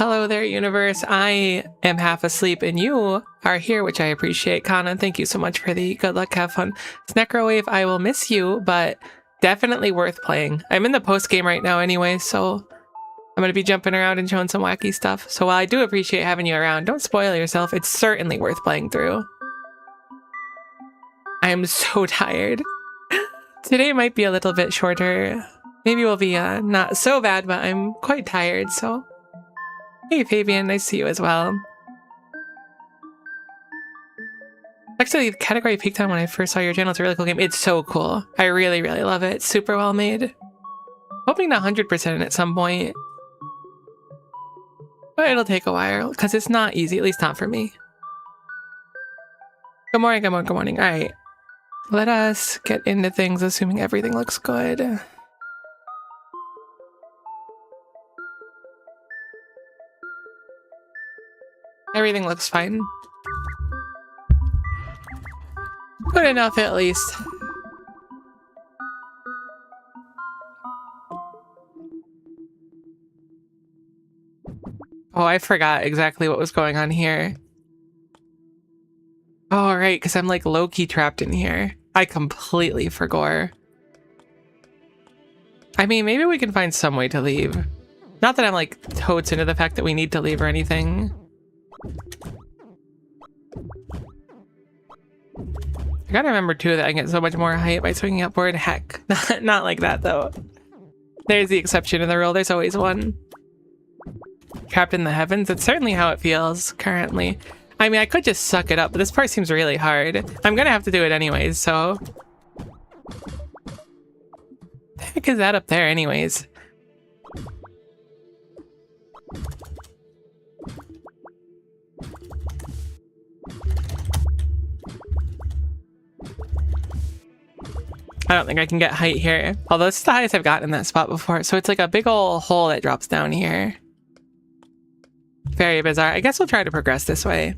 Hello there, universe. I am half asleep and you are here, which I appreciate. Kana, thank you so much for the good luck, have fun. Snecrowave, I will miss you, but definitely worth playing. I'm in the post game right now anyway, so I'm going to be jumping around and showing some wacky stuff. So while I do appreciate having you around, don't spoil yourself. It's certainly worth playing through. I am so tired. Today might be a little bit shorter. Maybe we'll be not so bad, but I'm quite tired, so... Hey Fabian, nice to see you as well. Actually, the category I peaked on when I first saw your channel. It's a really cool game. It's so cool. I really, really love it. It's super well made. Hoping to 100% it at some point. But it'll take a while, because it's not easy, at least not for me. Good morning, good morning, good morning. Alright. Let us get into things, assuming everything looks good. Everything looks fine. Good enough, at least. Oh, I forgot exactly what was going on here. Oh, right, because I'm like low-key trapped in here. I completely forgot. I mean, maybe we can find some way to leave. Not that I'm like totes into the fact that we need to leave or anything. I gotta remember too that I get so much more height by swinging upward. Heck, not like that though. There's the exception to the rule. There's always one. Trapped in the heavens. That's certainly how it feels currently. I mean, I could just suck it up, but this part seems really hard. I'm gonna have to do it anyways, so... The heck is that up there anyways? I don't think I can get height here. Although this is the highest I've gotten in that spot before. So it's like a big old hole that drops down here. Very bizarre. I guess we'll try to progress this way.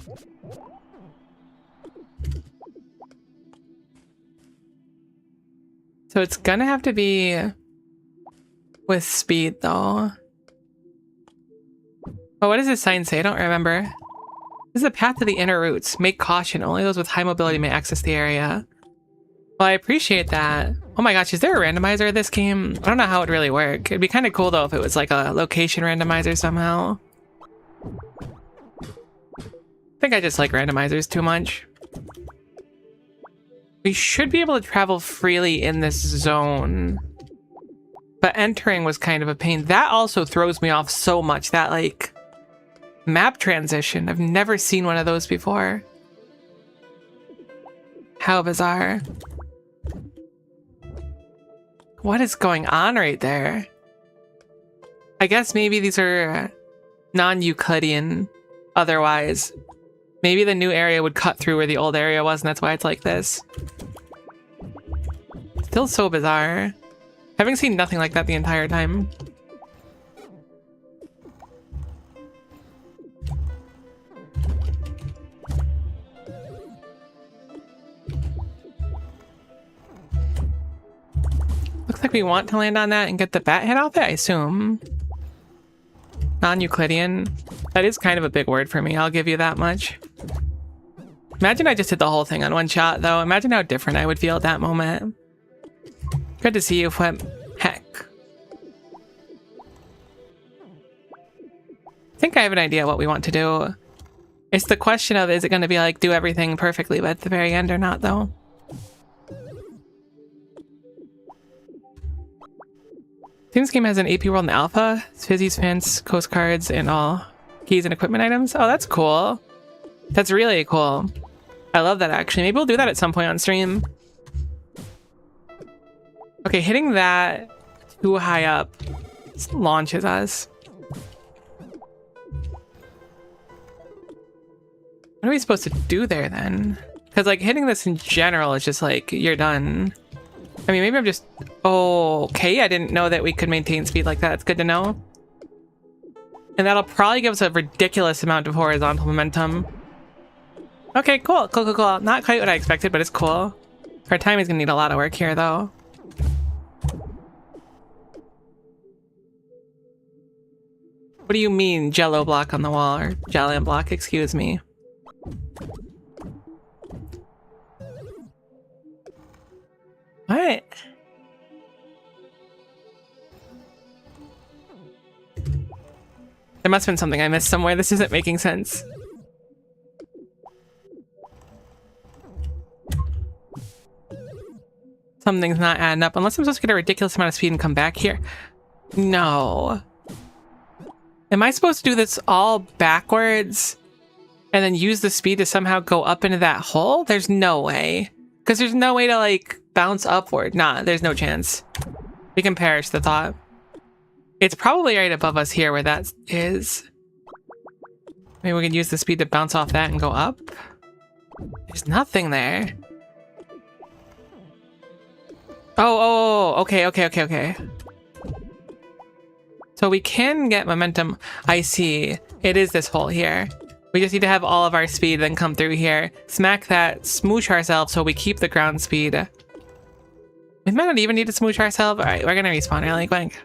So it's gonna have to be with speed though. Oh, what does this sign say? I don't remember. This is a path to the inner roots. Make caution. Only those with high mobility may access the area. Well, I appreciate that. Oh my gosh, is there a randomizer in this game? I don't know how it would really work. It'd be kind of cool though if it was like a location randomizer somehow. I think I just like randomizers too much. We should be able to travel freely in this zone. But entering was kind of a pain. That also throws me off so much, that like map transition. I've never seen one of those before. How bizarre. What is going on right there? I guess maybe these are non-Euclidean otherwise. Maybe the new area would cut through where the old area was and that's why it's like this. Still so bizarre. Having seen nothing like that the entire time. Looks like we want to land on that and get the bat head off it, I assume. Non-Euclidean. That is kind of a big word for me, I'll give you that much. Imagine I just did the whole thing on one shot, though. Imagine how different I would feel at that moment. Good to see you, Flip. Heck. I think I have an idea what we want to do. It's the question of, is it going to be like, do everything perfectly, but at the very end or not, though? This game has an AP World in Alpha. It's Fizzy's Fence, Coast Cards, and all keys and equipment items. Oh, that's cool. That's really cool. I love that, actually. Maybe we'll do that at some point on stream. Okay, hitting that too high up launches us. What are we supposed to do there, then? Because, like, hitting this in general is just like, you're done. I mean, maybe I'm just... Oh, okay, I didn't know that we could maintain speed like that. It's good to know. And that'll probably give us a ridiculous amount of horizontal momentum. Okay, cool, cool, cool, cool. Not quite what I expected, but it's cool. Our timing's gonna need a lot of work here, though. What do you mean, jello block on the wall? Or Jellium block, excuse me. What? There must have been something I missed somewhere. This isn't making sense. Something's not adding up. Unless I'm supposed to get a ridiculous amount of speed and come back here. No. Am I supposed to do this all backwards and then use the speed to somehow go up into that hole? There's no way. Because there's no way to, like, bounce upward. Nah, there's no chance. We can perish the thought. It's probably right above us here where that is. Maybe we can use the speed to bounce off that and go up. There's nothing there. Oh, okay. So we can get momentum. I see. It is this hole here. We just need to have all of our speed, then come through here. Smack that, smoosh ourselves so we keep the ground speed. We might not even need to smoosh ourselves. Alright, we're gonna respawn really quick.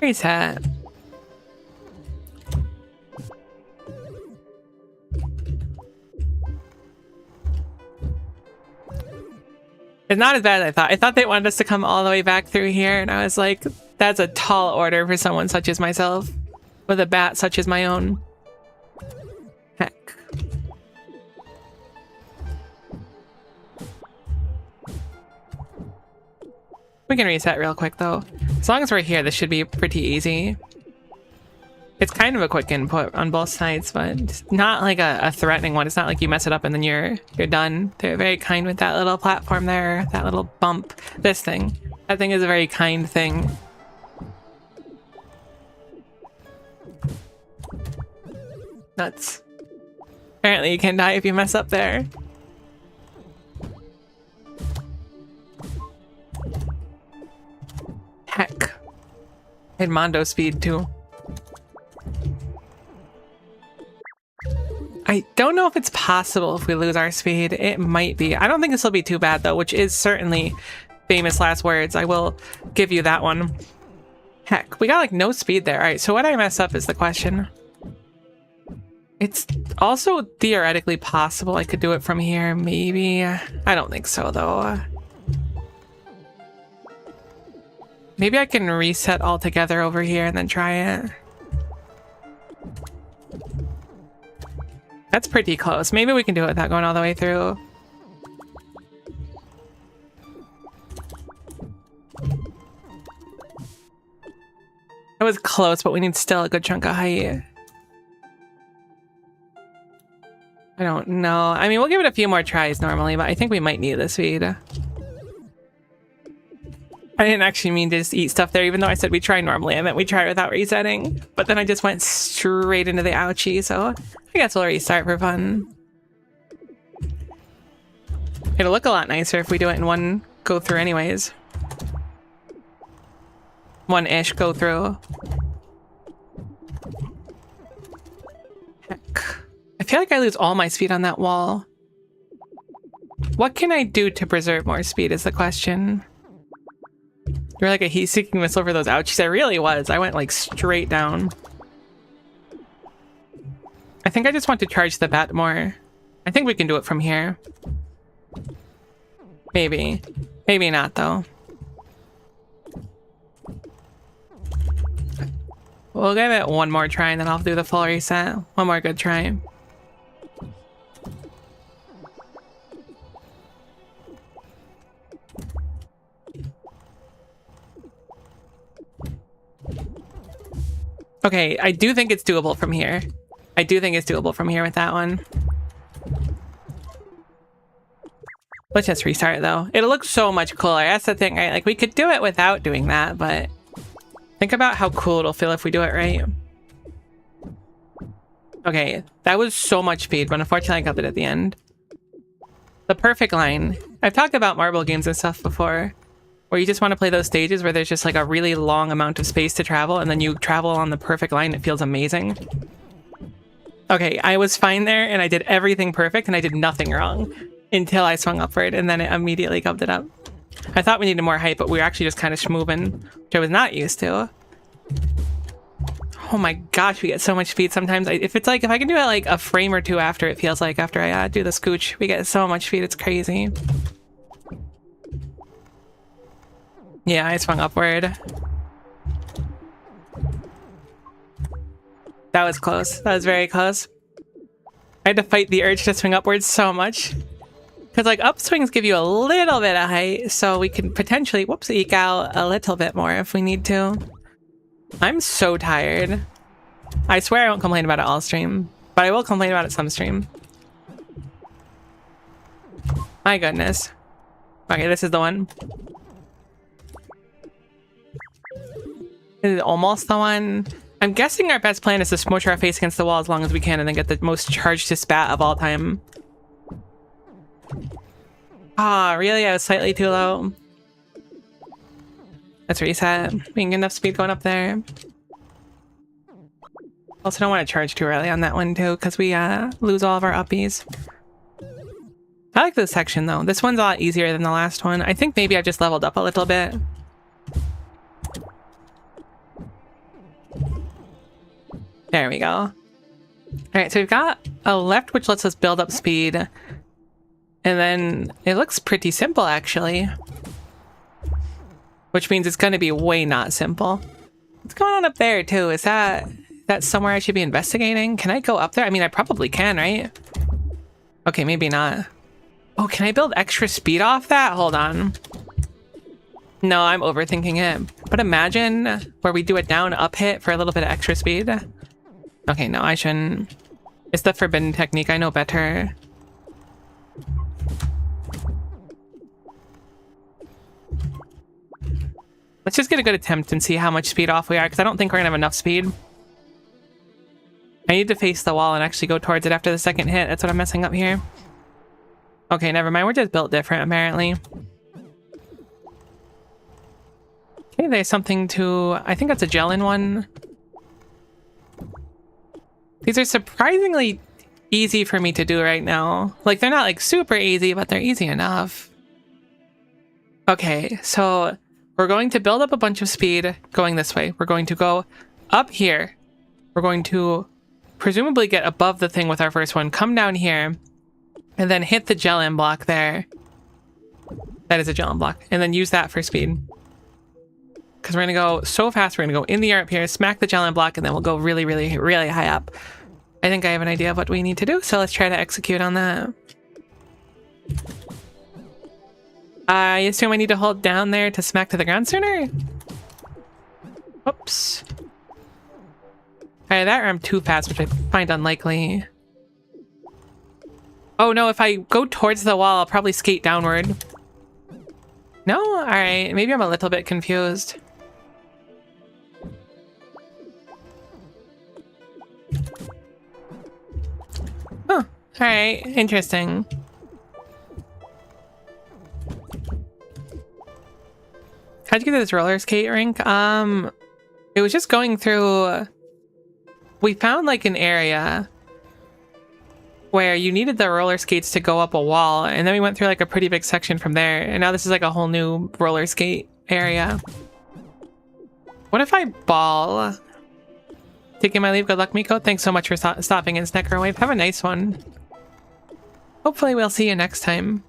Reset. It's not as bad as I thought. I thought they wanted us to come all the way back through here, and I was like, that's a tall order for someone such as myself. With a bat such as my own. Heck. We can reset real quick, though. As long as we're here, this should be pretty easy. It's kind of a quick input on both sides, but it's not like a threatening one. It's not like you mess it up and then you're done. They're very kind with that little platform there, that little bump. This thing. That thing is a very kind thing. Nuts. Apparently you can die if you mess up there. Heck. And Mondo speed too. I don't know if it's possible if we lose our speed. It might be. I don't think this will be too bad though, which is certainly famous last words. I will give you that one. Heck, we got like no speed there. All right, so what I mess up is the question. It's also theoretically possible I could do it from here, maybe. I don't think so though. Maybe I can reset altogether over here and then try it. That's pretty close. Maybe we can do it without going all the way through. It was close, but we need still a good chunk of height. I don't know. I mean, we'll give it a few more tries normally, but I think we might need the speed. I didn't actually mean to just eat stuff there, even though I said we try normally. I meant we try without resetting. But then I just went straight into the ouchie, so I guess we'll restart for fun. It'll look a lot nicer if we do it in one go through anyways. One-ish go through. Heck. I feel like I lose all my speed on that wall. What can I do to preserve more speed is the question. You're like a heat-seeking missile for those ouchies. I really was. I went like straight down. I think I just want to charge the bat more. I think we can do it from here. Maybe. Maybe not though. We'll give it one more try and then I'll do the full reset. One more good try. Okay, I do think it's doable from here. I do think it's doable from here with that one. Let's just restart though. It'll look so much cooler. That's the thing, right? Like we could do it without doing that, but think about how cool it'll feel if we do it right. Okay, that was so much speed, but unfortunately I got it at the end. The perfect line. I've talked about marble games and stuff before, where you just want to play those stages where there's just like a really long amount of space to travel and then you travel on the perfect line. It feels amazing. Okay, I was fine there and I did everything perfect and I did nothing wrong until I swung upward and then it immediately gubbed it up. I thought we needed more height, but we were actually just kind of schmoving, which I was not used to. Oh my gosh, we get so much speed sometimes. If I can do it like a frame or two after, it feels like after I do the scooch, we get so much speed, it's crazy. Yeah, I swung upward. That was close. That was very close. I had to fight the urge to swing upwards so much. Because like upswings give you a little bit of height, so we can potentially, whoops, eke out a little bit more if we need to. I'm so tired. I swear I won't complain about it all stream, but I will complain about it some stream. My goodness. Okay, this is the one. This is almost the one. I'm guessing our best plan is to smush our face against the wall as long as we can and then get the most charge to spat of all time. Ah, really? I was slightly too low. Let's reset. We can get enough speed going up there. Also don't want to charge too early on that one too, because we lose all of our uppies. I like this section though. This one's a lot easier than the last one. I think maybe I've just leveled up a little bit. There we go. Alright, so we've got a left which lets us build up speed. And then it looks pretty simple actually. Which means it's going to be way not simple. What's going on up there too? Is that somewhere I should be investigating? Can I go up there? I mean, I probably can, right? Okay, maybe not. Oh, can I build extra speed off that? Hold on. No, I'm overthinking it. But imagine where we do a down up hit for a little bit of extra speed. Okay, no, I shouldn't. It's the forbidden technique. I know better. Let's just get a good attempt and see how much speed off we are, because I don't think we're gonna have enough speed. I need to face the wall and actually go towards it after the second hit. That's what I'm messing up here. Okay, never mind. We're just built different, apparently. Okay, there's something to... I think that's a gel in one. These are surprisingly easy for me to do right now. Like, they're not, like, super easy, but they're easy enough. Okay, so... we're going to build up a bunch of speed going this way. We're going to go up here. We're going to presumably get above the thing with our first one. Come down here. And then hit the gel-in block there. That is a gel-in block. And then use that for speed. Because we're going to go so fast. We're going to go in the air up here, smack the gel-in block, and then we'll go really, really, really high up. I think I have an idea of what we need to do. So let's try to execute on that. I assume I need to hold down there to smack to the ground sooner? Oops. Alright, that or I'm too fast, which I find unlikely. Oh no, if I go towards the wall, I'll probably skate downward. No? Alright, maybe I'm a little bit confused. Huh. Alright, interesting. How'd you get to this roller skate rink? It was just going through... we found like an area where you needed the roller skates to go up a wall, and then we went through like a pretty big section from there, and now this is like a whole new roller skate area. What if I ball? Taking my leave. Good luck, Miko. Thanks so much for stopping in, Snecker Wave. Have a nice one. Hopefully we'll see you next time.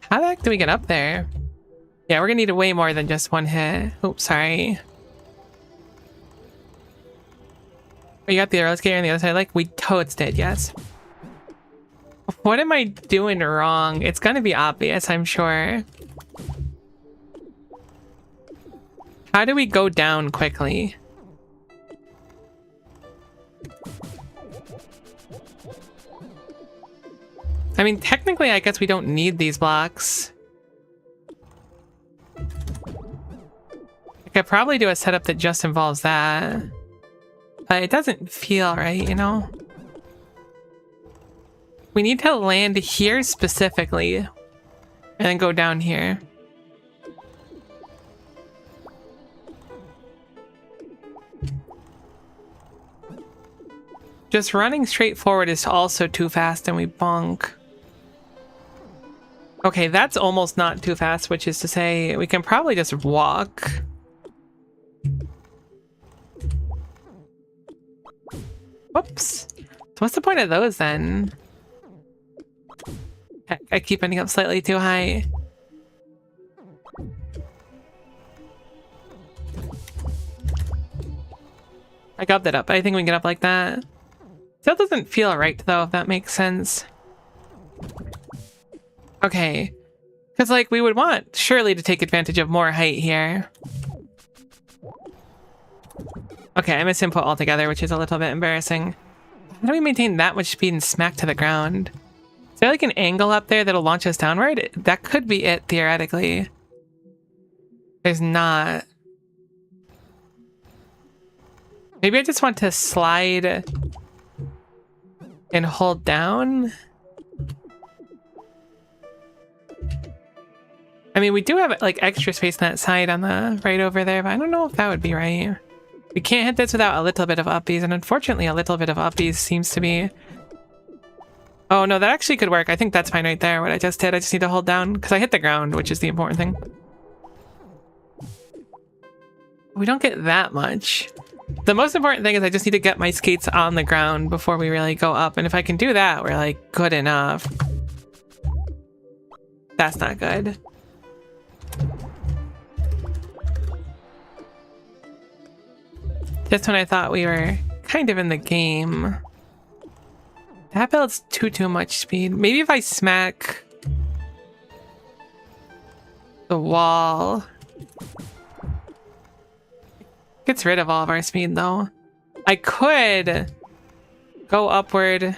How the heck do we get up there? Yeah, we're gonna need way more than just one hit. Oops, sorry. Oh, you got the roller skater on the other side. Like, we totes did, yes. What am I doing wrong? It's gonna be obvious, I'm sure. How do we go down quickly? I mean, technically, I guess we don't need these blocks. I could probably do a setup that just involves that. But it doesn't feel right, you know? We need to land here specifically. And then go down here. Just running straight forward is also too fast and we bonk. Okay, that's almost not too fast, which is to say we can probably just walk. Whoops. So what's the point of those then? Heck, I keep ending up slightly too high. I got that up. I think we can get up like that. Still doesn't feel right though, if that makes sense. Okay. Because like we would want surely to take advantage of more height here. Okay, I miss input altogether, which is a little bit embarrassing. How do we maintain that much speed and smack to the ground? Is there like an angle up there that'll launch us downward? That could be it, theoretically. There's not. Maybe I just want to slide and hold down. I mean, we do have like extra space on that side on the right over there, but I don't know if that would be right. We can't hit this without a little bit of upbees, and unfortunately a little bit of upbees seems to be... Oh no, that actually could work. I think that's fine right there, what I just did. I just need to hold down, because I hit the ground, which is the important thing. We don't get that much. The most important thing is I just need to get my skates on the ground before we really go up, and if I can do that, we're like good enough. That's not good. Just when I thought we were kind of in the game. That builds too much speed. Maybe if I smack the wall. Gets rid of all of our speed though. I could go upward,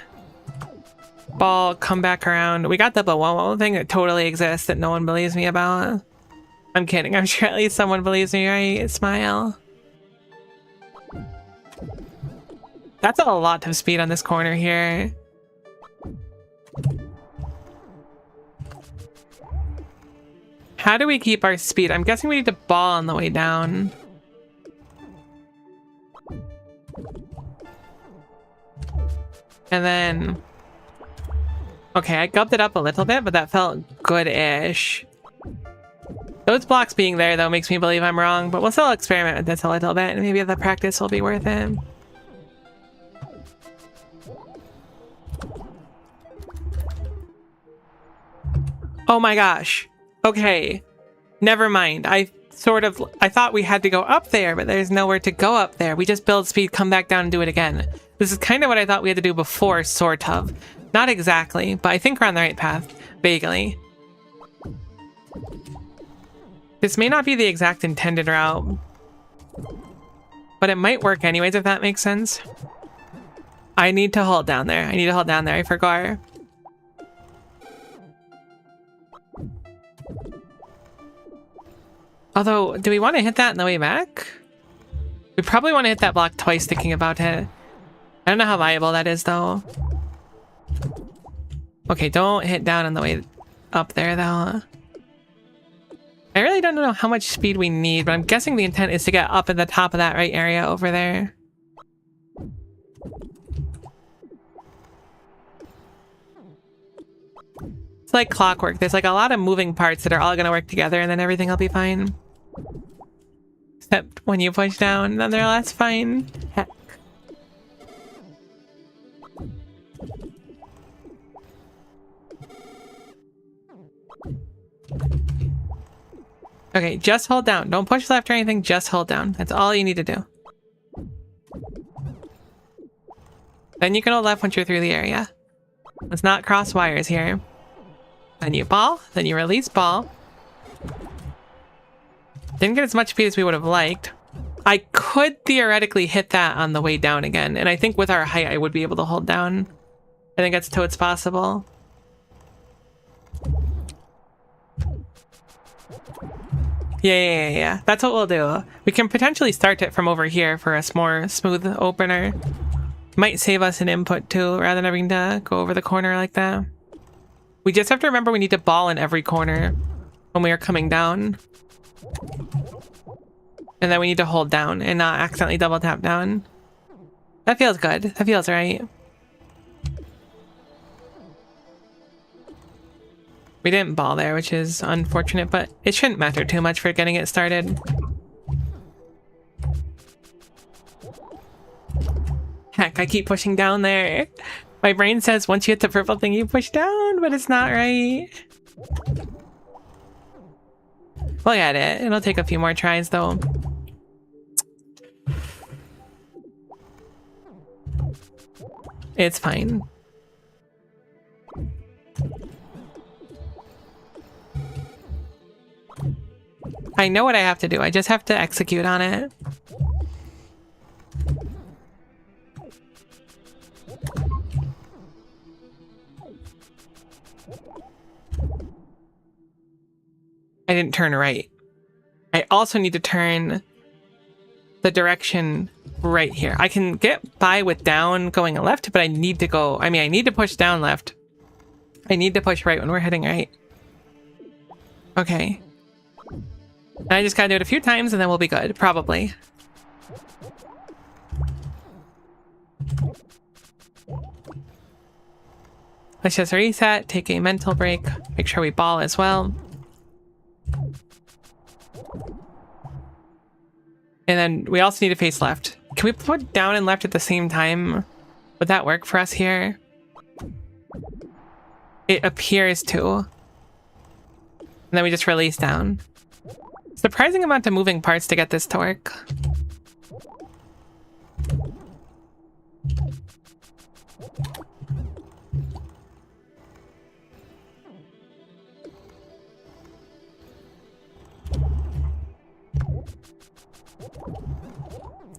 ball, come back around. We got the Bawomo thing that totally exists that no one believes me about. I'm kidding. I'm sure at least someone believes me, right? Smile. That's a lot of speed on this corner here. How do we keep our speed? I'm guessing we need to ball on the way down. And then... Okay, I gubbed it up a little bit, but that felt good-ish. Those blocks being there, though, makes me believe I'm wrong, but we'll still experiment with this a little bit, and maybe the practice will be worth it. Oh my gosh. Okay. Never mind. I thought we had to go up there, but there's nowhere to go up there. We just build speed, come back down, and do it again. This is kind of what I thought we had to do before, sort of. Not exactly, but I think we're on the right path. Vaguely. This may not be the exact intended route, but it might work anyways, if that makes sense. I need to hold down there. I need to hold down there. I forgot. Although, do we want to hit that on the way back? We probably want to hit that block twice thinking about it. I don't know how viable that is, though. Okay, don't hit down on the way up there, though. I really don't know how much speed we need, but I'm guessing the intent is to get up at the top of that right area over there. It's like clockwork. There's like a lot of moving parts that are all going to work together, and then everything will be fine. Except when you push down, then they're less fine. Heck. Okay, just hold down. Don't push left or anything, just hold down. That's all you need to do. Then you can hold left once you're through the area. Let's not cross wires here. Then you ball, then you release ball. Didn't get as much speed as we would have liked. I could theoretically hit that on the way down again, and I think with our height I would be able to hold down. I think that's totes possible. Yeah. That's what we'll do. We can potentially start it from over here for a more smooth opener. Might save us an input too, rather than having to go over the corner like that. We just have to remember we need to ball in every corner when we are coming down. And then we need to hold down and not accidentally double tap down. That feels good. That feels right. We didn't ball there, which is unfortunate, but it shouldn't matter too much for getting it started. Heck, I keep pushing down there. My brain says once you hit the purple thing, you push down, but it's not right. We'll get it. It'll take a few more tries, though. It's fine. I know what I have to do. I just have to execute on it. I didn't turn right. I also need to turn the direction right here. I can get by with down going left, but I need to go... I mean, I need to push down left. I need to push right when we're heading right. Okay. And I just gotta do it a few times and then we'll be good, probably. Let's just reset, take a mental break, make sure we ball as well. And then we also need to face left. Can we put down and left at the same time? Would that work for us here? It appears to. And then we just release down. Surprising amount of moving parts to get this to work.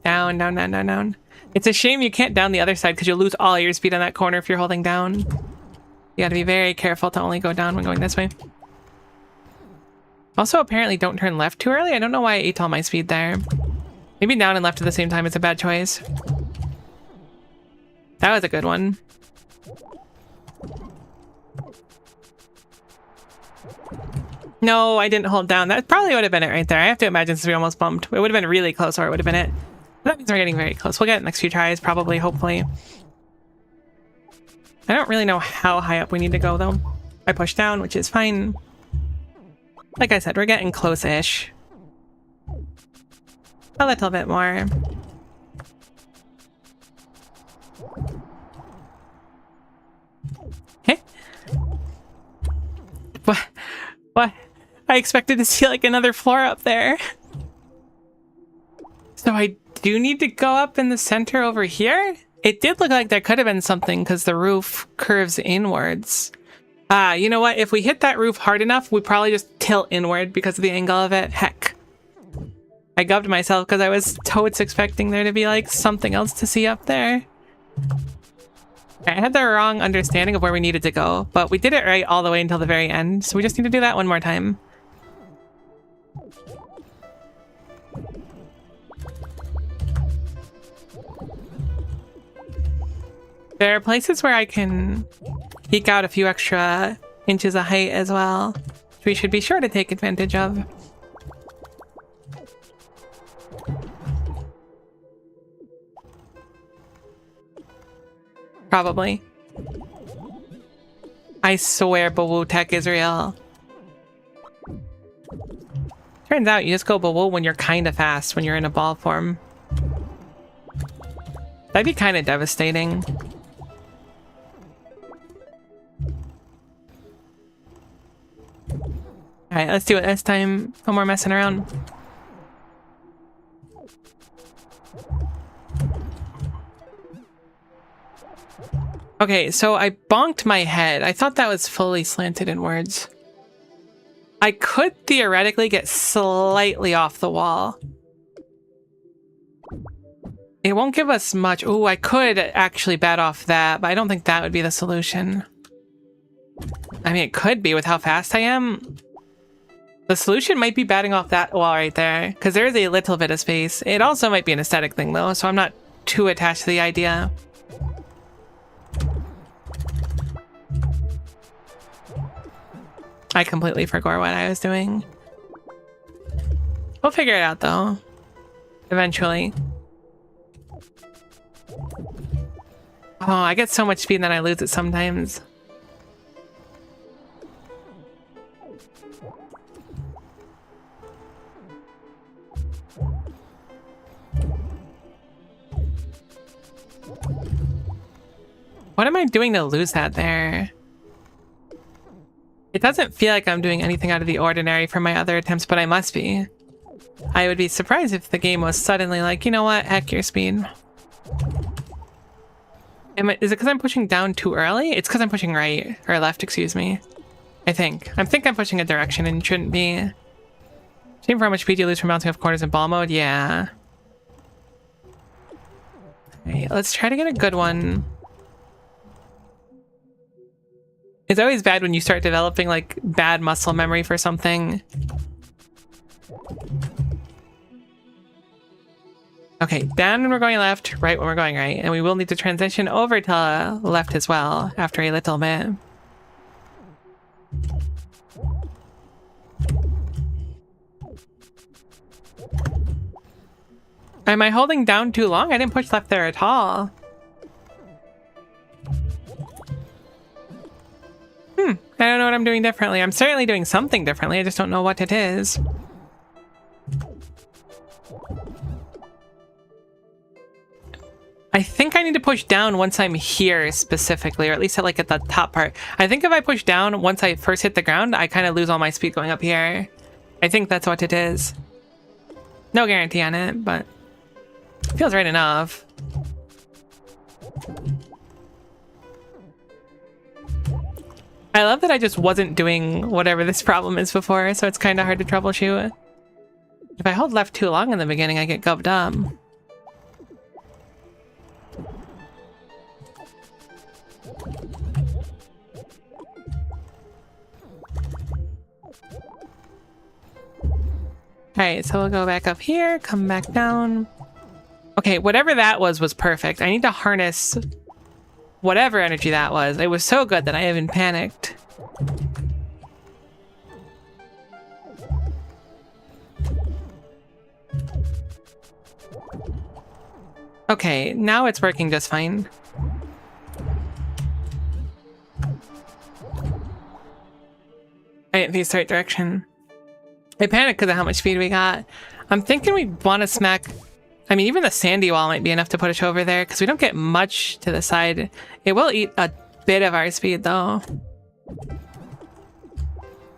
Down, down, down, down, down. It's a shame you can't down the other side because you'll lose all your speed on that corner if you're holding down. You gotta be very careful to only go down when going this way. Also, apparently don't turn left too early. I don't know why I ate all my speed there. Maybe down and left at the same time is a bad choice. That was a good one. No, I didn't hold down. That probably would have been it right there. I have to imagine since we almost bumped. It would have been really close or it would have been it. That means we're getting very close. We'll get it next few tries, probably, hopefully. I don't really know how high up we need to go, though. I pushed down, which is fine. Like I said, we're getting close-ish. A little bit more. Hey. What? What? I expected to see like another floor up there. So I do need to go up in the center over here? It did look like there could have been something because the roof curves inwards. You know what? If we hit that roof hard enough, we probably just tilt inward because of the angle of it. Heck. I gubbed myself because I was totes expecting there to be like something else to see up there. I had the wrong understanding of where we needed to go, but we did it right all the way until the very end, so we just need to do that one more time. There are places where I can eke out a few extra inches of height as well, which we should be sure to take advantage of. Probably. I swear Bawu tech is real. Turns out you just go Bawu when you're kind of fast, when you're in a ball form. That'd be kind of devastating. Alright, let's do it this time. No more messing around. Okay, so I bonked my head. I thought that was fully slanted inwards. I could theoretically get slightly off the wall. It won't give us much. Ooh, I could actually bat off that, but I don't think that would be the solution. I mean, it could be with how fast I am. The solution might be batting off that wall right there, because there is a little bit of space. It also might be an aesthetic thing, though, so I'm not too attached to the idea. I completely forgot what I was doing. We'll figure it out, though. Eventually. Oh, I get so much speed and then I lose it sometimes. What am I doing to lose that there? It doesn't feel like I'm doing anything out of the ordinary for my other attempts, but I must be. I would be surprised if the game was suddenly like, you know what, heck your speed. Is it because I'm pushing down too early? It's because I'm pushing right, or left, excuse me. I think I'm pushing a direction and shouldn't be. Shame for how much speed you lose from bouncing off corners in ball mode, yeah. Alright, let's try to get a good one. It's always bad when you start developing like bad muscle memory for something. Okay, down when we're going left, right when we're going right, and we will need to transition over to left as well after a little bit. Am I holding down too long? I didn't push left there at all. I don't know what I'm doing differently. I'm certainly doing something differently. I just don't know what it is. I think I need to push down once I'm here specifically, or at least at like at the top part. I think if I push down once I first hit the ground, I kind of lose all my speed going up here. I think that's what it is. No guarantee on it, but it feels right enough. I love that I just wasn't doing whatever this problem is before, so it's kind of hard to troubleshoot. If I hold left too long in the beginning, I get gubbed up. Alright, so we'll go back up here, come back down. Okay, whatever that was perfect. I need to harness whatever energy that was. It was so good that I even panicked. Okay, now it's working just fine. I didn't face the right direction. I panicked because of how much speed we got. I'm thinking we want to smack... I mean, even the sandy wall might be enough to push over there, because we don't get much to the side. It will eat a bit of our speed, though.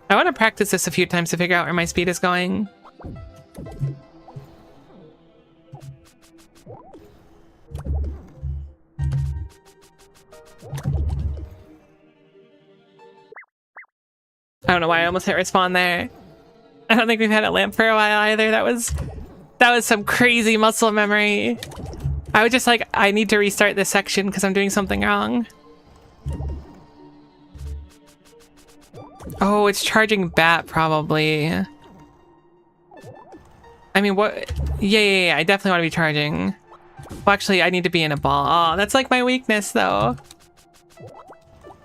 I want to practice this a few times to figure out where my speed is going. I don't know why I almost hit respawn there. I don't think we've had a lamp for a while either. That was some crazy muscle memory. I was just like, I need to restart this section because I'm doing something wrong. Oh, it's charging bat probably. I mean, what? Yeah, I definitely want to be charging. Well, actually, I need to be in a ball. Oh, that's like my weakness though.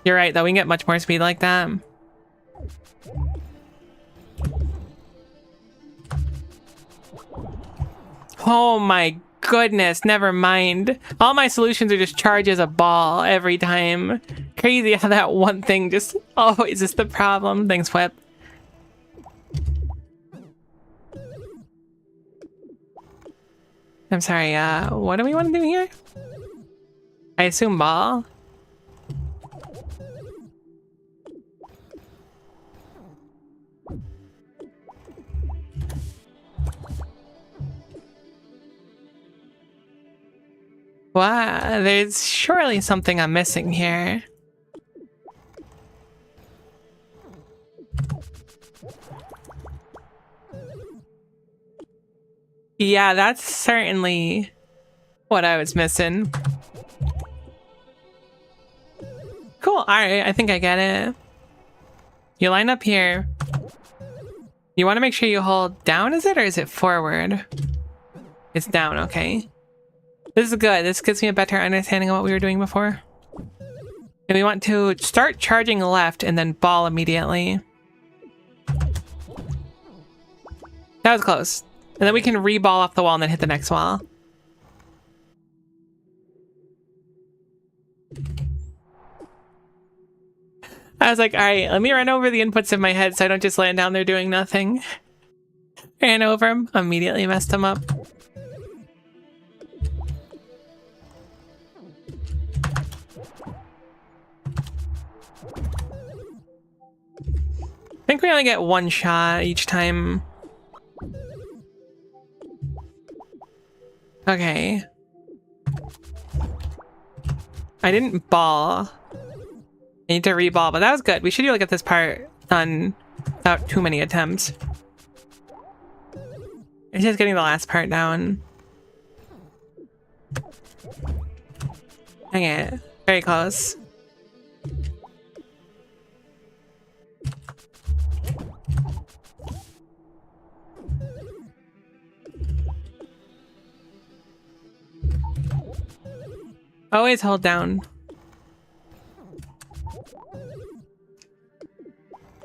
You're right though, we can get much more speed like that. Oh my goodness, never mind. All my solutions are just charge as a ball every time. Crazy how that one thing just always is the problem. Thanks, Whip. I'm sorry, what do we want to do here? I assume ball? Wow, there's surely something I'm missing here. Yeah, that's certainly what I was missing. Cool, alright, I think I get it. You line up here. You want to make sure you hold down, is it? Or is it forward? It's down, okay. This is good. This gives me a better understanding of what we were doing before. And we want to start charging left and then ball immediately. That was close. And then we can re-ball off the wall and then hit the next wall. I was like, all right, let me run over the inputs in my head so I don't just land down there doing nothing. Ran over him, immediately messed him up. I think we only get one shot each time. Okay. I didn't ball. I need to re-ball, but that was good. We should be able to get this part done without too many attempts. It's just getting the last part down. Dang it. Very close. Always hold down.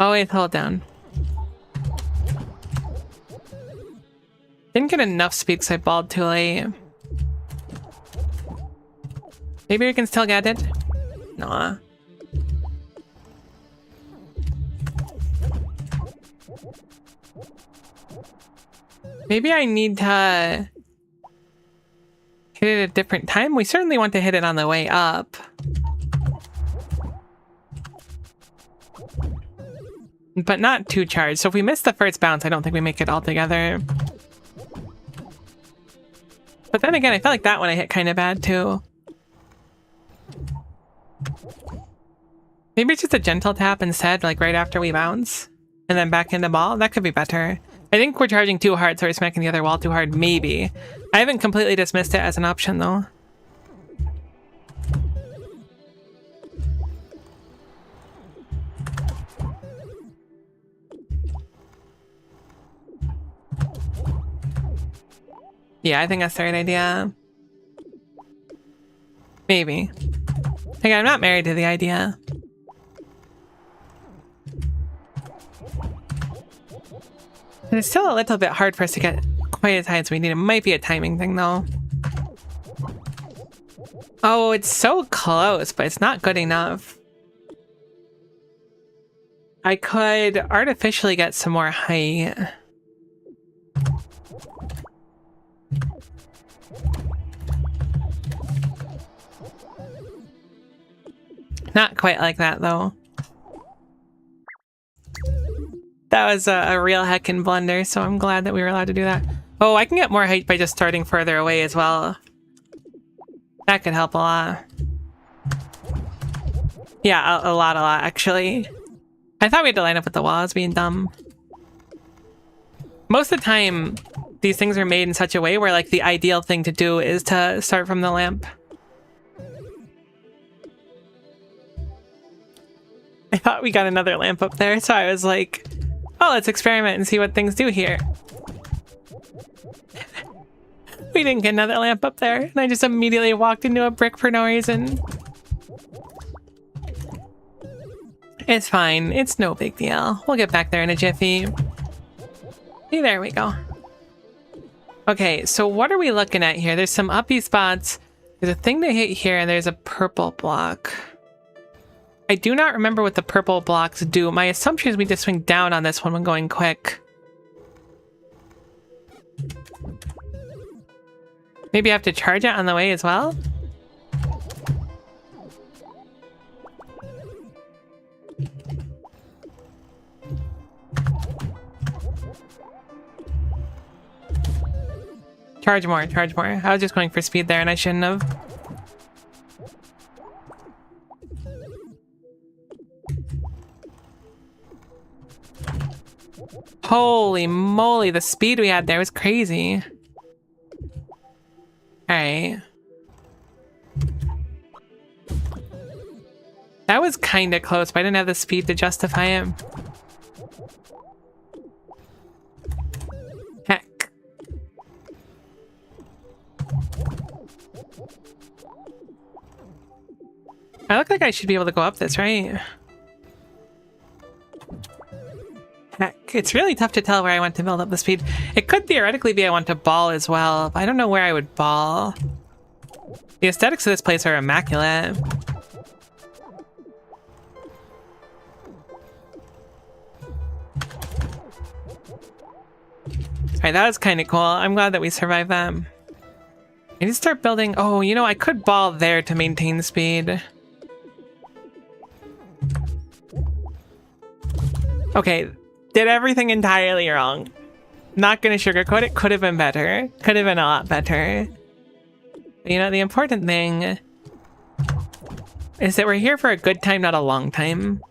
Always hold down. Didn't get enough speed because I balled too late. Maybe we can still get it? Nah. Maybe I need to hit it at a different time. We certainly want to hit it on the way up. But not too charged. So if we miss the first bounce, I don't think we make it all together. But then again, I felt like that one I hit kind of bad too. Maybe it's just a gentle tap instead, like right after we bounce. And then back into ball. That could be better. I think we're charging too hard, so we're smacking the other wall too hard, maybe. I haven't completely dismissed it as an option though. Yeah, I think that's the right idea. Maybe. Like, I'm not married to the idea. And it's still a little bit hard for us to get quite as high as we need. It might be a timing thing, though. Oh, it's so close, but it's not good enough. I could artificially get some more height. Not quite like that, though. That was a real heckin' blunder, so I'm glad that we were allowed to do that. Oh, I can get more height by just starting further away as well. That could help a lot. Yeah, a lot, actually. I thought we had to line up with the wall. I was being dumb. Most of the time, these things are made in such a way where, like, the ideal thing to do is to start from the lamp. I thought we got another lamp up there, so I was like, oh, let's experiment and see what things do here. We didn't get another lamp up there, and I just immediately walked into a brick for no reason. It's fine. It's no big deal. We'll get back there in a jiffy. Hey, there we go. Okay, so what are we looking at here? There's some uppy spots. There's a thing to hit here, and there's a purple block. I do not remember what the purple blocks do. My assumption is we just swing down on this one when going quick. Maybe I have to charge it on the way as well? Charge more, charge more. I was just going for speed there and I shouldn't have. Holy moly, the speed we had there was crazy. Alright. That was kind of close, but I didn't have the speed to justify it. Heck. I look like I should be able to go up this, right? Heck, it's really tough to tell where I want to build up the speed. It could theoretically be I want to ball as well, but I don't know where I would ball. The aesthetics of this place are immaculate. Alright, that was kind of cool. I'm glad that we survived that. I need to start building... Oh, you know, I could ball there to maintain speed. Okay, did everything entirely wrong. Not gonna sugarcoat it. Could have been better. Could have been a lot better. But, you know, the important thing is that we're here for a good time, not a long time.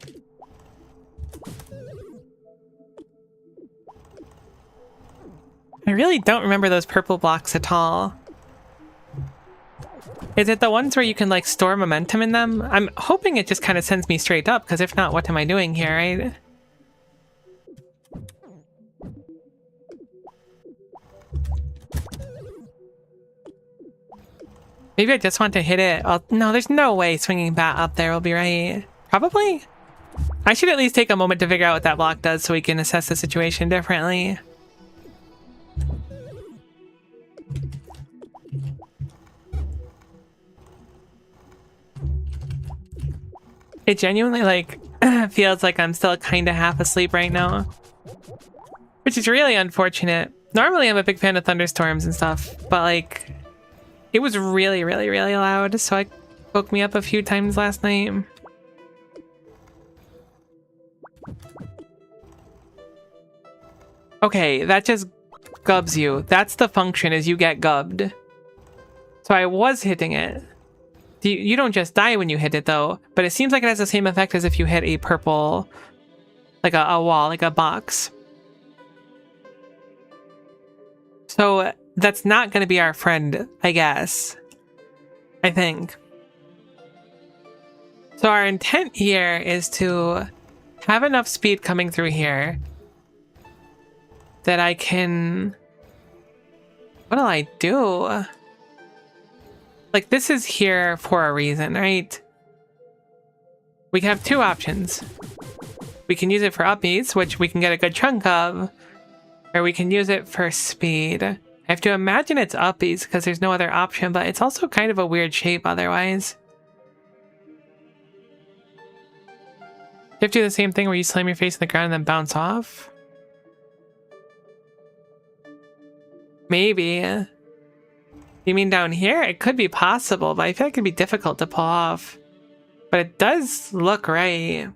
I really don't remember those purple blocks at all. Is it the ones where you can, like, store momentum in them? I'm hoping it just kind of sends me straight up, because if not, what am I doing here, right? Maybe I just want to hit it. No, there's no way swinging that up there will be right. Probably? I should at least take a moment to figure out what that block does so we can assess the situation differently. It genuinely, like, feels like I'm still kind of half asleep right now. Which is really unfortunate. Normally I'm a big fan of thunderstorms and stuff, but, like, it was really, really, really loud, so it woke me up a few times last night. Okay, that just gubs you. That's the function, is you get gubbed. So I was hitting it. You don't just die when you hit it, though, but it seems like it has the same effect as if you hit a purple, like a wall, like a box. So that's not going to be our friend, I guess. I think. So our intent here is to have enough speed coming through here that I can... What'll I do? Like, this is here for a reason, right? We have two options. We can use it for upbeats, which we can get a good chunk of, or we can use it for speed. I have to imagine it's upbeats because there's no other option, but it's also kind of a weird shape otherwise. You have to do the same thing where you slam your face in the ground and then bounce off? Maybe. You mean down here? It could be possible, but I feel like it'd be difficult to pull off. But it does look right.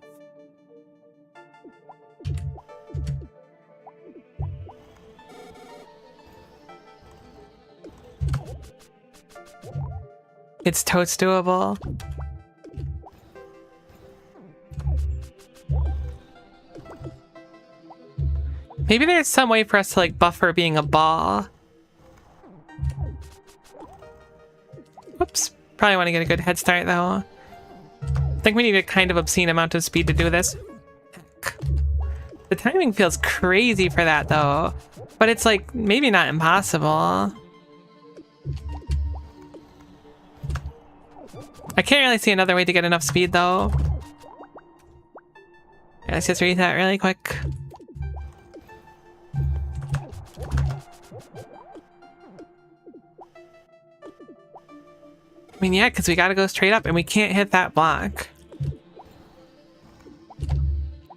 It's totes doable. Maybe there's some way for us to, like, buffer being a ball. Whoops. Probably want to get a good head start, though. I think we need a kind of obscene amount of speed to do this. Heck. The timing feels crazy for that, though. But it's, like, maybe not impossible. I can't really see another way to get enough speed, though. Yeah, let's just read that really quick. I mean, yeah, because we gotta go straight up and we can't hit that block.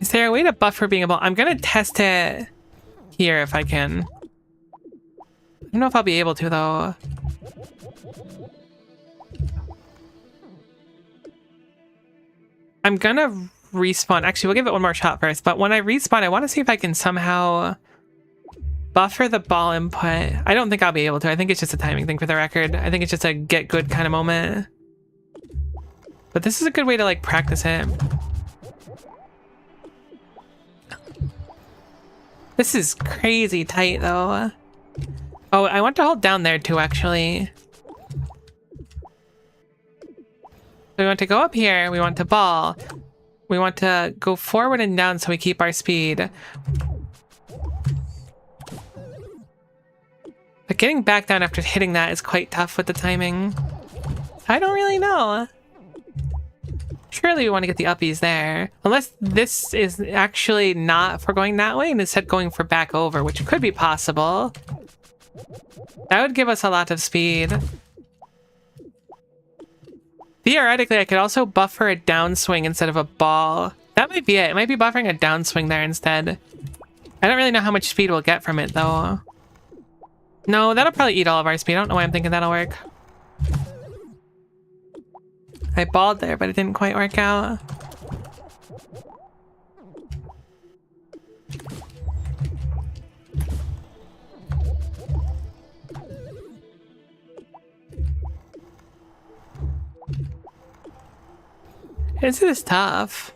Is there a way to buffer being a ball? I'm gonna test it here if I can. I don't know if I'll be able to, though. I'm gonna respawn. Actually, we'll give it one more shot first, but when I respawn, I want to see if I can somehow buffer the ball input. I don't think I'll be able to. I think it's just a timing thing for the record. I think it's just a get good kind of moment. But this is a good way to, like, practice it. This is crazy tight, though. Oh, I want to hold down there, too, actually. So we want to go up here. We want to ball. We want to go forward and down so we keep our speed. But getting back down after hitting that is quite tough with the timing. I don't really know. Surely we want to get the uppies there. Unless this is actually not for going that way and instead going for back over, which could be possible. That would give us a lot of speed. Theoretically, I could also buffer a downswing instead of a ball. That might be it. It might be buffering a downswing there instead. I don't really know how much speed we'll get from it, though. No, that'll probably eat all of our speed. I don't know why I'm thinking that'll work. I balled there, but it didn't quite work out. This is tough.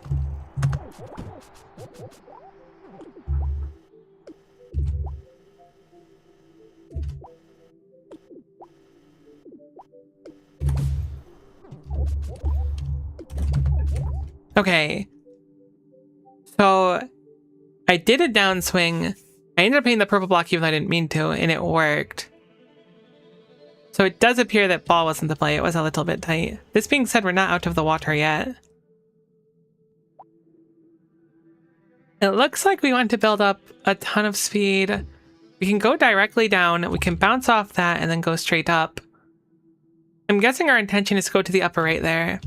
Okay. So I did a downswing. I ended up hitting the purple block even though I didn't mean to, and it worked. So it does appear that ball wasn't the play. It was a little bit tight. This being said, we're not out of the water yet. It looks like we want to build up a ton of speed. We can go directly down. We can bounce off that and then go straight up. I'm guessing our intention is to go to the upper right there.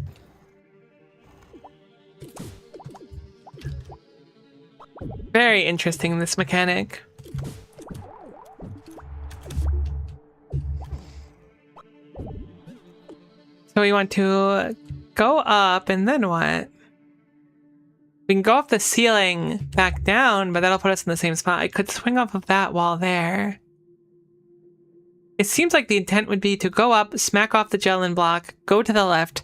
Very interesting, this mechanic. So we want to go up and then what? We can go off the ceiling back down, but that'll put us in the same spot. I could swing off of that wall there. It seems like the intent would be to go up, smack off the Jellin block, go to the left,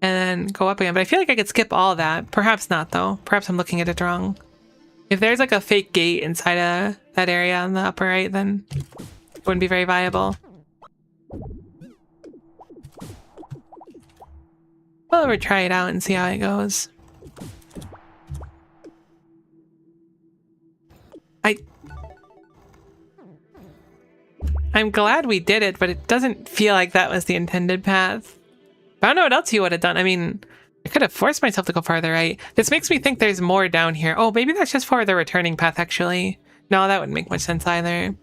and then go up again. But I feel like I could skip all that. Perhaps not, though. Perhaps I'm looking at it wrong. If there's like a fake gate inside of that area on the upper right, then it wouldn't be very viable. Well, we'll try it out and see how it goes. I'm glad we did it, but it doesn't feel like that was the intended path. But I don't know what else you would have done. I mean, I could have forced myself to go farther right. This makes me think there's more down here. Oh, maybe that's just for the returning path, actually. No, that wouldn't make much sense either.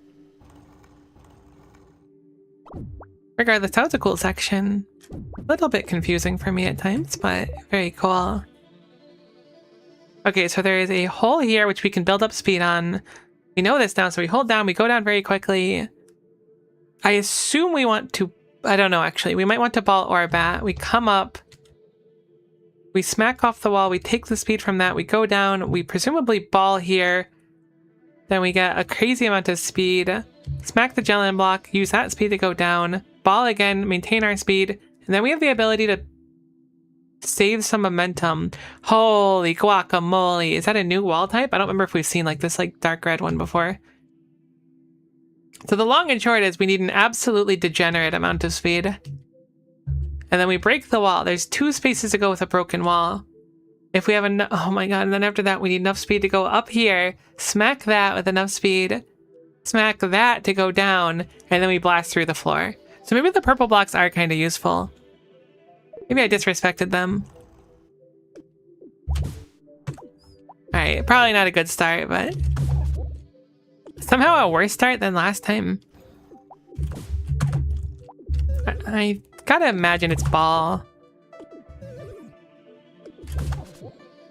Regardless, that was a cool section. A little bit confusing for me at times, but very cool. Okay, so there is a hole here which we can build up speed on. We know this now, so we hold down, we go down very quickly. I assume we want to... I don't know, actually. We might want to ball or bat. We come up. We smack off the wall. We take the speed from that. We go down. We presumably ball here. Then we get a crazy amount of speed. Smack the Jellin block. Use that speed to go down. Ball again. Maintain our speed. And then we have the ability to save some momentum. Holy guacamole. Is that a new wall type? I don't remember if we've seen like this like dark red one before. So the long and short is we need an absolutely degenerate amount of speed. And then we break the wall. There's 2 spaces to go with a broken wall. If we have enough... Oh my god. And then after that, we need enough speed to go up here. Smack that with enough speed. Smack that to go down. And then we blast through the floor. So maybe the purple blocks are kind of useful. Maybe I disrespected them. Alright. Probably not a good start, but... somehow a worse start than last time. I gotta imagine it's ball.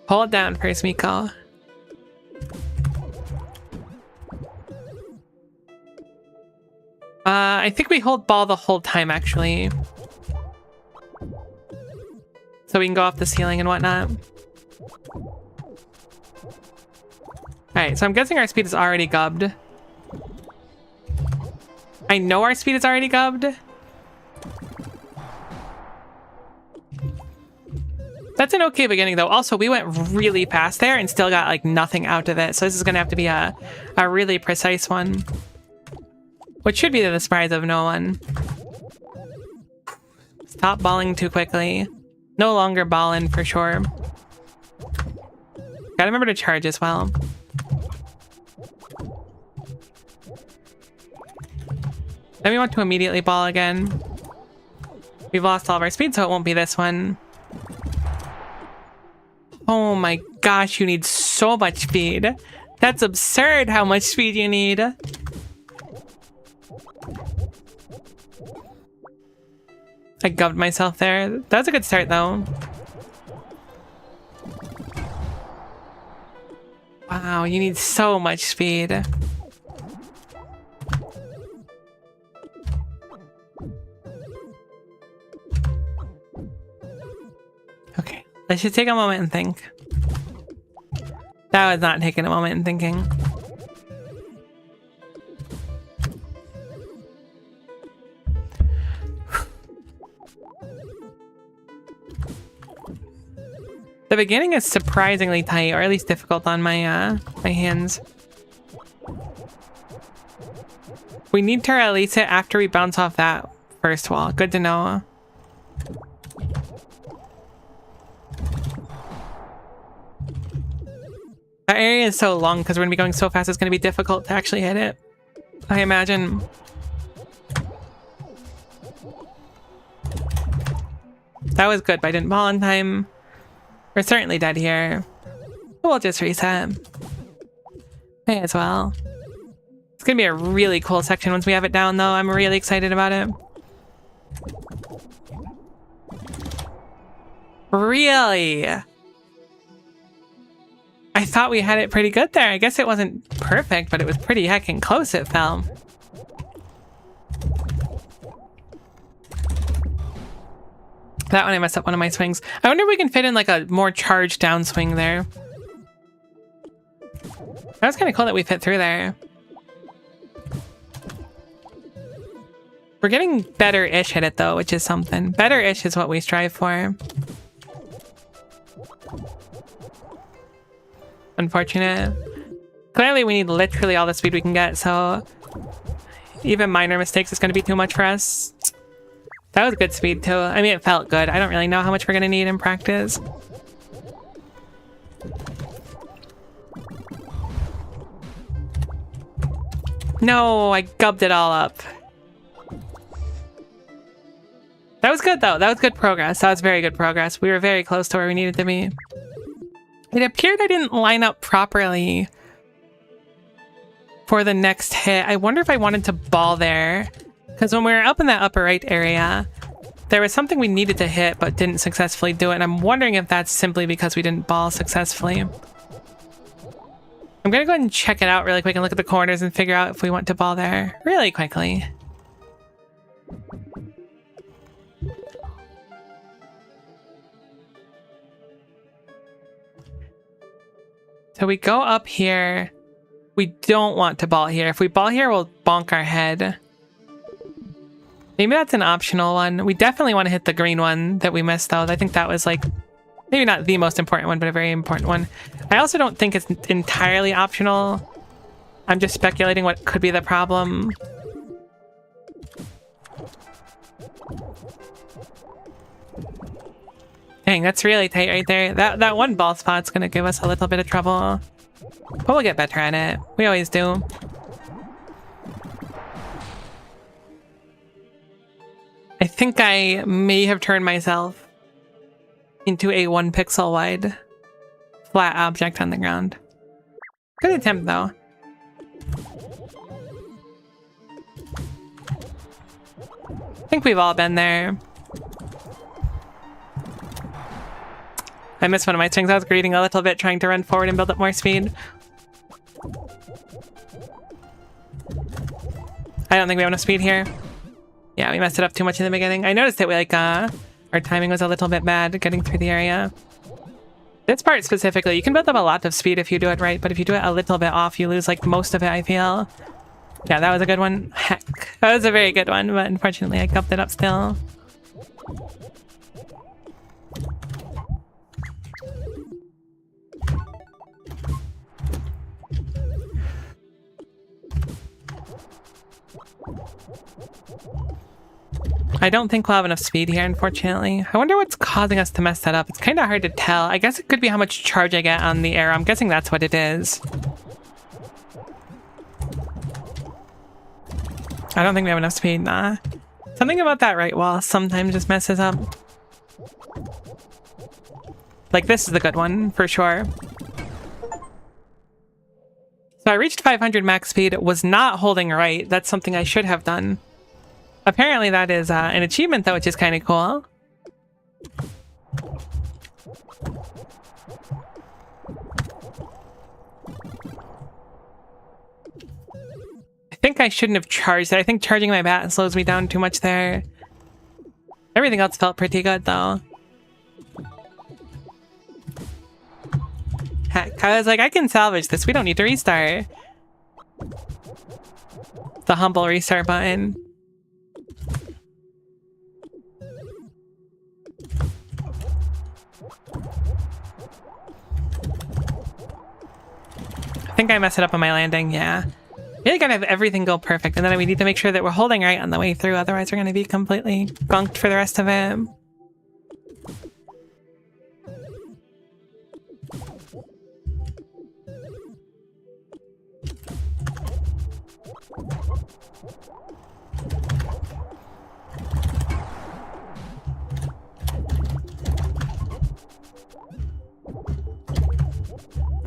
Hold down first, Miko. I think we hold ball the whole time, actually. So we can go off the ceiling and whatnot. Alright, so I'm guessing our speed is already gubbed. I know our speed is already gubbed. That's an okay beginning, though. Also, we went really fast there and still got, like, nothing out of it. So this is going to have to be a really precise one. Which should be to the surprise of no one. Stop balling too quickly. No longer ballin' for sure. Gotta remember to charge as well. Then we want to immediately ball again. We've lost all of our speed, so it won't be this one. Oh my gosh, you need so much speed. That's absurd how much speed you need. I gubbed myself there. That's a good start, though. Wow, you need so much speed. Let's just take a moment and think. That was not taking a moment and thinking. The beginning is surprisingly tight, or at least difficult on my my hands. We need to release it after we bounce off that first wall. Good to know. That area is so long because we're gonna be going so fast it's gonna be difficult to actually hit it, I imagine. That was good, but I didn't ball in time. We're certainly dead here. We'll just reset. May as well. It's gonna be a really cool section once we have it down, though. I'm really excited about it. Really? I thought we had it pretty good there. I guess it wasn't perfect, but it was pretty heckin' close, it felt. That one I messed up one of my swings. I wonder if we can fit in like a more charged down swing there. That was kind of cool that we fit through there. We're getting better-ish at it though, which is something. Better-ish is what we strive for. Unfortunate. Clearly we need literally all the speed we can get, so even minor mistakes is going to be too much for us. That was good speed too. I mean, it felt good. I don't really know how much we're going to need in practice. No, I gubbed it all up. That was good though. That was good progress. That was very good progress. We were very close to where we needed to be. It appeared I didn't line up properly for the next hit. I wonder if I wanted to ball there. Because when we were up in that upper right area, there was something we needed to hit but didn't successfully do it. And I'm wondering if that's simply because we didn't ball successfully. I'm going to go ahead and check it out really quick and look at the corners and figure out if we want to ball there really quickly. So we go up here. We don't want to ball here. If we ball here, we'll bonk our head. Maybe that's an optional one. We definitely want to hit the green one that we missed, though. I think that was, like, maybe not the most important one, but a very important one. I also don't think it's entirely optional. I'm just speculating what could be the problem. Dang, that's really tight right there. That one ball spot's gonna give us a little bit of trouble. But we'll get better at it. We always do. I think I may have turned myself into a 1 pixel wide flat object on the ground. Good attempt though. I think we've all been there. I missed one of my swings. I was greeting a little bit, trying to run forward and build up more speed. I don't think we have enough speed here. Yeah, we messed it up too much in the beginning. I noticed that we our timing was a little bit bad getting through the area. This part specifically, you can build up a lot of speed if you do it right, but if you do it a little bit off, you lose like most of it, I feel. Yeah, that was a good one. Heck, that was a very good one, but unfortunately I gupped it up still. I don't think we'll have enough speed here, unfortunately. I wonder what's causing us to mess that up. It's kind of hard to tell. I guess it could be how much charge I get on the arrow. I'm guessing that's what it is. I don't think we have enough speed, nah. Something about that right wall sometimes just messes up. Like, this is the good one, for sure. So I reached 500 max speed. It was not holding right. That's something I should have done. Apparently that is an achievement, though, which is kind of cool. I think I shouldn't have charged it. I think charging my bat slows me down too much there. Everything else felt pretty good, though. Heck, I was like, I can salvage this. We don't need to restart. The humble restart button. I think I messed it up on my landing, yeah. Really gotta have everything go perfect, and then we need to make sure that we're holding right on the way through, otherwise we're gonna be completely gunked for the rest of it.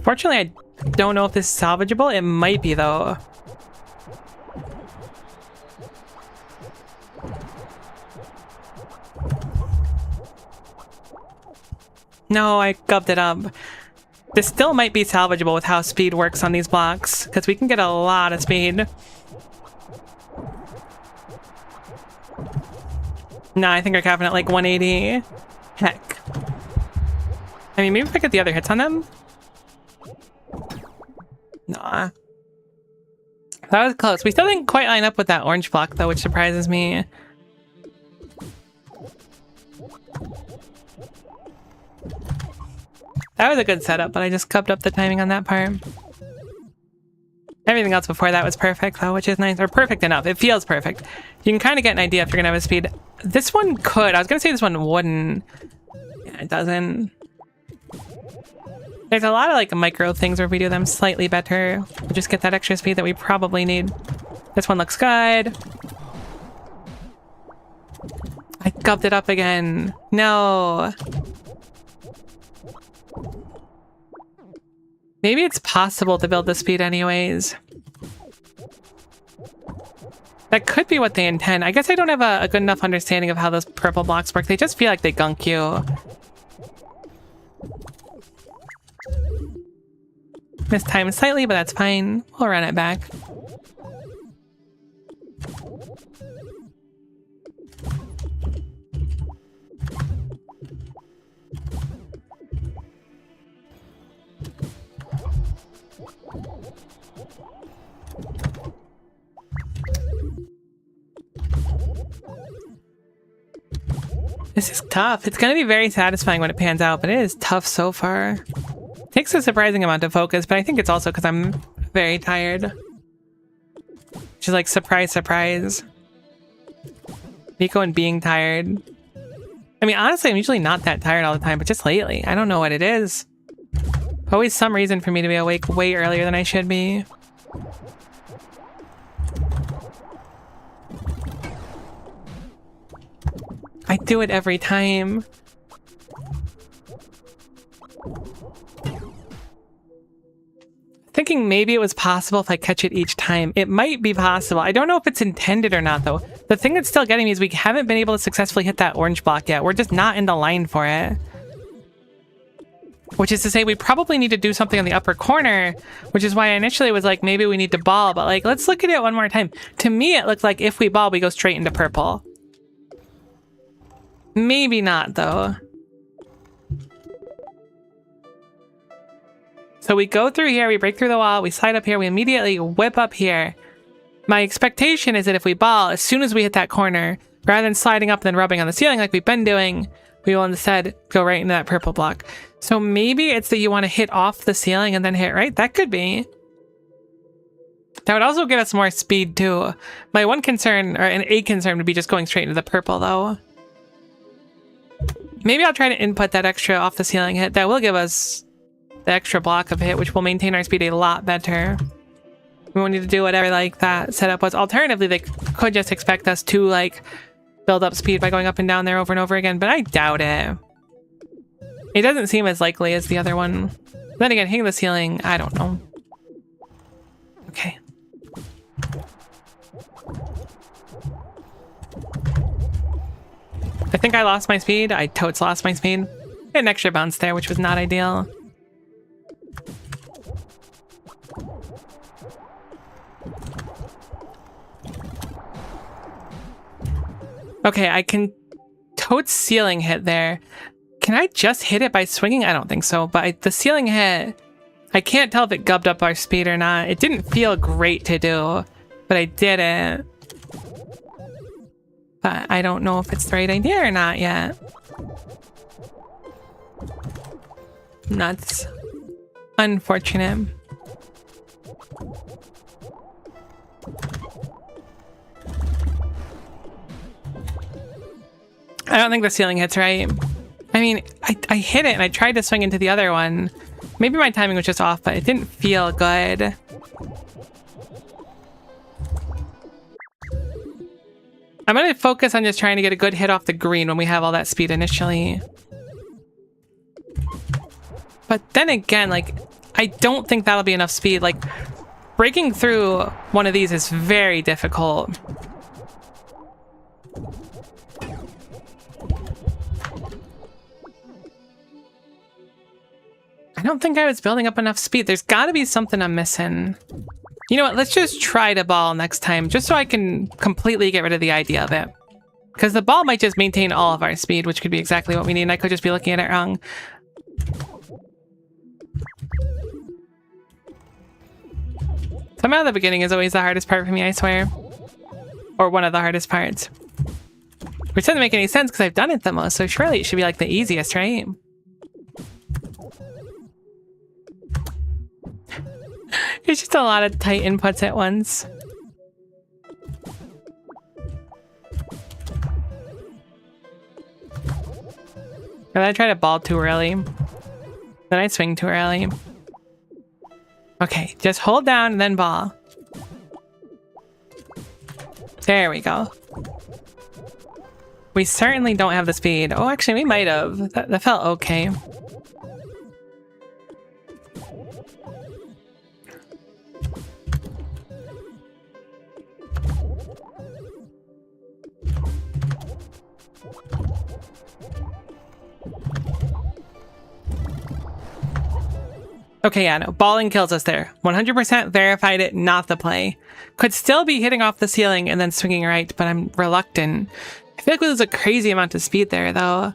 Fortunately, I don't know if this is salvageable. It might be, though. No, I gubbed it up. This still might be salvageable with how speed works on these blocks, because we can get a lot of speed. No, I think we're capping at like 180. Heck. I mean, maybe if I get the other hits on them? Nah. That was close. We still didn't quite line up with that orange block, though, which surprises me. That was a good setup, but I just cupped up the timing on that part. Everything else before that was perfect, though, which is nice. Or perfect enough. It feels perfect. You can kind of get an idea if you're going to have a speed. This one could. I was going to say this one wouldn't. Yeah, it doesn't. There's a lot of like micro things where if we do them slightly better, we just get that extra speed that we probably need. This one looks good. I gubbed it up again. No. Maybe it's possible to build the speed anyways. That could be what they intend. I guess I don't have a good enough understanding of how those purple blocks work. They just feel like they gunk you. Missed time slightly, but that's fine. We'll run it back. This is tough. It's going to be very satisfying when it pans out, but it is tough so far. Takes a surprising amount of focus, but I think it's also because I'm very tired. Which is like, surprise, surprise. Nico and being tired. I mean, honestly, I'm usually not that tired all the time, but just lately. I don't know what it is. Always some reason for me to be awake way earlier than I should be. I do it every time. Thinking maybe it was possible if I catch it each time. It might be possible. I don't know if it's intended or not, though. The thing that's still getting me is we haven't been able to successfully hit that orange block yet. We're just not in the line for it. Which is to say, we probably need to do something on the upper corner, which is why I initially was like, maybe we need to ball, but like, let's look at it one more time. To me, it looks like if we ball, we go straight into purple. Maybe not, though. So we go through here, we break through the wall, we slide up here, we immediately whip up here. My expectation is that if we ball, as soon as we hit that corner, rather than sliding up and then rubbing on the ceiling like we've been doing, we will instead go right into that purple block. So maybe it's that you want to hit off the ceiling and then hit right? That could be. That would also give us more speed, too. My one concern, or a concern, would be just going straight into the purple, though. Maybe I'll try to input that extra off the ceiling hit. That will give us the extra block of hit, which will maintain our speed a lot better. We won't need to do whatever like that setup was. Alternatively, they could just expect us to like build up speed by going up and down there over and over again, but I doubt it. It doesn't seem as likely as the other one. Then again, hitting the ceiling, I don't know. Okay. I think I lost my speed. I totes lost my speed. Had an extra bounce there, which was not ideal. Okay, I can totes ceiling hit there. Can I just hit it by swinging? I don't think so, but the ceiling hit I can't tell if it gubbed up our speed or not. It didn't feel great to do, but I did it. But I don't know if it's the right idea or not yet. Nuts. Unfortunate. I don't think the ceiling hits right. I mean, I hit it and I tried to swing into the other one. Maybe my timing was just off, but it didn't feel good. I'm going to focus on just trying to get a good hit off the green when we have all that speed initially. But then again, like, I don't think that'll be enough speed. Like, breaking through one of these is very difficult. I don't think I was building up enough speed. There's got to be something I'm missing. You know what? Let's just try the ball next time, just so I can completely get rid of the idea of it. Because the ball might just maintain all of our speed, which could be exactly what we need, and I could just be looking at it wrong. Somehow the beginning is always the hardest part for me, I swear. Or one of the hardest parts. Which doesn't make any sense because I've done it the most, so surely it should be like the easiest, right? It's just a lot of tight inputs at once. Then I try to ball too early. Then I swing too early. Okay, just hold down and then ball. There we go. We certainly don't have the speed. Oh, actually, we might have. That felt okay. Okay, yeah, no. Balling kills us there. 100% verified it, not the play. Could still be hitting off the ceiling and then swinging right, but I'm reluctant. I feel like we lose a crazy amount of speed there, though.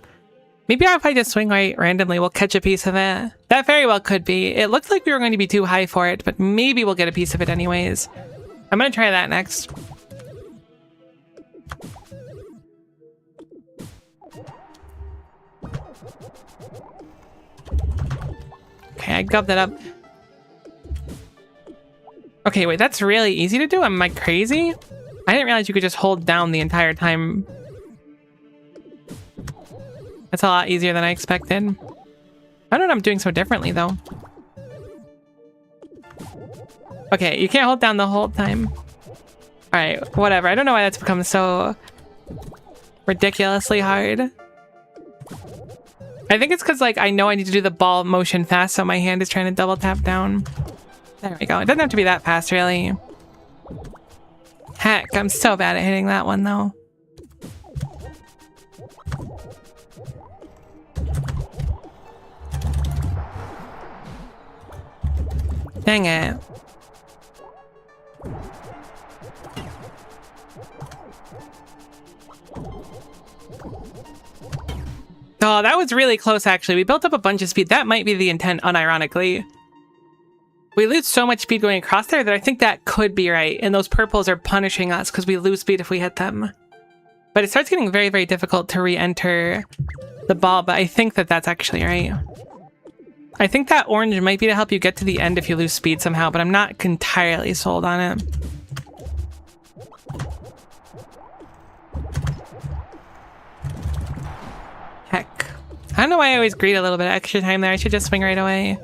Maybe if I just swing right randomly, we'll catch a piece of it. That very well could be. It looked like we were going to be too high for it, but maybe we'll get a piece of it anyways. I'm going to try that next. Okay, I gubbed that up. Okay, wait, that's really easy to do? Am I crazy? I didn't realize you could just hold down the entire time. That's a lot easier than I expected. I don't know what I'm doing so differently, though. Okay, you can't hold down the whole time. Alright, whatever. I don't know why that's become so ridiculously hard. I think it's because, like, I know I need to do the ball motion fast, so my hand is trying to double tap down. There we go. It doesn't have to be that fast, really. Heck, I'm so bad at hitting that one, though. Dang it. Oh, that was really close, actually. We built up a bunch of speed. That might be the intent, unironically. We lose so much speed going across there that I think that could be right. And those purples are punishing us because we lose speed if we hit them. But it starts getting very, very difficult to re-enter the ball, but I think that that's actually right. I think that orange might be to help you get to the end if you lose speed somehow, but I'm not entirely sold on it. Heck. I don't know why I always greed a little bit of extra time there. I should just swing right away.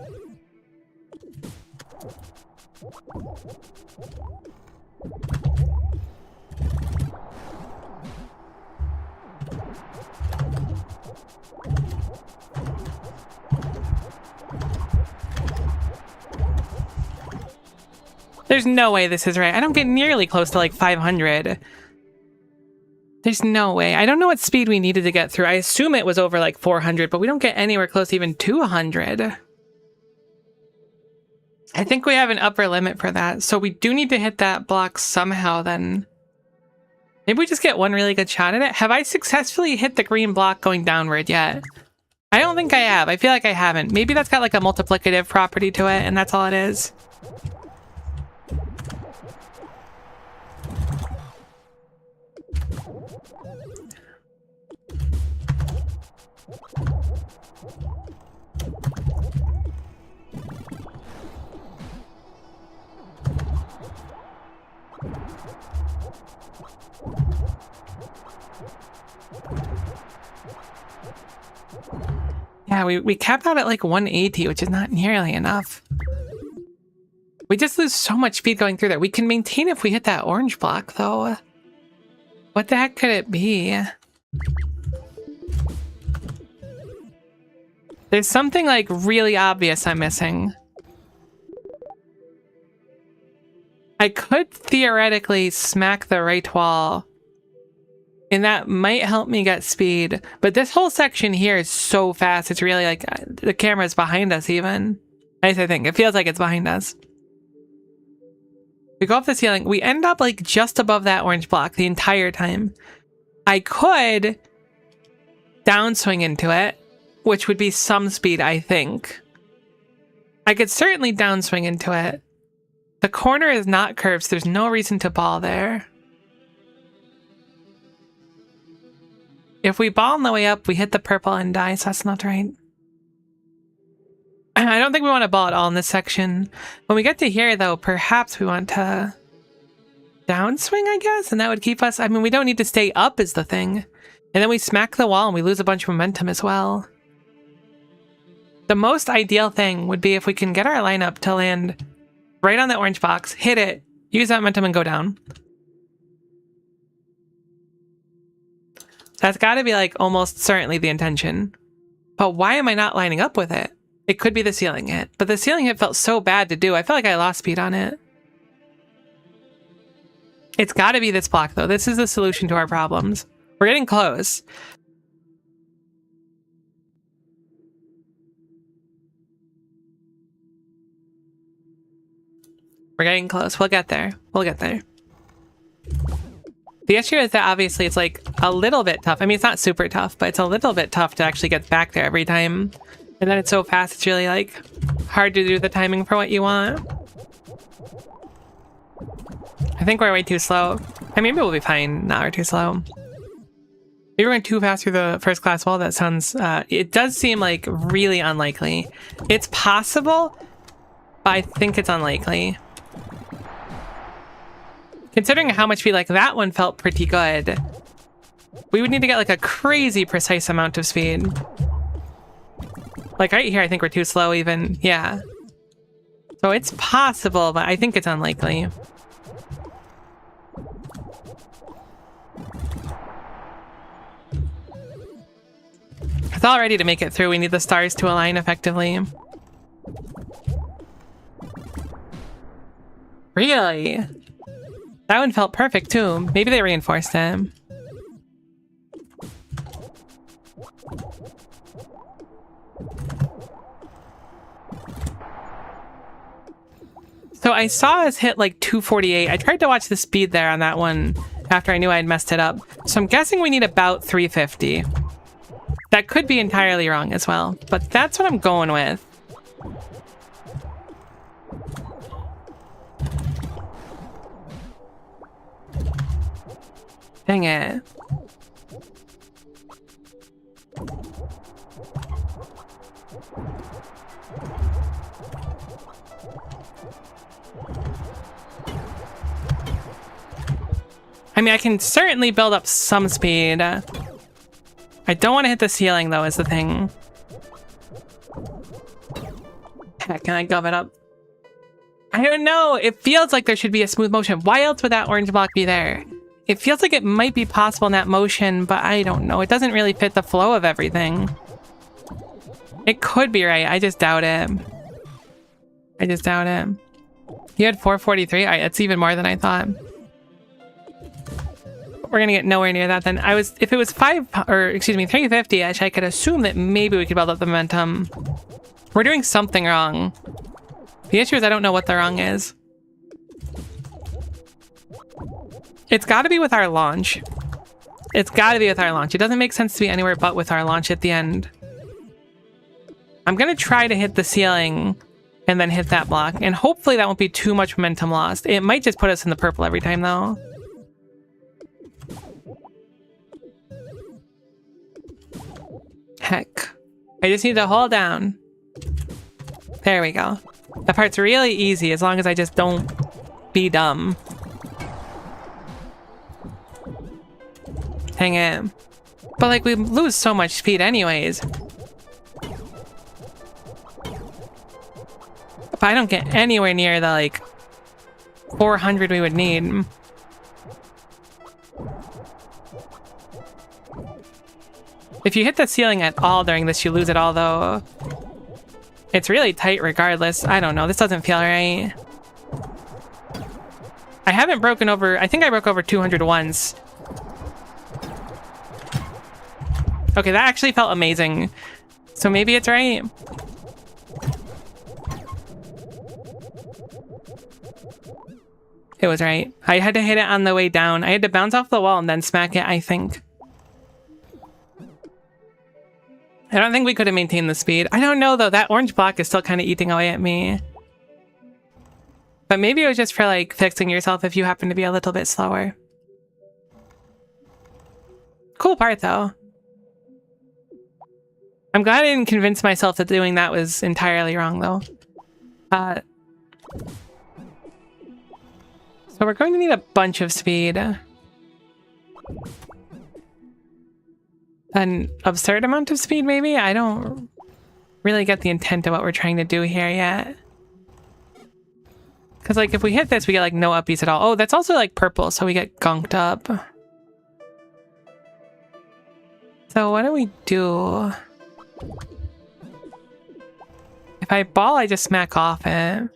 There's no way this is right. I don't get nearly close to like 500. There's no way. I don't know what speed we needed to get through. I assume it was over like 400, but we don't get anywhere close to even 200. I think we have an upper limit for that. So we do need to hit that block somehow then. Maybe we just get one really good shot at it. Have I successfully hit the green block going downward yet? I don't think I have. I feel like I haven't. Maybe that's got like a multiplicative property to it, and that's all it is. Yeah, we capped out at like 180, which is not nearly enough. We just lose so much speed going through there. We can maintain if we hit that orange block, though. What the heck could it be? There's something like really obvious I'm missing. I could theoretically smack the right wall, and that might help me get speed. But this whole section here is so fast. It's really like the camera's behind us even. At least I think. It feels like it's behind us. We go up the ceiling. We end up like just above that orange block the entire time. I could downswing into it, which would be some speed, I think. I could certainly downswing into it. The corner is not curved, so there's no reason to ball there. If we ball on the way up, we hit the purple and die, so that's not right. I don't think we want to ball at all in this section. When we get to here, though, perhaps we want to downswing, I guess, and that would keep us... I mean, we don't need to stay up is the thing. And then we smack the wall and we lose a bunch of momentum as well. The most ideal thing would be if we can get our lineup to land right on that orange box, hit it, use that momentum, and go down. That's got to be like almost certainly the intention. But why am I not lining up with it? It could be the ceiling hit, but the ceiling hit felt so bad to do. I felt like I lost speed on it. It's got to be this block, though. This is the solution to our problems. We're getting close. We're getting close. We'll get there. We'll get there. The issue is that obviously it's like a little bit tough. I mean, it's not super tough, but it's a little bit tough to actually get back there every time. And then it's so fast, it's really like hard to do the timing for what you want. I think we're way too slow. I mean, maybe we'll be fine. No, we're too slow. Maybe we're going too fast through the first class wall. That sounds, it does seem like really unlikely. It's possible, but I think it's unlikely. Considering how much we like that one felt pretty good, we would need to get like a crazy precise amount of speed. Like right here, I think we're too slow even. Yeah. So it's possible, but I think it's unlikely. I thought already to make it through, we need the stars to align effectively. Really? That one felt perfect too. Maybe they reinforced it. So I saw us hit like 248. I tried to watch the speed there on that one after I knew I had messed it up. So I'm guessing we need about 350. That could be entirely wrong as well, but that's what I'm going with. Dang it. I mean, I can certainly build up some speed. I don't want to hit the ceiling, though, is the thing. Heck, can I gov it up? I don't know. It feels like there should be a smooth motion. Why else would that orange block be there? It feels like it might be possible in that motion, but I don't know. It doesn't really fit the flow of everything. It could be right. I just doubt it. I just doubt it. You had 443? It's even more than I thought. We're gonna get nowhere near that then. If it was 350-ish, I could assume that maybe we could build up the momentum. We're doing something wrong. The issue is I don't know what the wrong is. It's got to be with our launch. It's got to be with our launch. It doesn't make sense to be anywhere but with our launch at the end. I'm gonna try to hit the ceiling and then hit that block, and hopefully that won't be too much momentum lost. It might just put us in the purple every time though. Heck. I just need to hold down. There we go. That part's really easy as long as I just don't be dumb. Hang in. But like we lose so much speed anyways. If I don't get anywhere near the like 400 we would need. If you hit the ceiling at all during this, you lose it all though. It's really tight regardless. I don't know. This doesn't feel right. I haven't broken over... I think I broke over 200 once. Okay, that actually felt amazing. So maybe it's right. It was right. I had to hit it on the way down. I had to bounce off the wall and then smack it, I think. I don't think we could have maintained the speed. I don't know, though. That orange block is still kind of eating away at me. But maybe it was just for, like, fixing yourself if you happen to be a little bit slower. Cool part, though. I'm glad I didn't convince myself that doing that was entirely wrong, though. So we're going to need a bunch of speed. An absurd amount of speed, maybe? I don't really get the intent of what we're trying to do here yet. Because, like, if we hit this, we get, like, no upbeats at all. Oh, that's also, like, purple, so we get gunked up. So what do we do? If I ball, I just smack off it.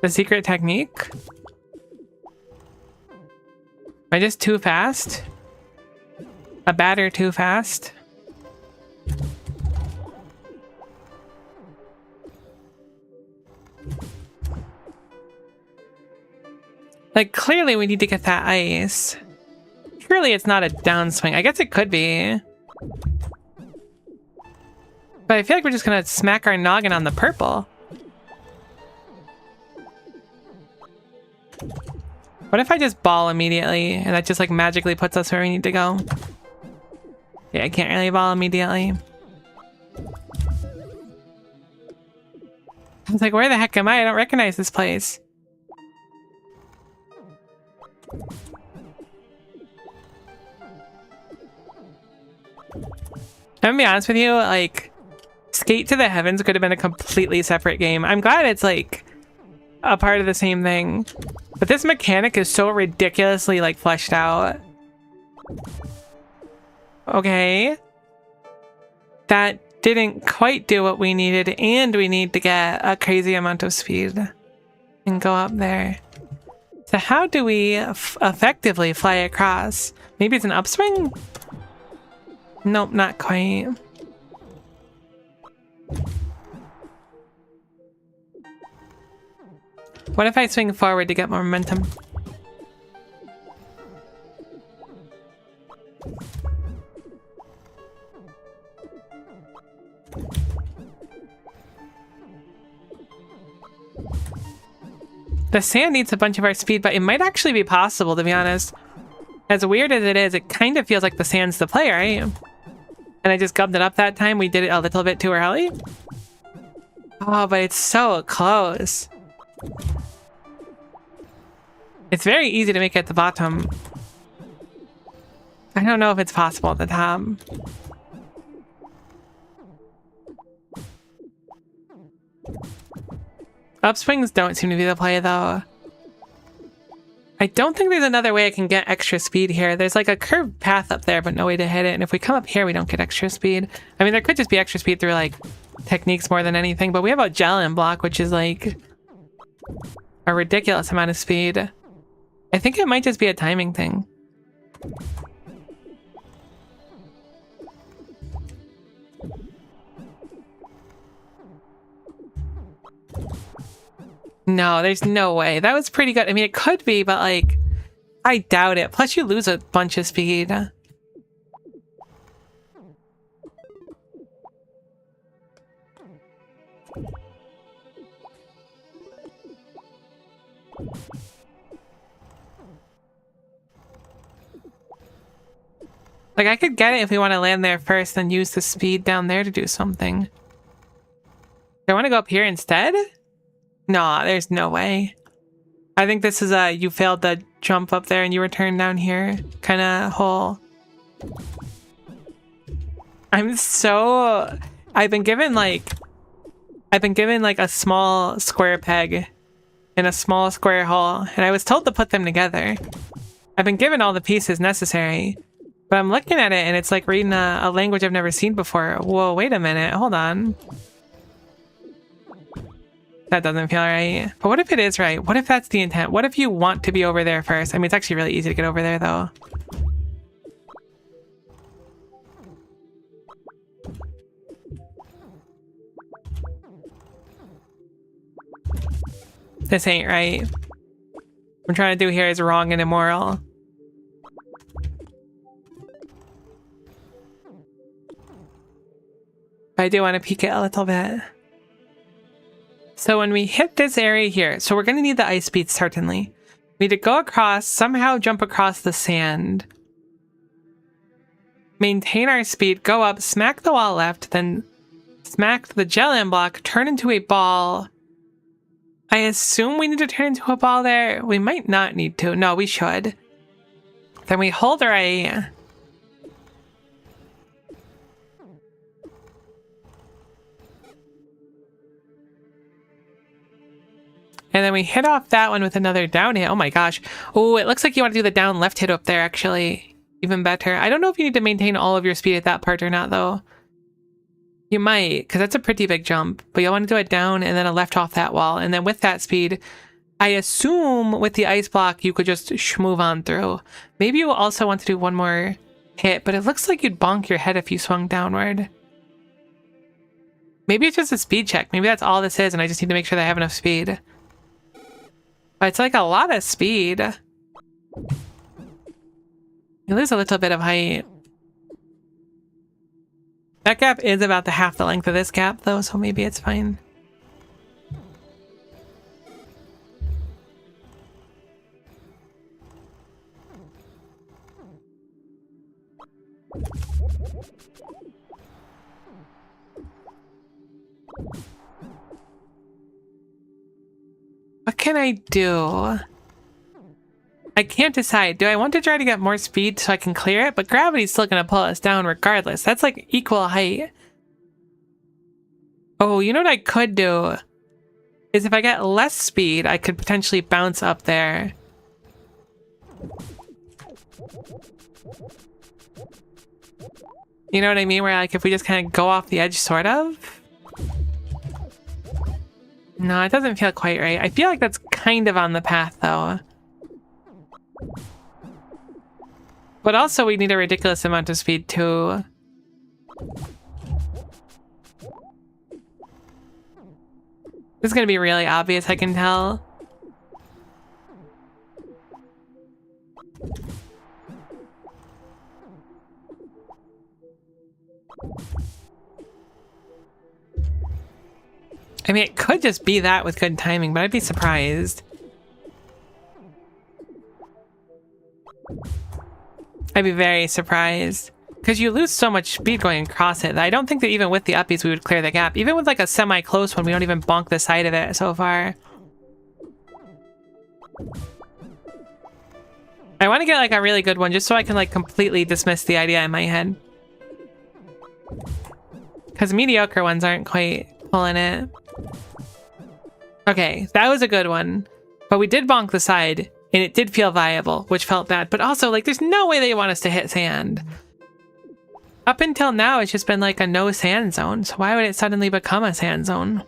The secret technique? Am I just too fast? A batter too fast? Like, clearly we need to get that ice. Surely it's not a downswing. I guess it could be. But I feel like we're just gonna smack our noggin on the purple. What if I just ball immediately and that just like magically puts us where we need to go? Yeah, I can't really ball immediately. I was like, where the heck am I? I don't recognize this place. I'm gonna be honest with you, like, Skate to the Heavens could have been a completely separate game. I'm glad it's like a part of the same thing. But this mechanic is so ridiculously, like, fleshed out. Okay. That didn't quite do what we needed, and we need to get a crazy amount of speed and go up there. So how do we effectively fly across? Maybe it's an upswing? Nope, not quite. What if I swing forward to get more momentum? The sand needs a bunch of our speed, but it might actually be possible, to be honest. As weird as it is, it kind of feels like the sand's the play, right? And I just gubbed it up that time. We did it a little bit too early. Oh, but it's so close. It's very easy to make it at the bottom. I don't know if it's possible at the top. Upswings don't seem to be the play, though. I don't think there's another way I can get extra speed here. There's like a curved path up there, but no way to hit it. And if we come up here, we don't get extra speed. I mean, there could just be extra speed through like techniques more than anything, but we have a gel block, which is like a ridiculous amount of speed. I think it might just be a timing thing. No, there's no way. That was pretty good. I mean, it could be, but like, I doubt it. Plus you lose a bunch of speed. Like, I could get it if we want to land there first, then use the speed down there to do something. Do I want to go up here instead? Nah, there's no way. I think this is a you failed the jump up there and you return down here kind of hole. I've been given like a small square peg in a small square hole, and I was told to put them together. I've been given all the pieces necessary, but I'm looking at it and it's like reading a language I've never seen before. Whoa, wait a minute, hold on. That doesn't feel right. But what if it is right? What if that's the intent? What if you want to be over there first? I mean, it's actually really easy to get over there, though. This ain't right. What I'm trying to do here is wrong and immoral. But I do want to peek it a little bit. So when we hit this area here, so we're going to need the ice speed, certainly. We need to go across, somehow jump across the sand. Maintain our speed, go up, smack the wall left, then smack the gel-in block, turn into a ball. I assume we need to turn into a ball there. We might not need to. No, we should. Then we hold our A. And then we hit off that one with another down hit. Oh my gosh. Oh, it looks like you want to do the down left hit up there, actually. Even better. I don't know if you need to maintain all of your speed at that part or not, though. You might, because that's a pretty big jump. But you'll want to do it down and then a left off that wall. And then with that speed, I assume with the ice block, you could just move on through. Maybe you also want to do one more hit, but it looks like you'd bonk your head if you swung downward. Maybe it's just a speed check. Maybe that's all this is, and I just need to make sure that I have enough speed. But it's like a lot of speed. You lose a little bit of height. That gap is about the half the length of this gap, though, so maybe it's fine. What can I do? I can't decide. Do I want to try to get more speed so I can clear it? But gravity's still going to pull us down regardless. That's like equal height. Oh, you know what I could do? Is if I get less speed, I could potentially bounce up there. You know what I mean? Where like if we just kind of go off the edge, sort of? No, it doesn't feel quite right. I feel like that's kind of on the path, though. But also, we need a ridiculous amount of speed, too. This is going to be really obvious, I can tell. I mean, it could just be that with good timing, but I'd be surprised. I'd be very surprised. Because you lose so much speed going across it that I don't think that even with the uppies we would clear the gap. Even with like a semi-close one, we don't even bonk the side of it so far. I want to get like a really good one just so I can like completely dismiss the idea in my head. Because mediocre ones aren't quite pulling it. Okay, that was a good one. But we did bonk the side, and it did feel viable, which felt bad. But also, like, there's no way they want us to hit sand. Up until now, it's just been like a no sand zone. So why would it suddenly become a sand zone?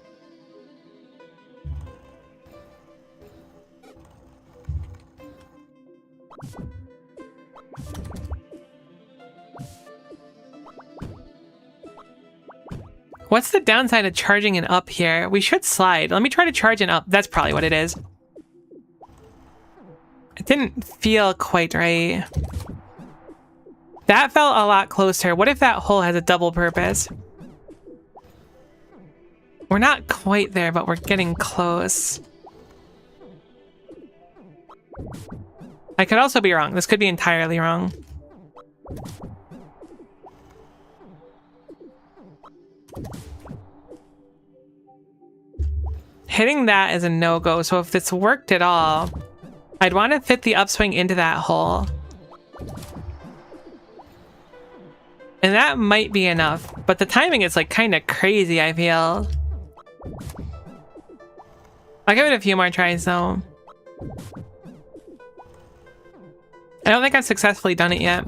What's the downside of charging an up here? We should slide. Let me try to charge an up. That's probably what it is. It didn't feel quite right. That felt a lot closer. What if that hole has a double purpose? We're not quite there, but we're getting close. I could also be wrong. This could be entirely wrong. Hitting that is a no-go, so if this worked at all, I'd want to fit the upswing into that hole. And that might be enough, but the timing is like kind of crazy, I feel. I'll give it a few more tries though. I don't think I've successfully done it yet.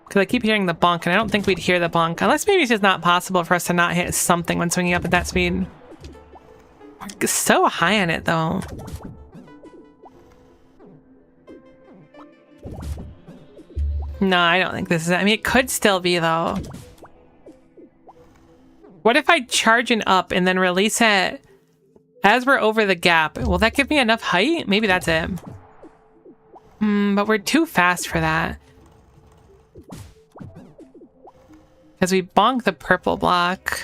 Because I keep hearing the bonk, and I don't think we'd hear the bonk. Unless maybe it's just not possible for us to not hit something when swinging up at that speed. We're so high on it though. No, I don't think this is it. I mean, it could still be, though. What if I charge it up and then release it as we're over the gap? Will that give me enough height? Maybe that's it. But we're too fast for that. Because we bonk the purple block.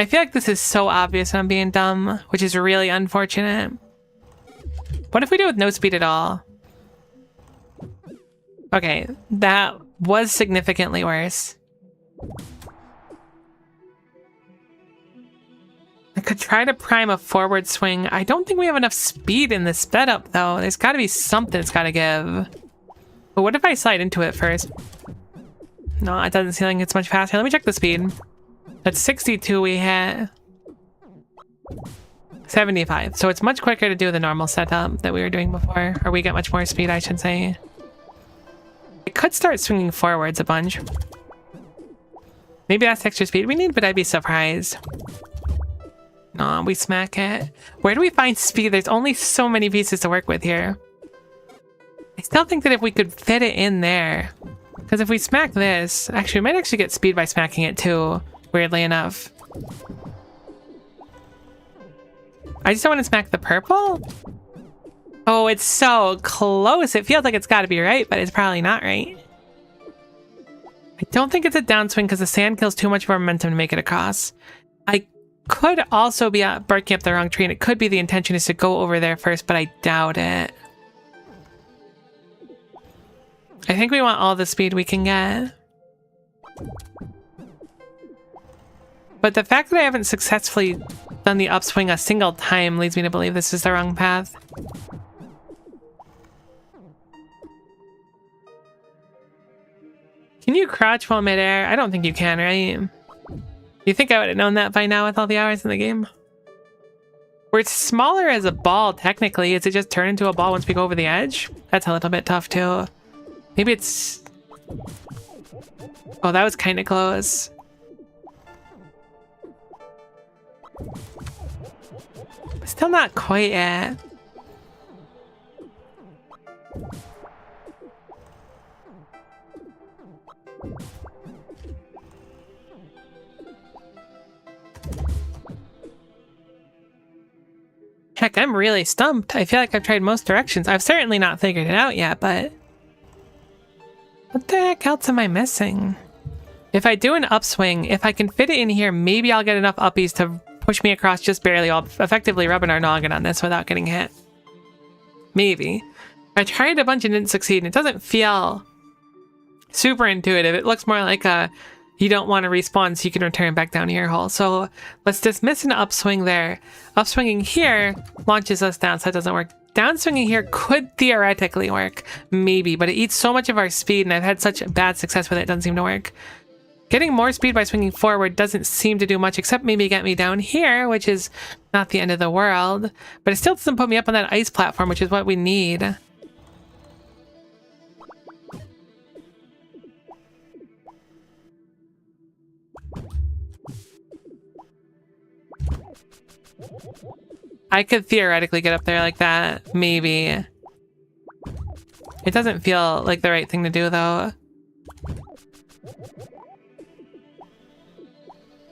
I feel like this is so obvious and I'm being dumb, which is really unfortunate. What if we do it with no speed at all? Okay, that was significantly worse. I could try to prime a forward swing. I don't think we have enough speed in this sped up though. There's gotta be something it's gotta give. But what if I slide into it first? No, it doesn't seem like it's much faster. Let me check the speed. At 62 we hit 75, so it's much quicker to do the normal setup that we were doing before, or we get much more speed, I should say. I could start swinging forwards a bunch. Maybe that's extra speed we need, but I'd be surprised. No, we smack it. Where do we find speed? There's only so many pieces to work with here. I still think that if we could fit it in there, because if we smack this, actually we might actually get speed by smacking it too. Weirdly enough. I just don't want to smack the purple? Oh, it's so close. It feels like it's got to be right, but it's probably not right. I don't think it's a downswing because the sand kills too much of our momentum to make it across. I could also be barking up the wrong tree, and it could be the intention is to go over there first, but I doubt it. I think we want all the speed we can get. But the fact that I haven't successfully done the upswing a single time leads me to believe this is the wrong path. Can you crouch while midair? I don't think you can, right? You think I would have known that by now with all the hours in the game? We're smaller as a ball, technically. Is it just turn into a ball once we go over the edge? That's a little bit tough, too. Maybe it's... Oh, that was kind of close. Still not quite yet. Heck, I'm really stumped. I feel like I've tried most directions. I've certainly not figured it out yet, but... What the heck else am I missing? If I do an upswing, if I can fit it in here, maybe I'll get enough uppies to push me across just barely while effectively rubbing our noggin on this without getting hit. Maybe. I tried a bunch and didn't succeed, and it doesn't feel super intuitive. It looks more like a you don't want to respawn so you can return back down to your hole. So let's dismiss an upswing there. Upswinging here launches us down, so that doesn't work. Downswinging here could theoretically work, maybe, but it eats so much of our speed, and I've had such bad success with it, it doesn't seem to work. Getting more speed by swinging forward doesn't seem to do much, except maybe get me down here, which is not the end of the world. But it still doesn't put me up on that ice platform, which is what we need. I could theoretically get up there like that, maybe. It doesn't feel like the right thing to do, though.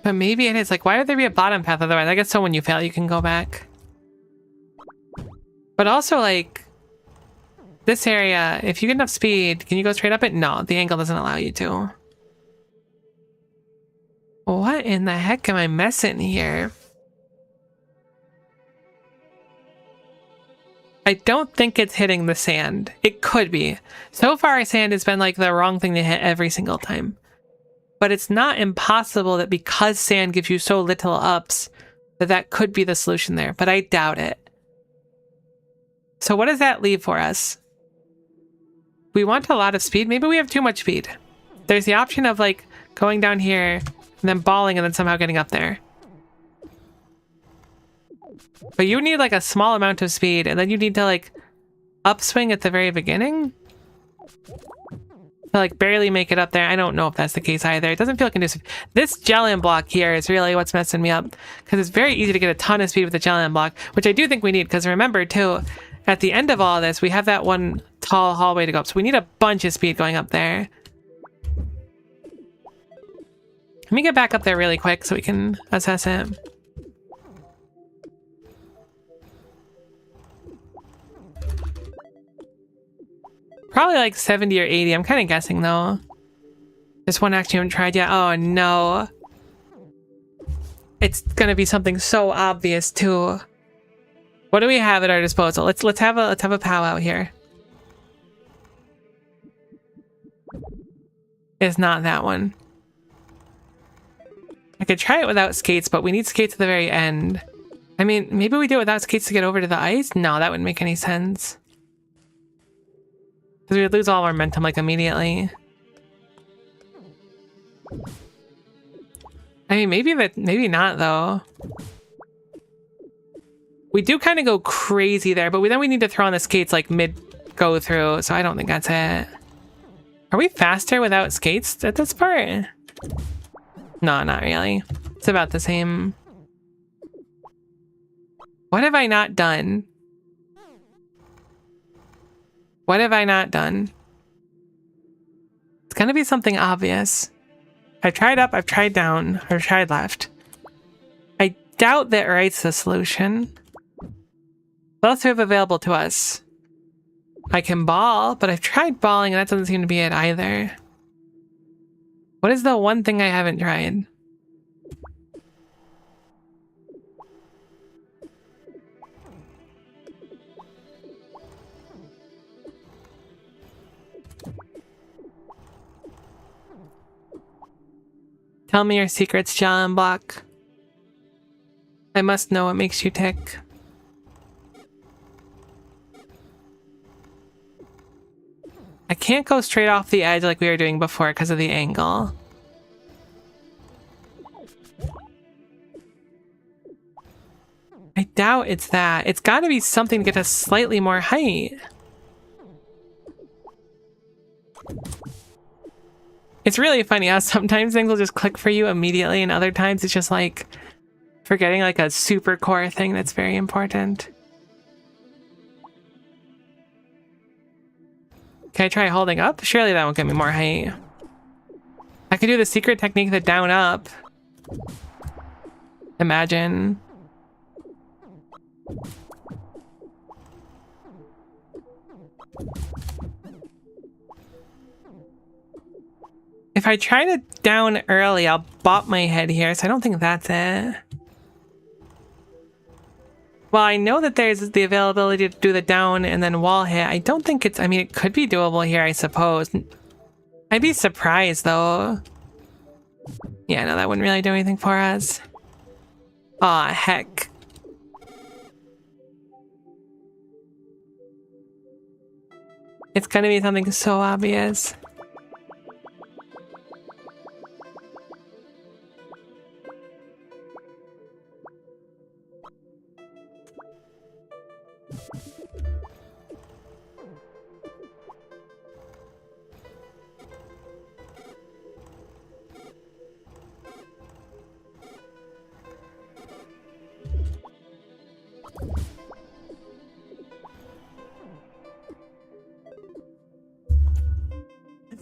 But maybe it is. Like, why would there be a bottom path otherwise? I guess so when you fail, you can go back. But also, like, this area, if you get enough speed, can you go straight up it? No, the angle doesn't allow you to. What in the heck am I messing here? I don't think it's hitting the sand. It could be. So far, sand has been like the wrong thing to hit every single time. But it's not impossible that because sand gives you so little ups, that could be the solution there. But I doubt it. So what does that leave for us? We want a lot of speed. Maybe we have too much speed. There's the option of like going down here and then balling and then somehow getting up there. But you need like a small amount of speed and then you need to like upswing at the very beginning to like barely make it up there. I don't know if that's the case either. It doesn't feel conducive. This Jellium block here is really what's messing me up because it's very easy to get a ton of speed with the Jellium block, which I do think we need because remember too, at the end of all this, we have that one tall hallway to go up. So we need a bunch of speed going up there. Let me get back up there really quick so we can assess it. Probably like 70 or 80. I'm kind of guessing though. This one actually haven't tried yet. Oh no. It's gonna be something so obvious too. What do we have at our disposal? Let's have a powwow here. It's not that one. I could try it without skates, but we need skates at the very end. I mean, maybe we do it without skates to get over to the ice? No, that wouldn't make any sense. Because we would lose all our momentum, like, immediately. I mean, maybe not, though. We do kind of go crazy there, but then we need to throw on the skates, like, mid-go-through, so I don't think that's it. Are we faster without skates at this part? No, not really. It's about the same. What have I not done? What have I not done? It's gonna be something obvious. I've tried up, I've tried down, I've tried left. I doubt that right's the solution. What else do we have available to us? I can ball, but I've tried balling and that doesn't seem to be it either. What is the one thing I haven't tried? Tell me your secrets, Jellium block. I must know what makes you tick. I can't go straight off the edge like we were doing before because of the angle. I doubt it's that. It's got to be something to get us slightly more height. It's really funny how sometimes things will just click for you immediately and other times it's just like forgetting like a super core thing that's very important. Can I try holding up? Surely that won't get me more height. I could do the secret technique, the down up. Imagine. If I try to down early, I'll bop my head here, so I don't think that's it. Well, I know that there's the availability to do the down and then wall hit. I don't think it's, I mean, it could be doable here, I suppose. I'd be surprised, though. Yeah, no, that wouldn't really do anything for us. Aw, heck. It's gonna be something so obvious.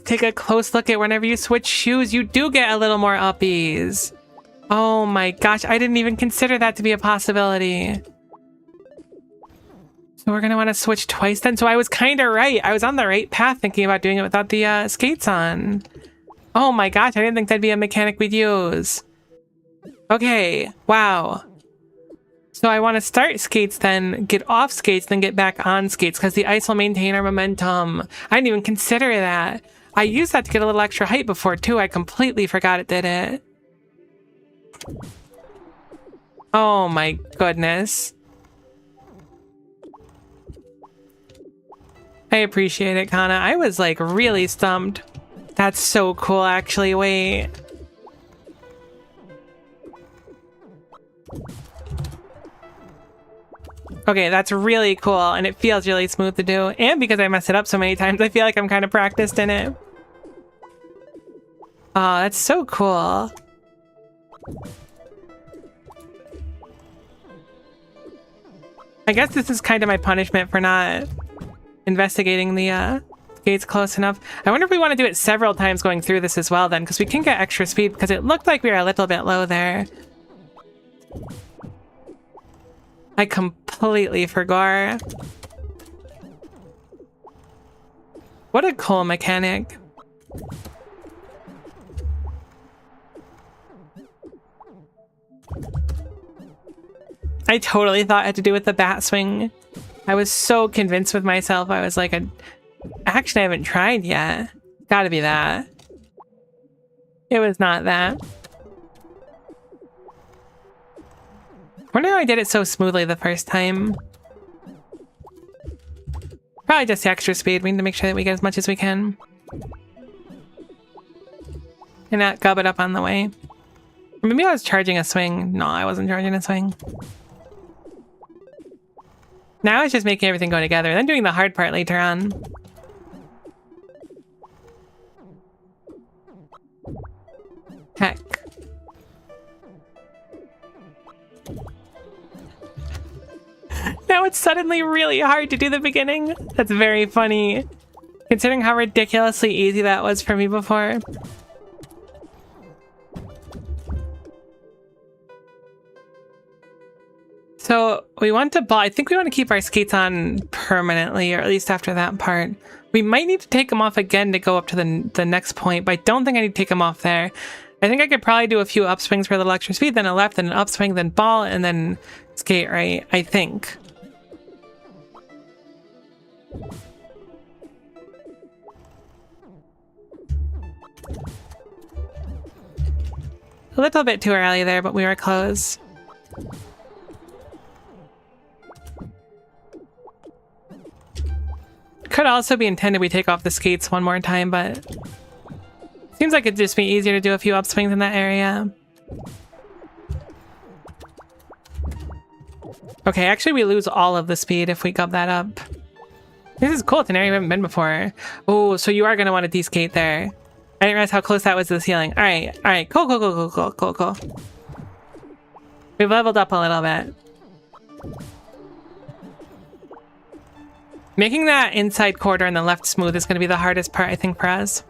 Take a close look at whenever you switch shoes, you do get a little more uppies. Oh my gosh, I didn't even consider that to be a possibility. So we're gonna want to switch twice then. So I was kind of right. I was on the right path thinking about doing it without the skates on. Oh my gosh, I didn't think that'd be a mechanic we'd use. Okay, wow. So I want to start skates then, get off skates, then get back on skates because the ice will maintain our momentum. I didn't even consider that. I used that to get a little extra height before too. I completely forgot it did it. Oh my goodness. I appreciate it, Kana. I was like really stumped. That's so cool, actually. Wait. Okay, that's really cool, and it feels really smooth to do. And because I messed it up so many times, I feel like I'm kind of practiced in it. Oh, that's so cool. I guess this is kind of my punishment for not investigating the gates close enough. I wonder if we want to do it several times going through this as well then, because we can get extra speed, because it looked like we were a little bit low there. I completely forgot. What a cool mechanic. I totally thought it had to do with the bat swing. I was so convinced with myself. I was like, actually, I haven't tried yet. Gotta be that. It was not that. I wonder how I did it so smoothly the first time. Probably just the extra speed. We need to make sure that we get as much as we can. And not gub it up on the way. Maybe I was charging a swing. No, I wasn't charging a swing. Now it's just making everything go together, and then doing the hard part later on. Heck. Now it's suddenly really hard to do the beginning. That's very funny, considering how ridiculously easy that was for me before. So we want to ball. I think we want to keep our skates on permanently, or at least after that part. We might need to take them off again to go up to the next point, but I don't think I need to take them off there. I think I could probably do a few upswings for a little extra speed, then a left, then an upswing, then ball, and then skate right, I think. A little bit too early there, but we were close. Could also be intended we take off the skates one more time, but seems like it'd just be easier to do a few upswings in that area. Okay, actually we lose all of the speed if we gub that up. This is cool. It's an area we haven't been before. Oh, so you are going to want to de-skate there. I didn't realize how close that was to the ceiling. All right, cool. We've leveled up a little bit. Making that inside corridor and the left smooth is going to be the hardest part, I think, for us.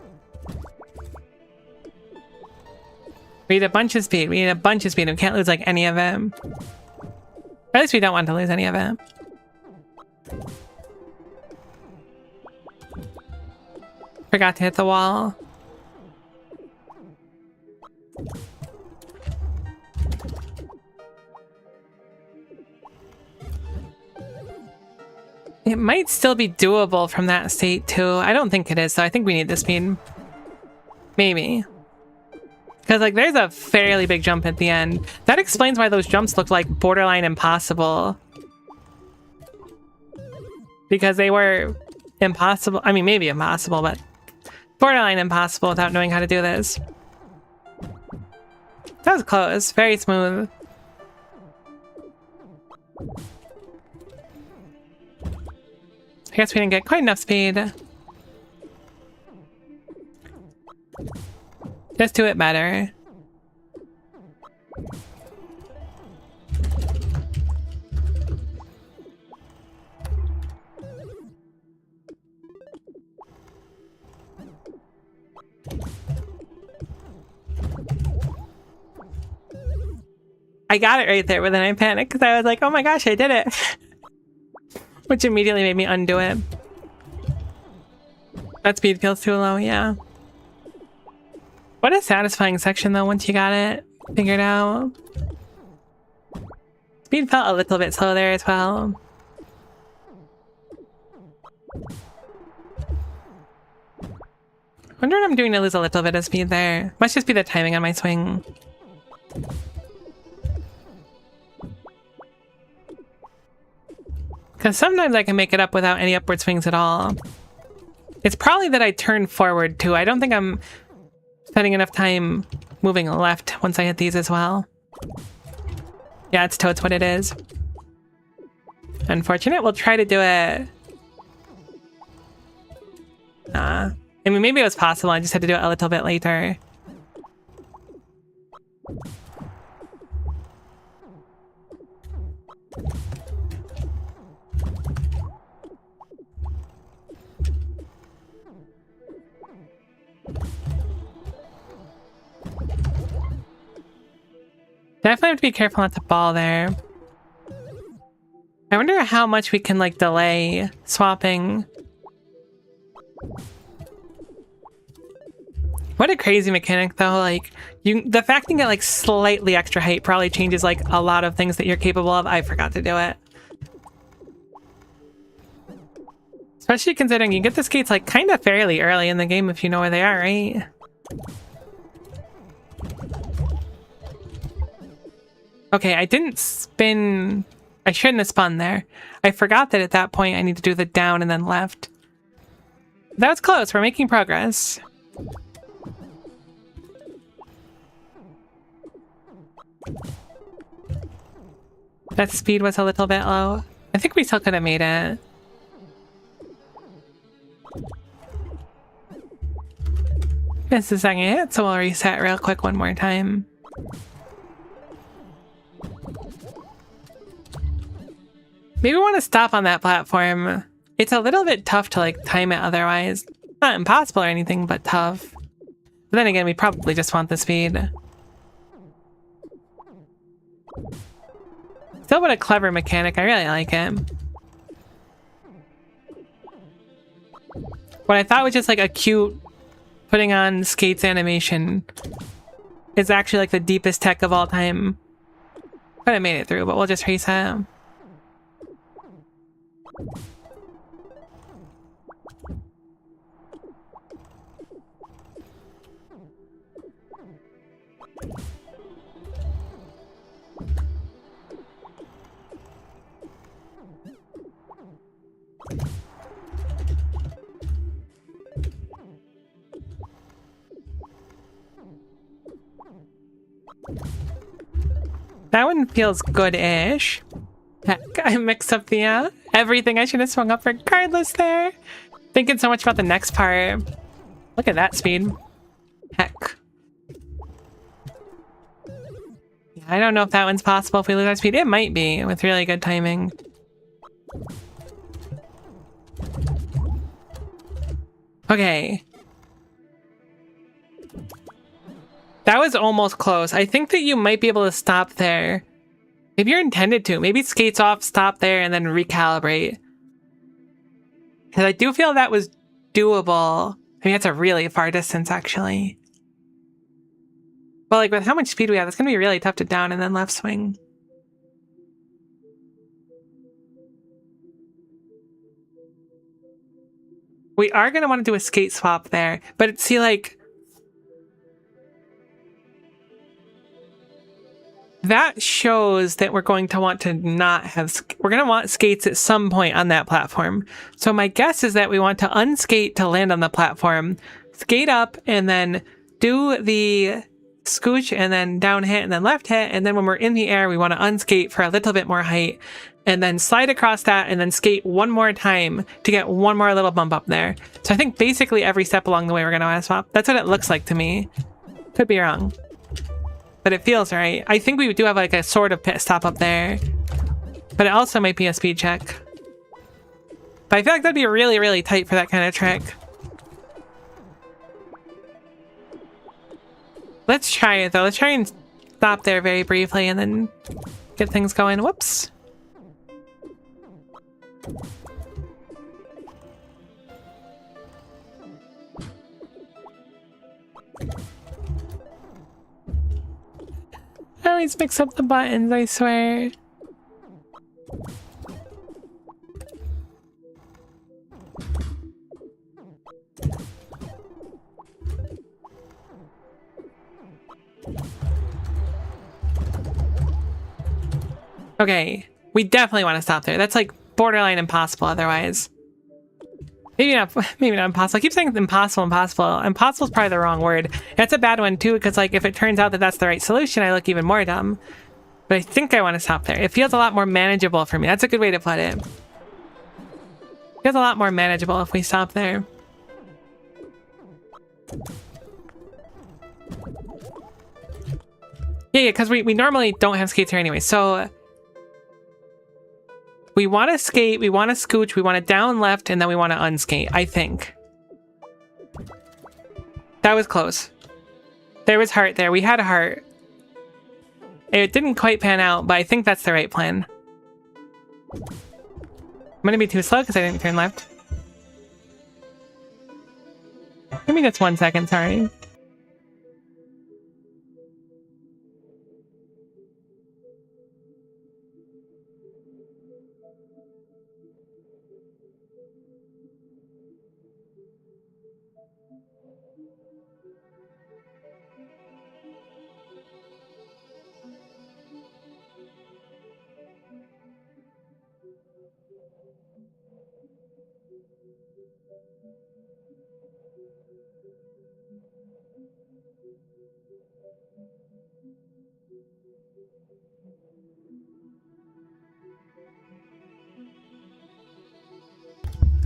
We need a bunch of speed. We can't lose, like, any of it. Or at least we don't want to lose any of it. Forgot to hit the wall. It might still be doable from that state, too. I don't think it is, so I think we need the speed. Maybe. Because, like, there's a fairly big jump at the end. That explains why those jumps look like borderline impossible. Because they were impossible. I mean, maybe impossible, but borderline impossible without knowing how to do this. That was close. Very smooth. I guess we didn't get quite enough speed. Just do it better. I got it right there, but then I panicked because I was like, oh my gosh, I did it. Which immediately made me undo it. That speed feels too low, yeah. What a satisfying section though once you got it figured out. Speed felt a little bit slow there as well. I wonder what I'm doing to lose a little bit of speed there. Must just be the timing on my swing. Because sometimes I can make it up without any upward swings at all. It's probably that I turn forward too. I don't think I'm spending enough time moving left once I hit these as well. Yeah, it's totes what it is. Unfortunate. We'll try to do it. Nah. I mean, maybe it was possible. I just had to do it a little bit later. Definitely have to be careful not to ball there. I wonder how much we can, like, delay swapping. What a crazy mechanic, though. Like, the fact you get, like, slightly extra height probably changes, like, a lot of things that you're capable of. I forgot to do it. Especially considering you get the skates, like, kind of fairly early in the game if you know where they are, right? Okay, I didn't spin... I shouldn't have spun there. I forgot that at that point I need to do the down and then left. That was close. We're making progress. That speed was a little bit low. I think we still could have made it. This is the second hit, so we'll reset real quick one more time. Maybe we want to stop on that platform. It's a little bit tough to, like, time it otherwise. Not impossible or anything, but tough. But then again, we probably just want the speed. Still, what a clever mechanic. I really like it. What I thought was just, like, a cute putting on skates animation is actually, like, the deepest tech of all time. Could have made it through, but we'll just reset. That one feels good-ish. Heck, I mixed up the everything. I should have swung up regardless there. Thinking so much about the next part. Look at that speed. Heck. Yeah, I don't know if that one's possible if we lose our speed. It might be with really good timing. Okay. That was almost close. I think that you might be able to stop there. Maybe you're intended to. Maybe skates off, stop there, and then recalibrate. Because I do feel that was doable. I mean, that's a really far distance, actually. But, like, with how much speed we have, it's going to be really tough to down and then left swing. We are going to want to do a skate swap there. But, see, like... that shows that we're going to want to not have... we're going to want skates at some point on that platform. So my guess is that we want to unskate to land on the platform, skate up, and then do the scooch, and then down hit, and then left hit, and then when we're in the air, we want to unskate for a little bit more height, and then slide across that, and then skate one more time to get one more little bump up there. So I think basically every step along the way we're going to want to swap. That's what it looks like to me. Could be wrong. But it feels right. I think we do have like a sort of pit stop up there. But it also might be a speed check. But I feel like that'd be really, really tight for that kind of trick. Let's try it though. Let's stop there very briefly and then get things going. Whoops. I always mix up the buttons, I swear. Okay, we definitely want to stop there. That's like borderline impossible otherwise. Maybe not impossible. I keep saying impossible. Impossible is probably the wrong word. That's a bad one too, because like if it turns out that that's the right solution, I look even more dumb. But I think I want to stop there. It feels a lot more manageable for me. That's a good way to put it. It feels a lot more manageable if we stop there. Yeah, because we normally don't have skates here anyway, so... We want to skate, we want to scooch, we want to down left, and then we want to unskate, I think. That was close. There was heart there. We had a heart. It didn't quite pan out, but I think that's the right plan. I'm going to be too slow because I didn't turn left. Give me just 1 second, sorry.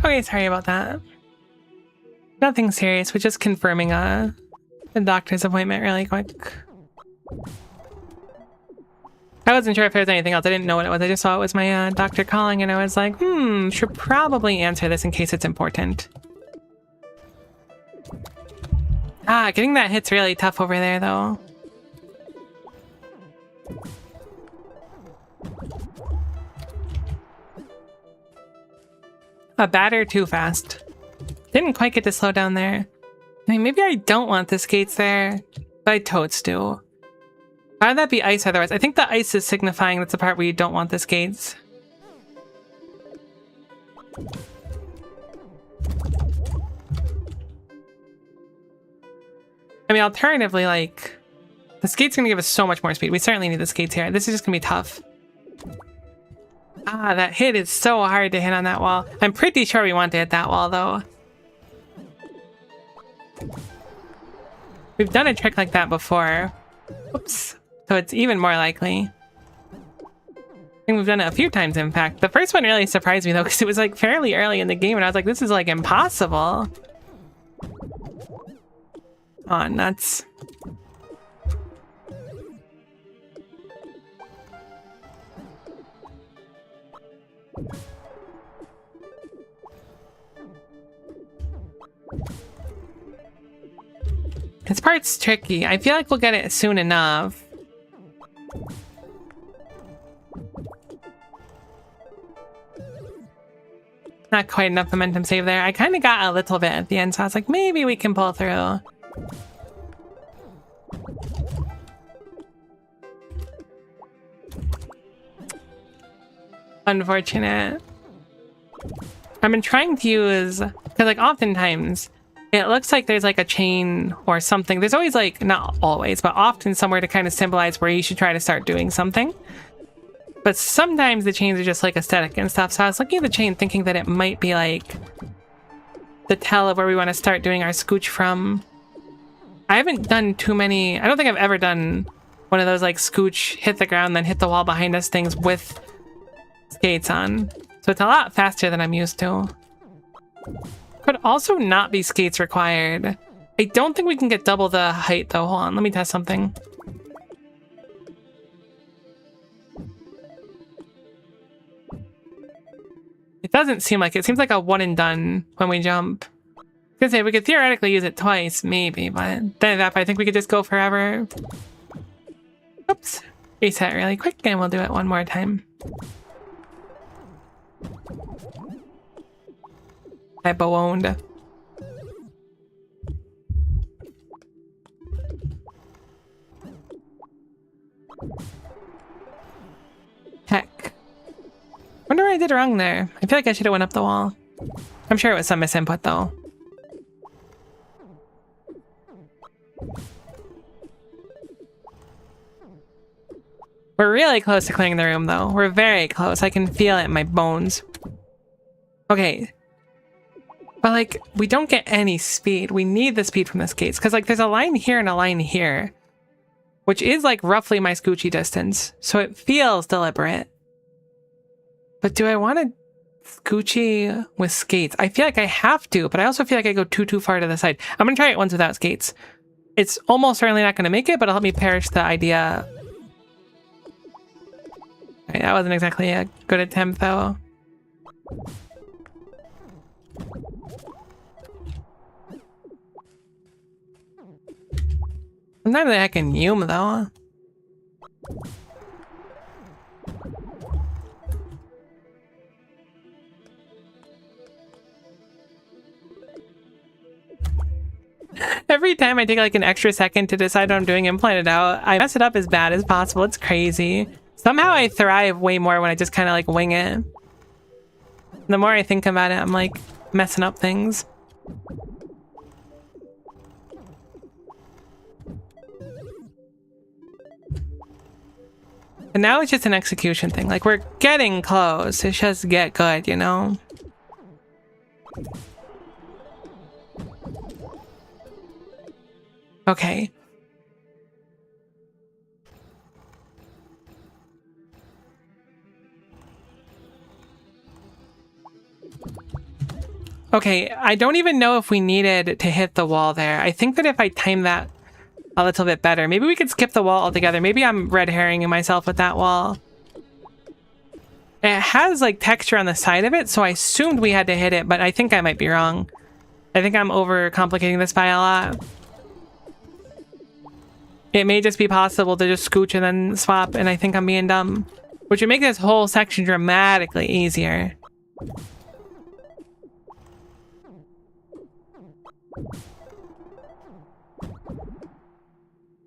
Okay, sorry about that. Nothing serious, we're just confirming the doctor's appointment really quick. I wasn't sure if there was anything else. I didn't know what it was. I just saw it was my doctor calling and I was like, should probably answer this in case it's important. Ah, getting that hit's really tough over there though. A batter too fast. Didn't quite get to slow down there. I mean, maybe I don't want the skates there, but I totes do. Why would that be ice otherwise? I think the ice is signifying that's the part where you don't want the skates. I mean, alternatively, like, the skate's gonna give us so much more speed. We certainly need the skates here. This is just gonna be tough. Ah, that hit is so hard to hit on that wall. I'm pretty sure we want to hit that wall, though. We've done a trick like that before. Oops. So it's even more likely. I think we've done it a few times, in fact. The first one really surprised me, though, because it was, like, fairly early in the game, and I was like, this is, like, impossible. Oh, nuts. This part's tricky. I feel like we'll get it soon enough. Not quite enough momentum save there. I kind of got a little bit at the end, so I was like, maybe we can pull through. Unfortunate. I've been trying to use, because like oftentimes it looks like there's like a chain or something. There's always like, not always, but often somewhere to kind of symbolize where you should try to start doing something. But sometimes the chains are just like aesthetic and stuff. So I was looking at the chain thinking that it might be like the tell of where we want to start doing our scooch from. I haven't done too many, I don't think I've ever done one of those like scooch, hit the ground, then hit the wall behind us things with skates on. So it's a lot faster than I'm used to. Could also not be skates required. I don't think we can get double the height though. Hold on, let me test something. It doesn't seem like it. It seems like a one and done when we jump. I was gonna say we could theoretically use it twice, maybe, but then that I think we could just go forever. Oops. Reset really quick and we'll do it one more time. I boned. Heck. Wonder what I did wrong there. I feel like I should have went up the wall. I'm sure it was some misinput though. We're really close to clearing the room though. We're very close. I can feel it in my bones. Okay. But like, we don't get any speed. We need the speed from the skates. Because like, there's a line here and a line here. Which is like roughly my Scoochie distance. So it feels deliberate. But do I want to Scoochie with skates? I feel like I have to, but I also feel like I go too far to the side. I'm going to try it once without skates. It's almost certainly not going to make it, but it'll help me perish the idea. Okay, that wasn't exactly a good attempt though. I'm not really heckin' Hume though. Every time I take like an extra second to decide what I'm doing and plan it out, I mess it up as bad as possible. It's crazy. Somehow I thrive way more when I just kind of like wing it. The more I think about it, I'm like messing up things. And now it's just an execution thing. Like, we're getting close. It's just get good, you know? Okay. Okay, I don't even know if we needed to hit the wall there. I think that if I time that a little bit better, maybe we could skip the wall altogether. Maybe I'm red herringing myself with that wall. It has like texture on the side of it, so I assumed we had to hit it, but I think I might be wrong. I think I'm overcomplicating this by a lot. It may just be possible to just scooch and then swap, and I think I'm being dumb. Which would make this whole section dramatically easier.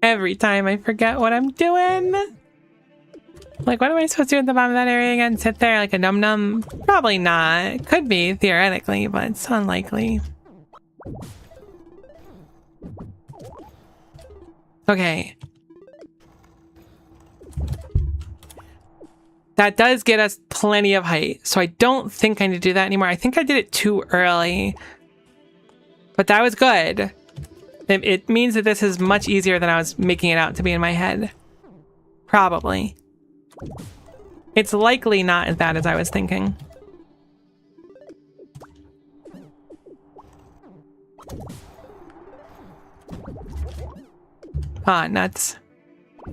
Every time I forget what I'm doing. Like, what am I supposed to do at the bottom of that area again? Sit there like a num-num? Probably not. Could be, theoretically, but it's unlikely. Okay. That does get us plenty of height, so I don't think I need to do that anymore. I think I did it too early. But that was good. It means that this is much easier than I was making it out to be in my head. Probably. It's likely not as bad as I was thinking. Ah, nuts. If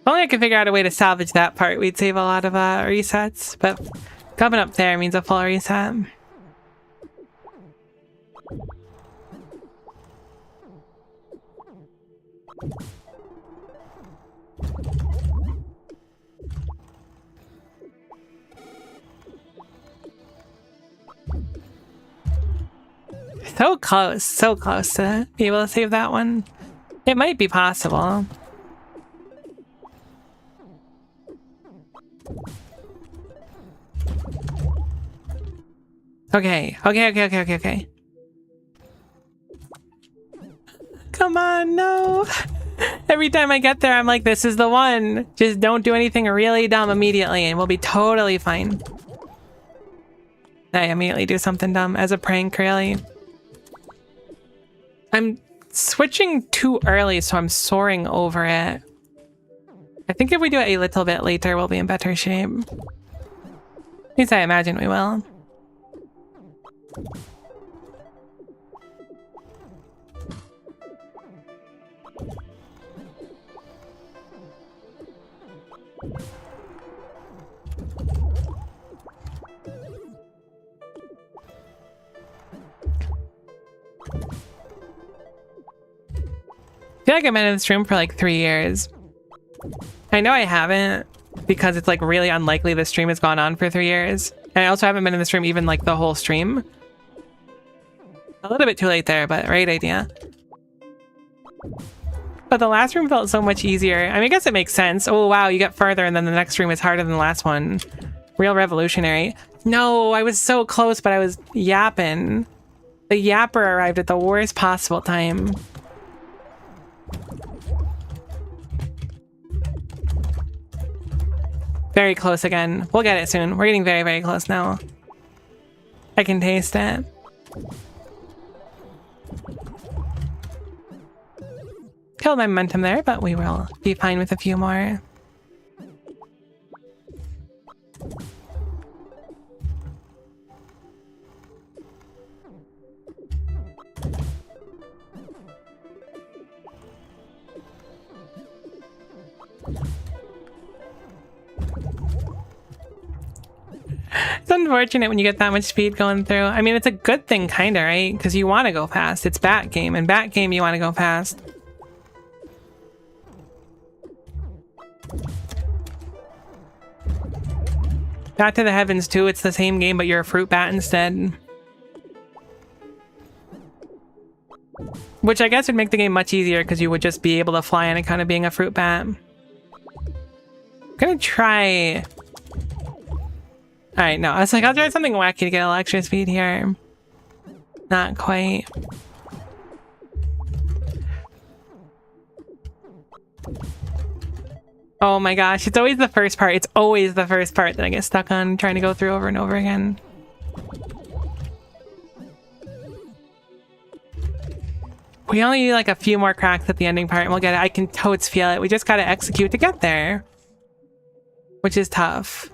only I could figure out a way to salvage that part, we'd save a lot of resets. But coming up there means a full reset. So close to be able to save that one. It might be possible. Okay. Come on, no. Every time I get there, I'm like, this is the one. Just don't do anything really dumb immediately and we'll be totally fine. I immediately do something dumb as a prank, really. I'm switching too early, so I'm soaring over it. I think if we do it a little bit later, we'll be in better shape. At least I imagine we will. feel like I've been in this room for like 3 years. I know I haven't, because it's like really unlikely the stream has gone on for 3 years. And I also haven't been in this room even like the whole stream. A little bit too late there, but right idea. But the last room felt so much easier. I mean, I guess it makes sense. Oh wow, you get further and then the next room is harder than the last one. Real revolutionary. No, I was so close, but I was yapping. The yapper arrived at the worst possible time. Very close again. We'll get it soon. We're getting very, very close now. I can taste it. Killed my momentum there, but we will be fine with a few more. It's unfortunate when you get that much speed going through. I mean, it's a good thing, kinda, right? Because you want to go fast. It's Bat Game, and Bat Game you want to go fast. Back to the Heavens too, it's the same game, but you're a fruit bat instead. Which I guess would make the game much easier, because you would just be able to fly on it kind of being a fruit bat. I'm gonna try... Alright, no, I was like, I'll try something wacky to get a little extra speed here. Not quite. Oh my gosh, it's always the first part. It's always the first part that I get stuck on trying to go through over and over again. We only need like a few more cracks at the ending part and we'll get it. I can totes feel it. We just gotta execute to get there. Which is tough.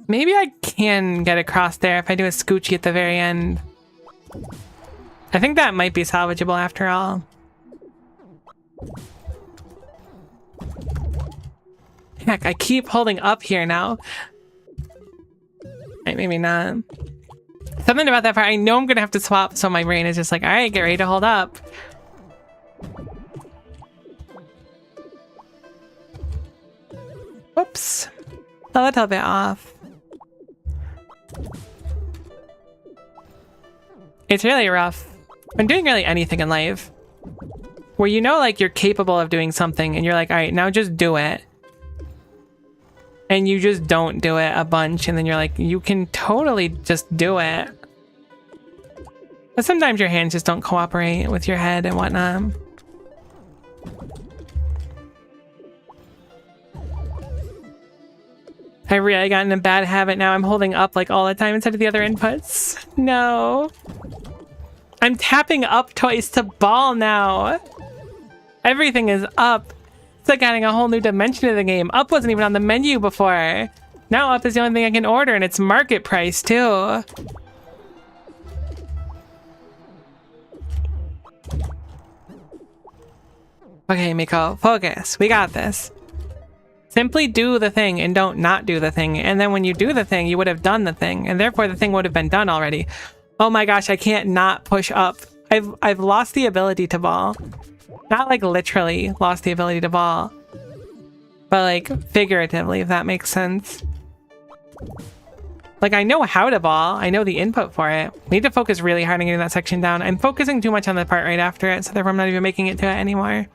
Maybe I can get across there if I do a scoochie at the very end. I think that might be salvageable after all. Heck, I keep holding up here now. Right, maybe not. Something about that part, I know I'm gonna have to swap, so my brain is just like, alright, get ready to hold up. Whoops. A little bit off. It's really rough. When doing really anything in life, where you know like you're capable of doing something and you're like, all right, now just do it. And you just don't do it a bunch and then you're like, you can totally just do it. But sometimes your hands just don't cooperate with your head and whatnot. I really got in a bad habit now. I'm holding up like all the time instead of the other inputs. No. I'm tapping up twice to ball now. Everything is up. It's like adding a whole new dimension to the game. Up wasn't even on the menu before. Now up is the only thing I can order and it's market price too. Okay, Miko, focus. We got this. Simply do the thing and don't not do the thing. And then when you do the thing, you would have done the thing. And therefore the thing would have been done already. Oh my gosh, I can't not push up. I've lost the ability to ball. Not like literally lost the ability to ball. But like figuratively, if that makes sense. Like I know how to ball. I know the input for it. We need to focus really hard on getting that section down. I'm focusing too much on the part right after it, so therefore I'm not even making it to it anymore.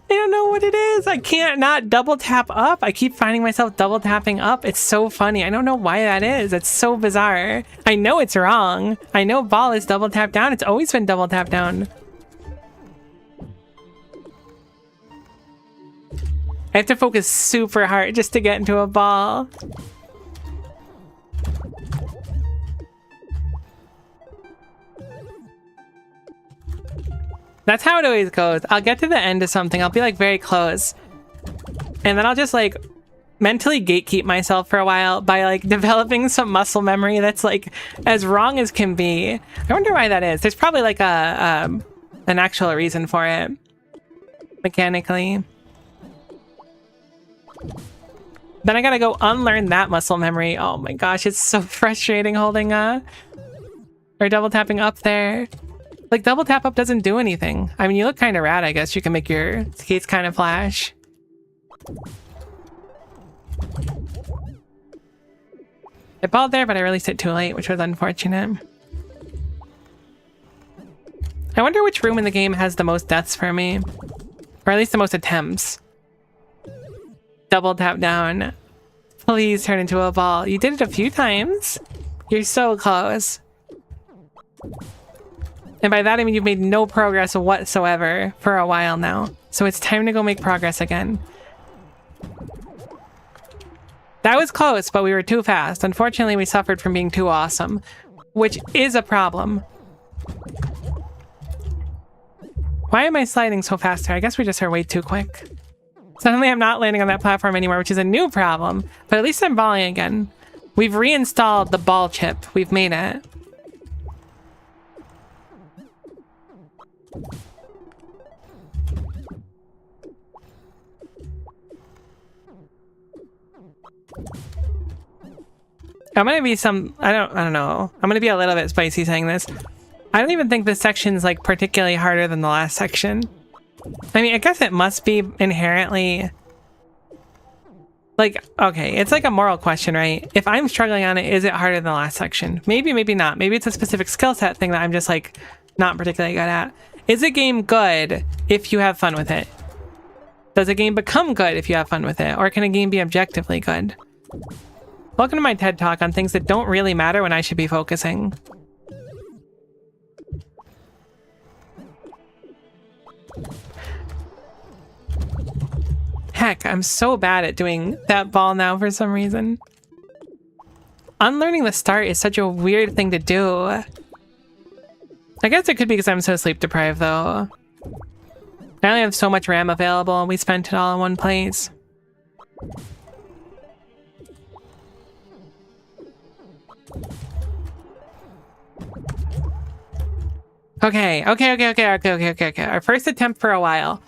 I don't know what it is. I can't not double tap up. I keep finding myself double tapping up. It's so funny. I don't know why that is. It's so bizarre. I know it's wrong. I know ball is double tap down. It's always been double tap down. I have to focus super hard just to get into a ball. That's how it always goes. I'll get to the end of something. I'll be like very close. And then I'll just like mentally gatekeep myself for a while by like developing some muscle memory that's like as wrong as can be. I wonder why that is. There's probably like an actual reason for it mechanically. Then I gotta go unlearn that muscle memory. Oh my gosh, it's so frustrating holding or double tapping up there. Like double tap up doesn't do anything. I mean, you look kind of rad. I guess you can make your skates kind of flash. It balled there, but I released it too late, which was unfortunate. I wonder which room in the game has the most deaths for me. Or at least the most attempts. Double tap down. Please turn into a ball. You did it a few times. You're so close. And by that I mean you've made no progress whatsoever for a while now. So it's time to go make progress again. That was close, but we were too fast. Unfortunately, we suffered from being too awesome, which is a problem. Why am I sliding so fast here? I guess we just are way too quick. Suddenly I'm not landing on that platform anymore, which is a new problem, but at least I'm balling again. We've reinstalled the ball chip. We've made it. I'm gonna be I don't know. I'm gonna be a little bit spicy saying this. I don't even think this section's like particularly harder than the last section. I mean, I guess it must be inherently like, okay, it's like a moral question, right? If I'm struggling on it, is it harder than the last section? Maybe, maybe not. Maybe it's a specific skill set thing that I'm just like not particularly good at. Is a game good if you have fun with it? Does a game become good if you have fun with it? Or can a game be objectively good? Welcome to my TED Talk on things that don't really matter when I should be focusing. Heck, I'm so bad at doing that ball now for some reason. Unlearning the start is such a weird thing to do. I guess it could be because I'm so sleep deprived though. I only have so much RAM available and we spent it all in one place. Okay. Our first attempt for a while.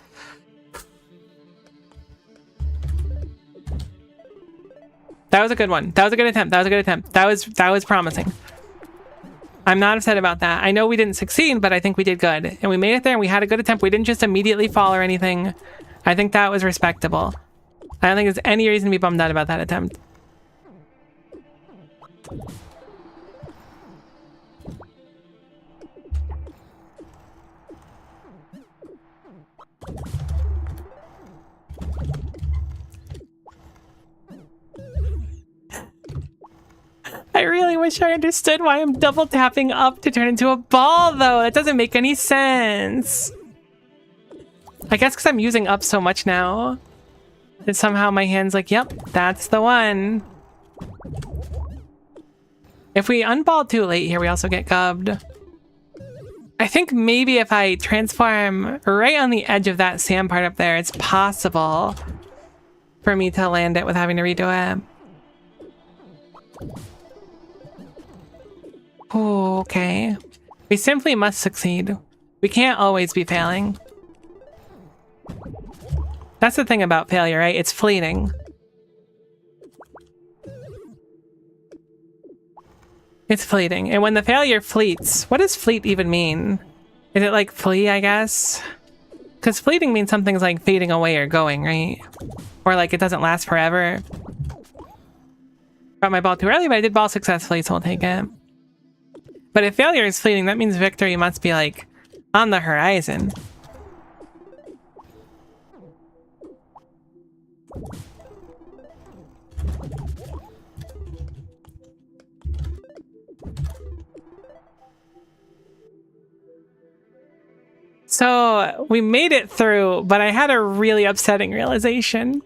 That was a good one. That was a good attempt. That was promising. I'm not upset about that. I know we didn't succeed, but I think we did good. And we made it there and we had a good attempt. We didn't just immediately fall or anything. I think that was respectable. I don't think there's any reason to be bummed out about that attempt. I really wish I understood why I'm double tapping up to turn into a ball, though. It doesn't make any sense. I guess because I'm using up so much now. And somehow my hand's like, yep, that's the one. If we unball too late here, we also get gubbed. I think maybe if I transform right on the edge of that sand part up there, it's possible for me to land it with having to redo it. Oh, okay. We simply must succeed. We can't always be failing. That's the thing about failure, right? It's fleeting. It's fleeting. And when the failure fleets, what does fleet even mean? Is it like flee, I guess? Because fleeting means something's like fading away or going, right? Or like it doesn't last forever. Got my ball too early, but I did ball successfully, so I'll take it. But if failure is fleeting, that means victory must be like on the horizon. So we made it through, but I had a really upsetting realization.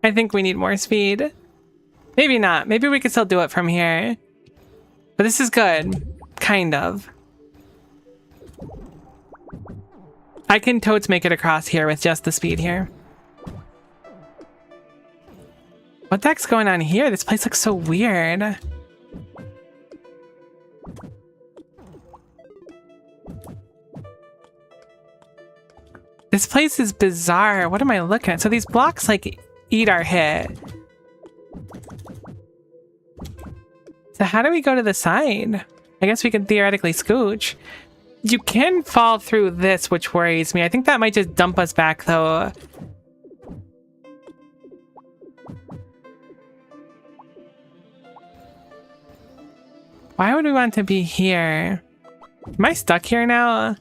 I think we need more speed. Maybe not. Maybe we could still do it from here. But this is good. Kind of. I can totes make it across here with just the speed here. What the heck's going on here? This place looks so weird. This place is bizarre. What am I looking at? So these blocks like eat our hit. So how do we go to the side? I guess we can theoretically scooch. You can fall through this, which worries me. I think that might just dump us back though. Why would we want to be here? Am I stuck here now?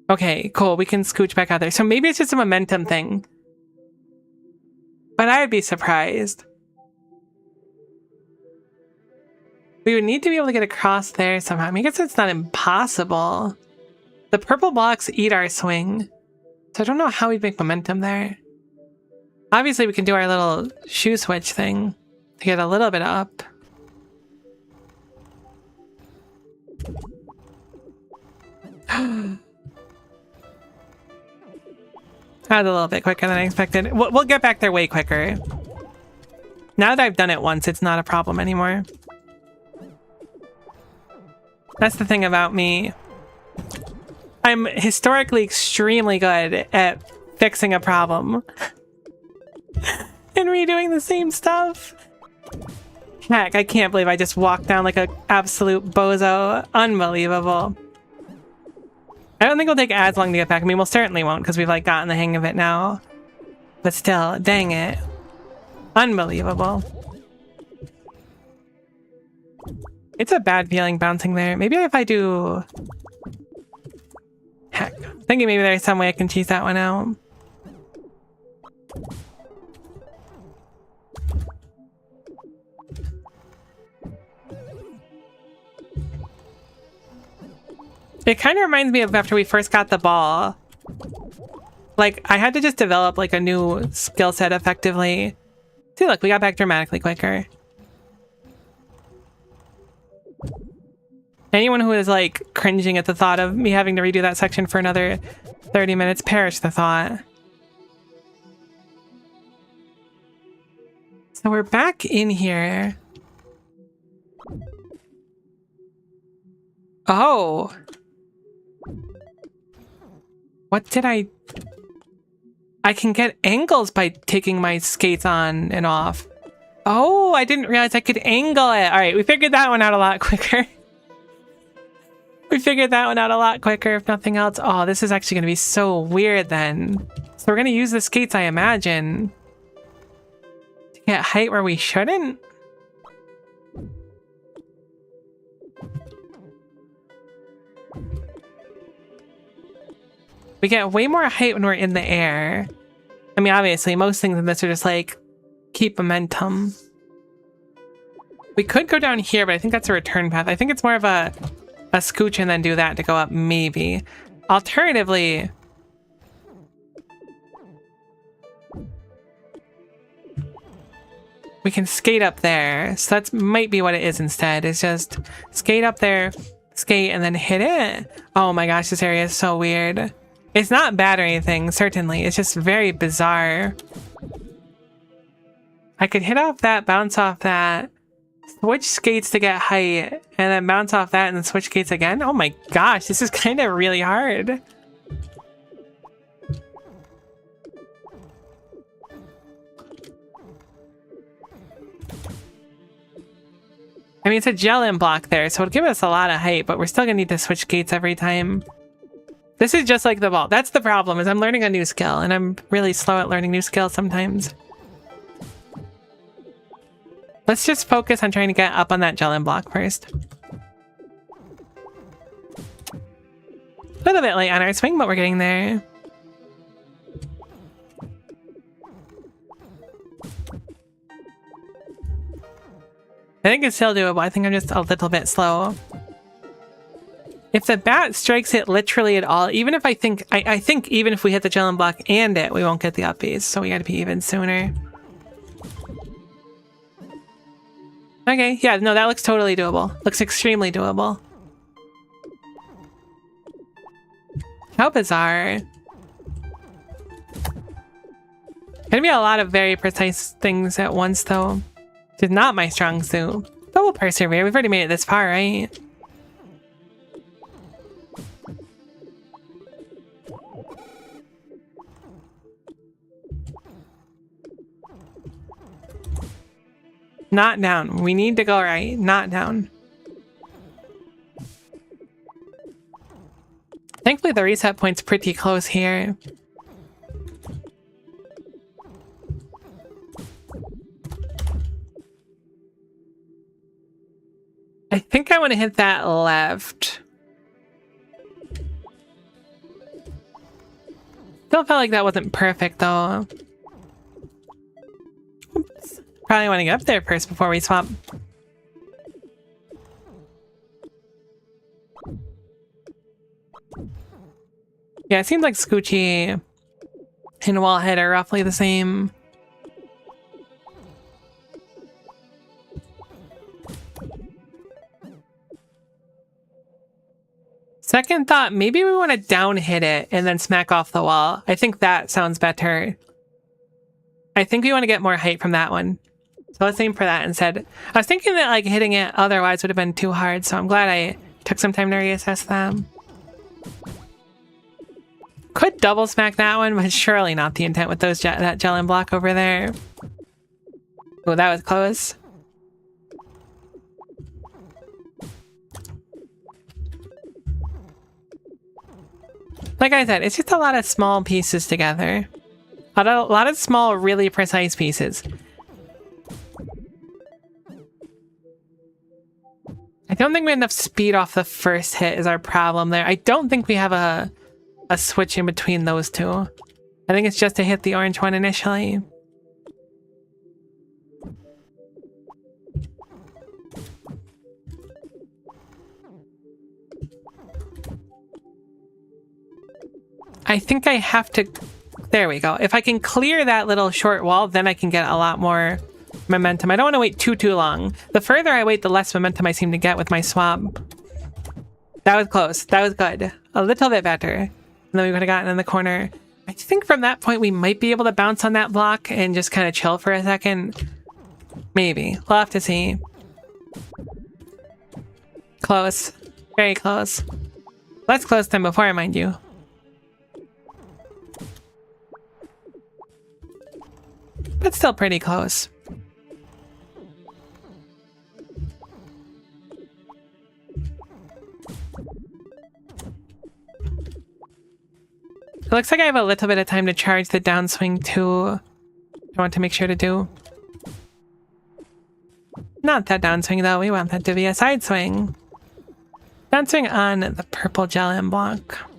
Okay, cool. We can scooch back out there. So maybe it's just a momentum thing. But I would be surprised. We would need to be able to get across there somehow. I mean, I guess it's not impossible. The purple blocks eat our swing. So I don't know how we'd make momentum there. Obviously, we can do our little shoe switch thing to get a little bit up. That was a little bit quicker than I expected. We'll get back there way quicker. Now that I've done it once, it's not a problem anymore. That's the thing about me. I'm historically extremely good at fixing a problem and redoing the same stuff. Heck, I can't believe I just walked down like an absolute bozo. Unbelievable. I don't think it'll take as long to get back. I mean, we'll certainly won't because we've like gotten the hang of it now. But still, dang it. Unbelievable. It's a bad feeling bouncing there. Maybe if I do... Heck, I'm thinking maybe there's some way I can cheese that one out. It kind of reminds me of after we first got the ball. Like, I had to just develop like a new skill set effectively. See, look, we got back dramatically quicker. Anyone who is like cringing at the thought of me having to redo that section for another 30 minutes, perish the thought. So we're back in here. Oh. What did I can get angles by taking my skates on and off. Oh, I didn't realize I could angle it. All right, we figured that one out a lot quicker. We figured that one out a lot quicker, if nothing else. Oh, this is actually going to be so weird then. So we're going to use the skates, I imagine, to get height where we shouldn't. We get way more height when we're in the air. I mean, obviously, most things in this are just like, keep momentum. We could go down here, but I think that's a return path. I think it's more of a scooch and then do that to go up, maybe. Alternatively... we can skate up there. So that might be what it is instead. It's just skate up there, skate, and then hit it. Oh my gosh, this area is so weird. It's not bad or anything, certainly. It's just very bizarre. I could hit off that, bounce off that, switch skates to get height, and then bounce off that and then switch skates again. Oh my gosh, this is kind of really hard. I mean, it's a gel-in block there, so it'll give us a lot of height, but we're still gonna need to switch skates every time. This is just like the ball. That's the problem, is I'm learning a new skill, and I'm really slow at learning new skills sometimes. Let's just focus on trying to get up on that gel-in block first. A little bit late on our swing, but we're getting there. I think it's still doable. I think I'm just a little bit slow. If the bat strikes it literally at all, even if I think even if we hit the gel-in block and it, we won't get the uppies, so we gotta be even sooner. Okay, yeah, no, that looks totally doable. Looks extremely doable. How bizarre. Gonna be a lot of very precise things at once, though. Which is not my strong suit. But we'll persevere. We've already made it this far, right? Not down. We need to go right, not down. Thankfully, the reset point's pretty close here. I think I want to hit that left. Still felt like that wasn't perfect, though. Oops. Probably want to get up there first before we swap. Yeah, it seems like Scoochie and Wallhead are roughly the same. Second thought, maybe we want to down hit it and then smack off the wall. I think that sounds better. I think we want to get more height from that one. So let's aim for that instead. I was thinking that like hitting it otherwise would have been too hard, so I'm glad I took some time to reassess them. Could double smack that one, but surely not the intent with those that gel and block over there. Oh, that was close. Like I said, it's just a lot of small pieces together. A lot of small, really precise pieces. I don't think we have enough speed off the first hit is our problem there. I don't think we have a switch in between those two. I think it's just to hit the orange one initially. I think I have to... There we go. If I can clear that little short wall, then I can get a lot more momentum. I don't want to wait too long. The further I wait, the less momentum I seem to get with my swap. That was close. That was good. A little bit better. And then we would have gotten in the corner. I think from that point, we might be able to bounce on that block and just kind of chill for a second. Maybe. We'll have to see. Close. Very close. Less close than before, mind you. But still pretty close. It looks like I have a little bit of time to charge the downswing too. I want to make sure to do. Not that downswing though, we want that to be a side swing. Downswing on the purple gel and block.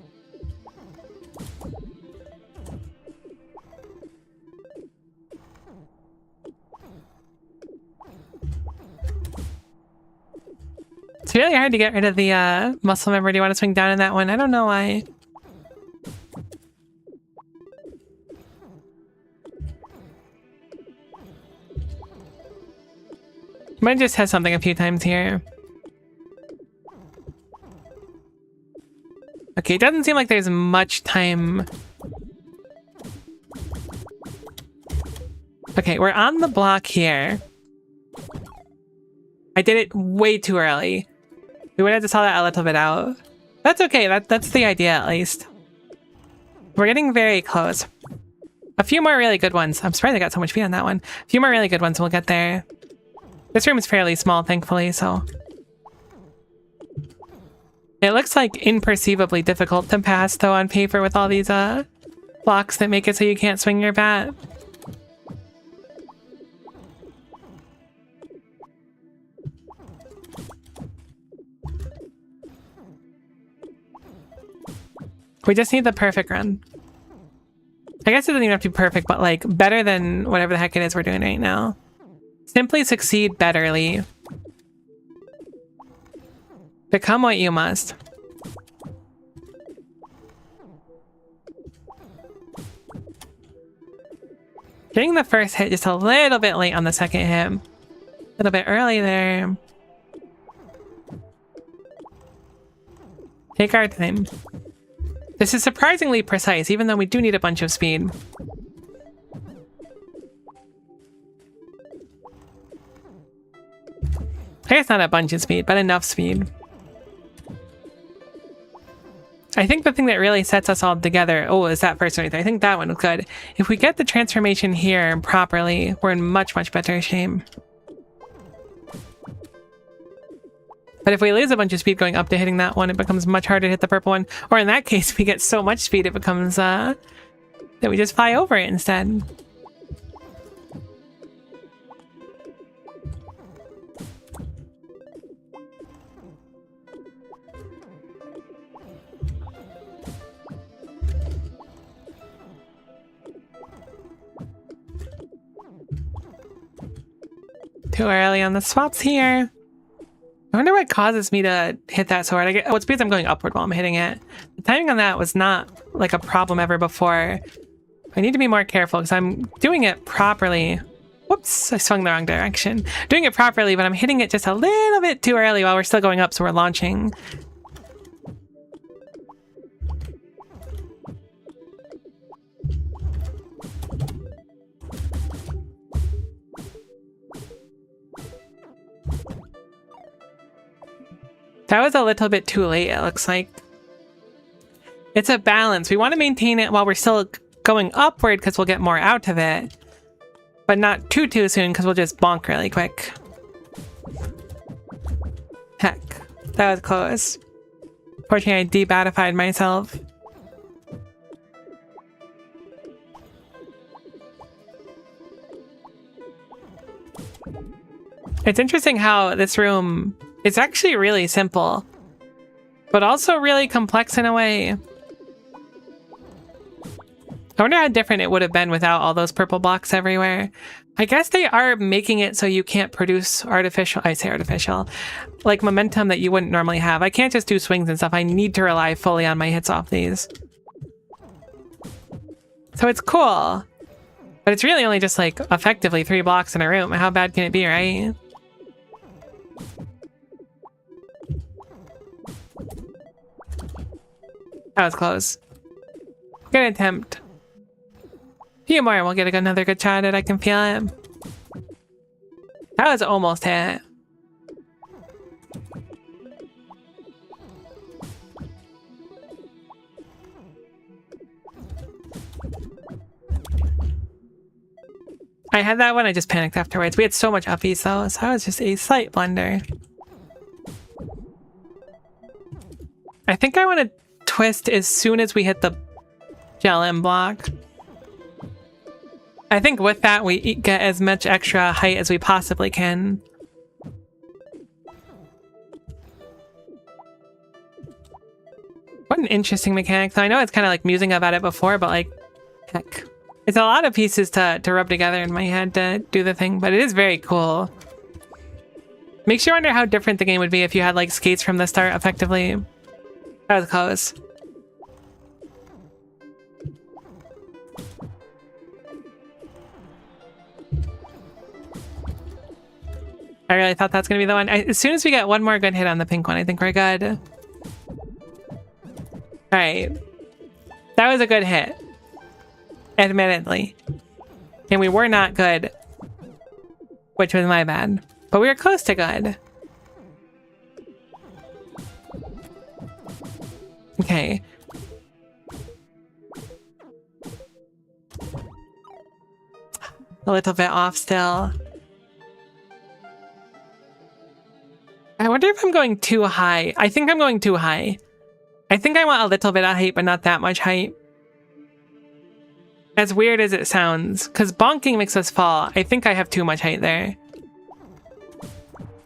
It's really hard to get rid of the muscle member. Do you want to swing down in that one? I don't know why. Might just have something a few times here. Okay, it doesn't seem like there's much time. Okay, we're on the block here. I did it way too early. We would have to saw that a little bit out. That's okay, that's the idea at least. We're getting very close. A few more really good ones. I'm surprised I got so much speed on that one. A few more really good ones and we'll get there. This room is fairly small, thankfully, so... It looks like imperceivably difficult to pass, though, on paper with all these blocks that make it so you can't swing your bat. We just need the perfect run. I guess it doesn't even have to be perfect, but like better than whatever the heck it is we're doing right now. Simply succeed betterly. Become what you must. Getting the first hit just a little bit late on the second hit. A little bit early there. Take our time. This is surprisingly precise, even though we do need a bunch of speed. I guess not a bunch of speed, but enough speed. I think the thing that really sets us all together, is that first one right there. I think that one was good. If we get the transformation here properly, we're in much, much better shape. But if we lose a bunch of speed going up to hitting that one, it becomes much harder to hit the purple one. Or in that case, we get so much speed, it becomes, that we just fly over it instead. Too early on the swaps here. I wonder what causes me to hit that sword. It's because I'm going upward while I'm hitting it. The timing on that was not like a problem ever before. I need to be more careful because I'm doing it properly. Whoops, I swung the wrong direction. Doing it properly, but I'm hitting it just a little bit too early while we're still going up, so we're launching. That was a little bit too late, it looks like. It's a balance. We want to maintain it while we're still going upward because we'll get more out of it. But not too soon because we'll just bonk really quick. Heck, that was close. Fortunately, I debatified myself. It's interesting how this room... It's actually really simple, but also really complex in a way. I wonder how different it would have been without all those purple blocks everywhere. I guess they are making it so you can't produce artificial, like momentum that you wouldn't normally have. I can't just do swings and stuff. I need to rely fully on my hits off these. So it's cool, but it's really only just like effectively 3 blocks in a room. How bad can it be, right? That was close. Good attempt. A few more and we'll get another good shot at it. I can feel it. That was almost hit. I had that one, I just panicked afterwards. We had so much uppies though, so that was just a slight blunder. I think I want to twist as soon as we hit the gel end block. I think with that we get as much extra height as we possibly can. What an interesting mechanic. So I know it's kind of like musing about it before, but like, heck. It's a lot of pieces to rub together in my head to do the thing, but it is very cool. Makes you wonder how different the game would be if you had like skates from the start effectively. That was close. I really thought that's gonna be the one. As soon as we get one more good hit on the pink one, I think we're good. All right, that was a good hit, admittedly, and we were not good, which was my bad, but we were close to good. Okay. A little bit off still. I wonder if I'm going too high. I think I'm going too high. I think I want a little bit of height, but not that much height. As weird as it sounds, because bonking makes us fall. I think I have too much height there.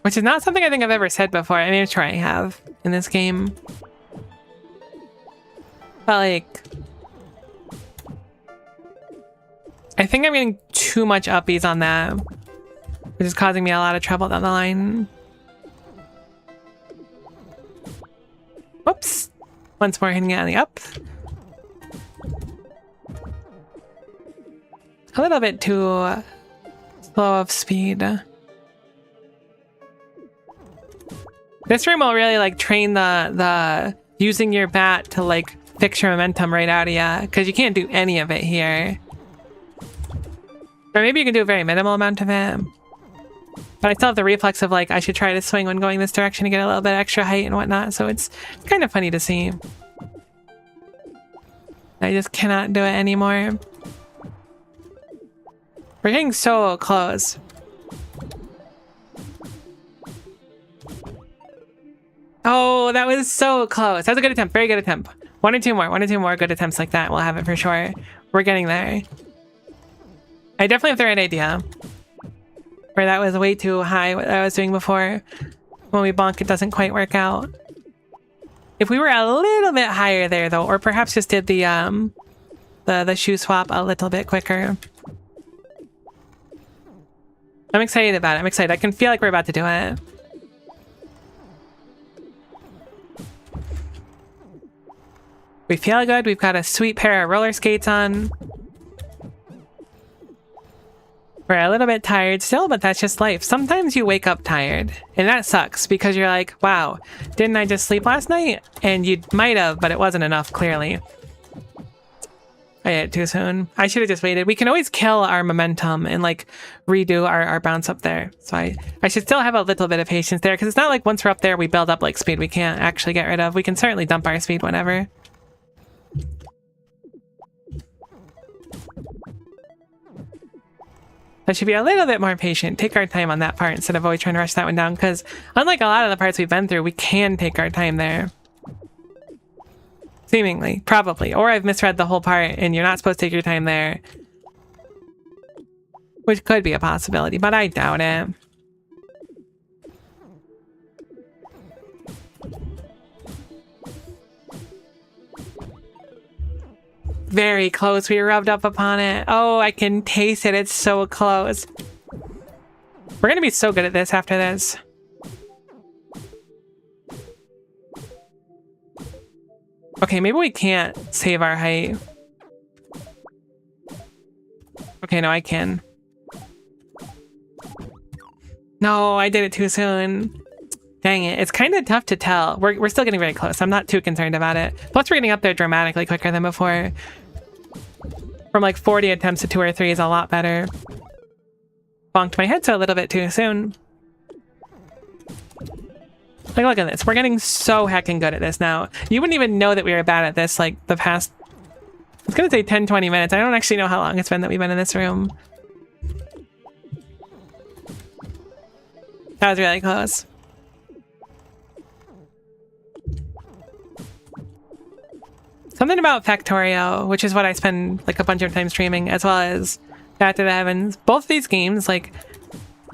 Which is not something I think I've ever said before. I mean, I'm sure I have in this game. But like, I think I'm getting too much uppies on that, which is causing me a lot of trouble down the line. Whoops. Once more hitting it on the up. A little bit too slow of speed. This room will really like train the using your bat to like fix your momentum right out of ya, because you can't do any of it here. Or maybe you can do a very minimal amount of it. But I still have the reflex of like, I should try to swing when going this direction to get a little bit extra height and whatnot. So it's kind of funny to see. I just cannot do it anymore. We're getting so close. Oh, that was so close. That was a good attempt. Very good attempt. One or two more good attempts like that. We'll have it for sure. We're getting there. I definitely have the right idea. Where that was way too high, what I was doing before. When we bonk, it doesn't quite work out. If we were a little bit higher there, though, or perhaps just did the shoe swap a little bit quicker. I'm excited about it. I'm excited. I can feel like we're about to do it. We feel good. We've got a sweet pair of roller skates on. We're a little bit tired still, but that's just life. Sometimes you wake up tired, and that sucks because you're like, wow, didn't I just sleep last night? And you might have, but it wasn't enough, clearly. I did it too soon. I should have just waited. We can always kill our momentum and like redo our bounce up there. So I should still have a little bit of patience there because it's not like once we're up there, we build up like speed we can't actually get rid of. We can certainly dump our speed whenever. I should be a little bit more patient. Take our time on that part instead of always trying to rush that one down because unlike a lot of the parts we've been through, we can take our time there. Seemingly. Probably. Or I've misread the whole part and you're not supposed to take your time there. Which could be a possibility, but I doubt it. Very close. We rubbed up upon it. Oh, I can taste it. It's so close. We're gonna be so good at this after this. Okay, maybe we can't save our height. Okay, no, I can. No, I did it too soon. Dang it. It's kind of tough to tell. We're still getting very close. I'm not too concerned about it. Plus, we're getting up there dramatically quicker than before. From like 40 attempts to 2 or 3 is a lot better. Bonked my head so a little bit too soon. Like, look at this. We're getting so heckin' good at this now. You wouldn't even know that we were bad at this, like, the past... I was gonna say 10, 20 minutes. I don't actually know how long it's been that we've been in this room. That was really close. Something about Factorio, which is what I spend like a bunch of time streaming, as well as Path to the Heavens. Both these games, like,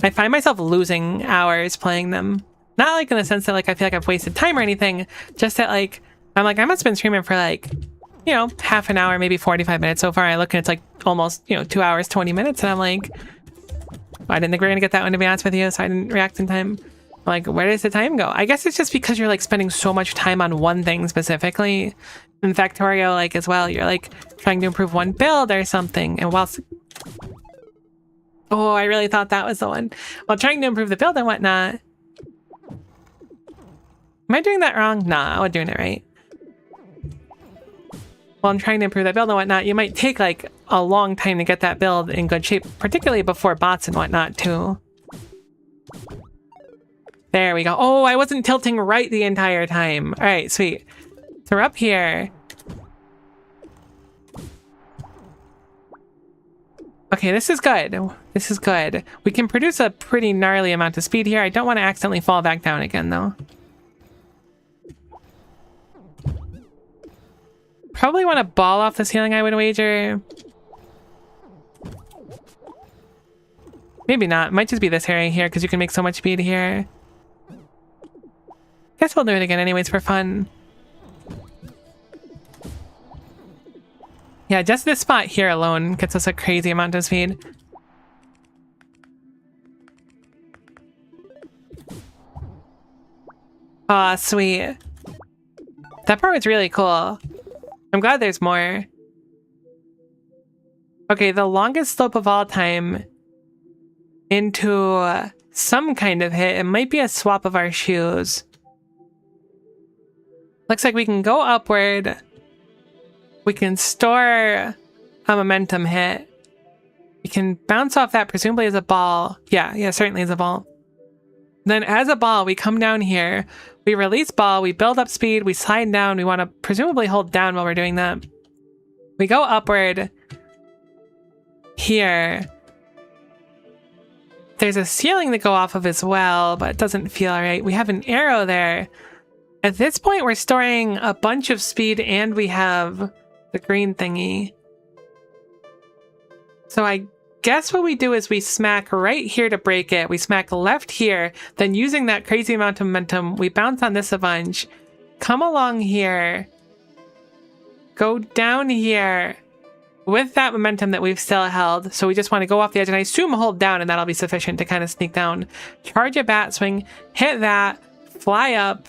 I find myself losing hours playing them. Not like in the sense that like I feel like I've wasted time or anything, just that like, I'm like, I must have been streaming for like, you know, half an hour, maybe 45 minutes so far. I look and it's like almost, you know, 2 hours, 20 minutes. And I'm like, I didn't think we were gonna get that one, to be honest with you, so I didn't react in time. I'm like, where does the time go? I guess it's just because you're like spending so much time on one thing specifically. In Factorio, like, as well, you're like trying to improve one build or something, and whilst... Oh, I really thought that was the one. While trying to improve the build and whatnot... Am I doing that wrong? Nah, I was doing it right. While I'm trying to improve that build and whatnot, you might take like a long time to get that build in good shape, particularly before bots and whatnot too. There we go. Oh, I wasn't tilting right the entire time. All right, sweet. So we're up here. Okay, this is good. This is good. We can produce a pretty gnarly amount of speed here. I don't want to accidentally fall back down again, though. Probably want to ball off the ceiling, I would wager. Maybe not. Might just be this area here, because you can make so much speed here. Guess we'll do it again anyways for fun. Yeah, just this spot here alone gets us a crazy amount of speed. Aw, sweet. That part was really cool. I'm glad there's more. Okay, the longest slope of all time into some kind of hit. It might be a swap of our shoes. Looks like we can go upward. We can store a momentum hit. We can bounce off that presumably as a ball. Yeah, certainly as a ball. Then as a ball, we come down here. We release ball. We build up speed. We slide down. We want to presumably hold down while we're doing that. We go upward here. There's a ceiling to go off of as well, but it doesn't feel right. We have an arrow there. At this point, we're storing a bunch of speed and we have the green thingy. So I guess what we do is we smack right here to break it. We smack left here, then using that crazy amount of momentum, we bounce on this a bunch. Come along here. Go down here. With that momentum that we've still held, so we just want to go off the edge, and I assume hold down, and that'll be sufficient to kind of sneak down. Charge a bat swing, hit that, fly up,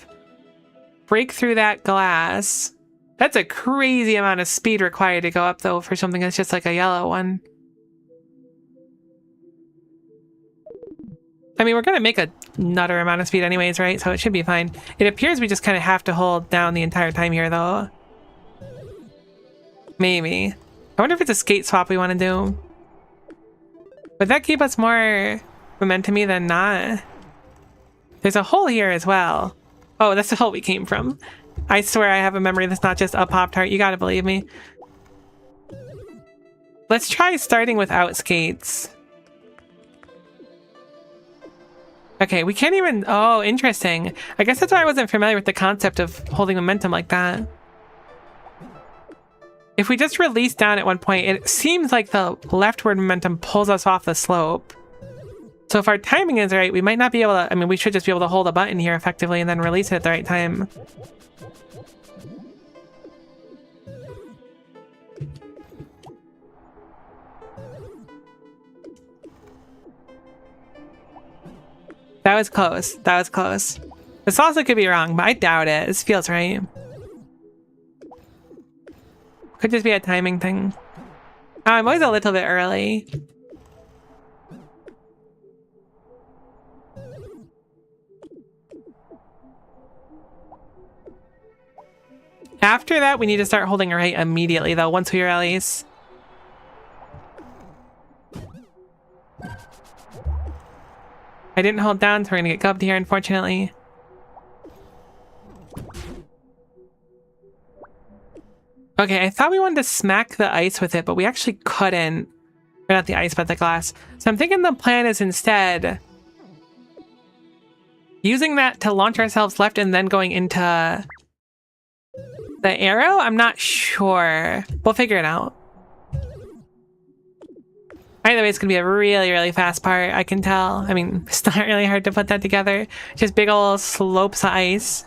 break through that glass. That's a crazy amount of speed required to go up, though, for something that's just like a yellow one. I mean, we're going to make a nutter amount of speed anyways, right? So it should be fine. It appears we just kind of have to hold down the entire time here, though. Maybe. I wonder if it's a skate swap we want to do. Would that keep us more momentum-y than not? There's a hole here as well. Oh, that's the hole we came from. I swear I have a memory that's not just a Pop-Tart. You gotta believe me. Let's try starting without skates. Okay, we can't even... Oh, interesting. I guess that's why I wasn't familiar with the concept of holding momentum like that. If we just release down at one point, it seems like the leftward momentum pulls us off the slope. So if our timing is right, we might not be able to... I mean, we should just be able to hold a button here effectively and then release it at the right time. That was close. That was close. This also could be wrong, but I doubt it. This feels right. Could just be a timing thing. Oh, I'm always a little bit early. After that, we need to start holding right immediately, though, once we release. I didn't hold down, so we're gonna get gubbed here, unfortunately. Okay, I thought we wanted to smack the ice with it, but we actually couldn't. Or not the ice, but the glass. So I'm thinking the plan is instead using that to launch ourselves left and then going into the arrow? I'm not sure. We'll figure it out. Either way, it's gonna be a really, really fast part, I can tell. I mean, it's not really hard to put that together. Just big ol' slopes of ice.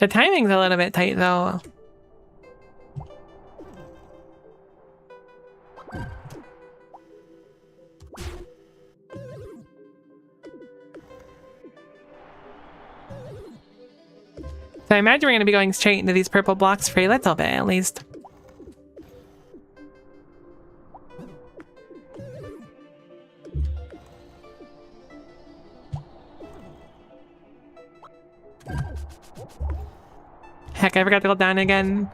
The timing's a little bit tight, though. So I imagine we're going to be going straight into these purple blocks for a little bit, at least. Heck, I forgot to go down again.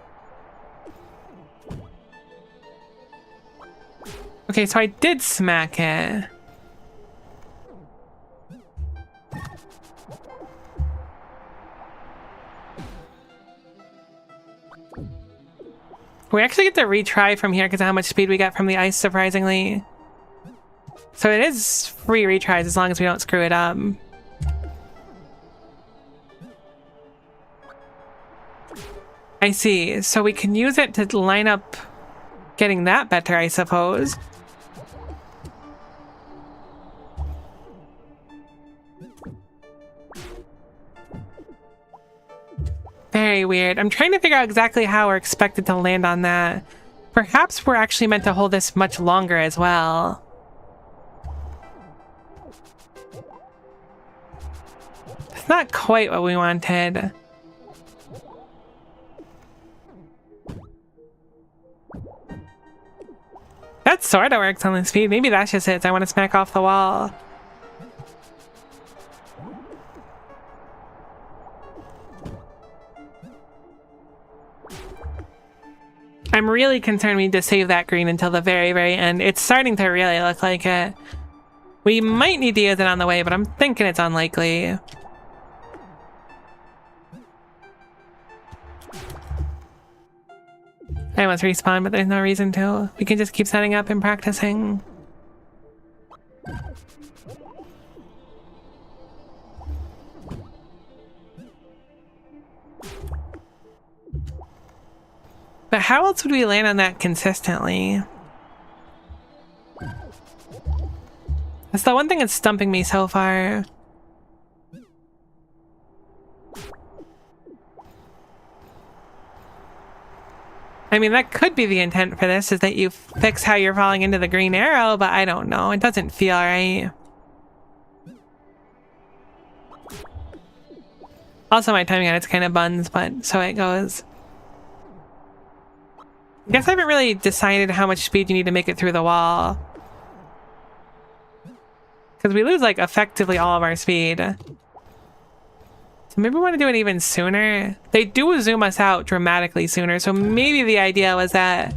Okay, so I did smack it. We actually get to retry from here because of how much speed we got from the ice, surprisingly. So it is free retries as long as we don't screw it up. I see. So we can use it to line up getting that better, I suppose. Very weird. I'm trying to figure out exactly how we're expected to land on that. Perhaps we're actually meant to hold this much longer as well. That's not quite what we wanted. That sort of works on the speed. Maybe that's just it. I want to smack off the wall. I'm really concerned we need to save that green until the very, very end. It's starting to really look like it. We might need to use it on the way, but I'm thinking it's unlikely. I almost respawn, but there's no reason to. We can just keep setting up and practicing. But how else would we land on that consistently? That's the one thing that's stumping me so far. I mean, that could be the intent for this, is that you fix how you're falling into the green arrow, but I don't know. It doesn't feel right. Also, my timing on it's kind of buns, but so it goes. I guess I haven't really decided how much speed you need to make it through the wall. Because we lose, like, effectively all of our speed. So maybe we want to do it even sooner. They do zoom us out dramatically sooner, so maybe the idea was that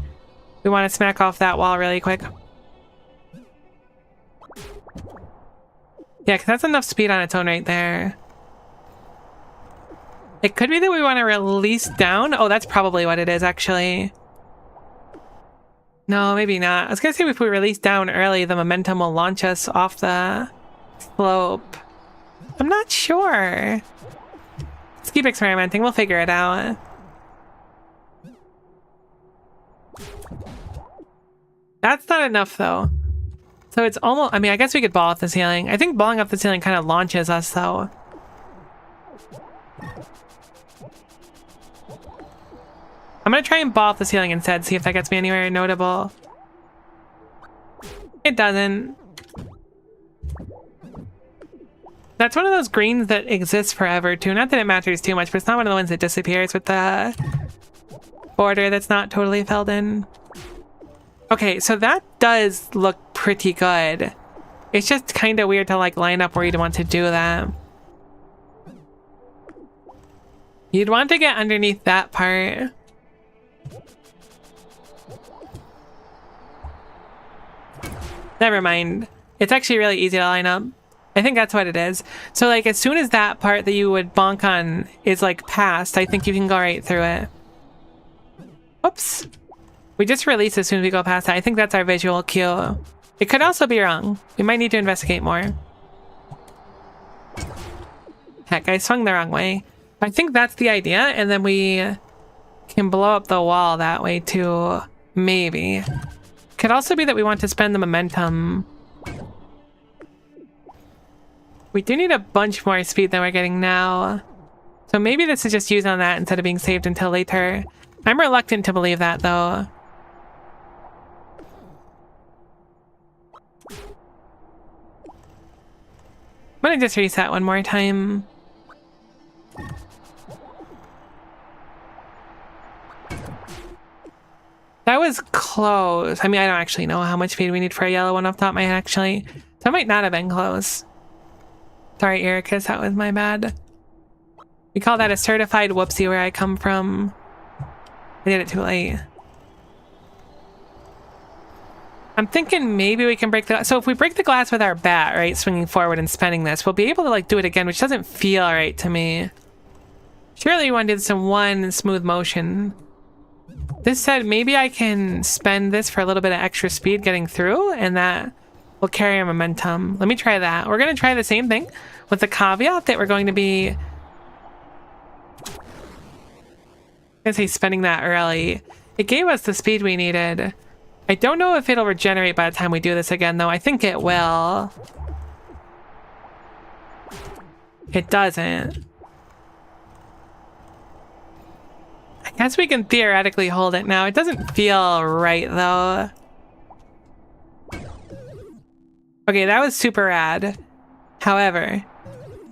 we want to smack off that wall really quick. Yeah, because that's enough speed on its own right there. It could be that we want to release down. Oh, that's probably what it is, actually. No, maybe not. I was gonna say if we release down early, the momentum will launch us off the slope. I'm not sure. Let's keep experimenting. We'll figure it out. That's not enough, though. So it's almost... I mean, I guess we could ball off the ceiling. I think balling off the ceiling kind of launches us, though. I'm gonna try and ball off the ceiling instead, see if that gets me anywhere notable. It doesn't. That's one of those greens that exists forever, too. Not that it matters too much, but it's not one of the ones that disappears with the border that's not totally filled in. Okay, so that does look pretty good. It's just kind of weird to, like, line up where you'd want to do that. You'd want to get underneath that part. Never mind. It's actually really easy to line up. I think that's what it is. So, like, as soon as that part that you would bonk on is, like, passed, I think you can go right through it. Oops. We just release as soon as we go past that. I think that's our visual cue. It could also be wrong. We might need to investigate more. Heck, I swung the wrong way. I think that's the idea, and then we can blow up the wall that way, too. Maybe. Could also be that we want to spend the momentum. We do need a bunch more speed than we're getting now. So maybe this is just used on that instead of being saved until later. I'm reluctant to believe that, though. I'm gonna just reset one more time. That was close. I mean, I don't actually know how much speed we need for a yellow one off the top of my head, actually. That might not have been close. Sorry, Ericus, that was my bad. We call that a certified whoopsie where I come from. I did it too late. I'm thinking maybe we can break the... So if we break the glass with our bat, right, swinging forward and spinning this, we'll be able to, like, do it again, which doesn't feel right to me. Surely you want to do this in one smooth motion. This said, maybe I can spend this for a little bit of extra speed getting through, and that will carry our momentum. Let me try that. We're going to try the same thing with the caveat that we're going to be... I'm going to say spending that early. It gave us the speed we needed. I don't know if it'll regenerate by the time we do this again, though. I think it will. It doesn't. I guess we can theoretically hold it now. It doesn't feel right, though. Okay, that was super rad. However,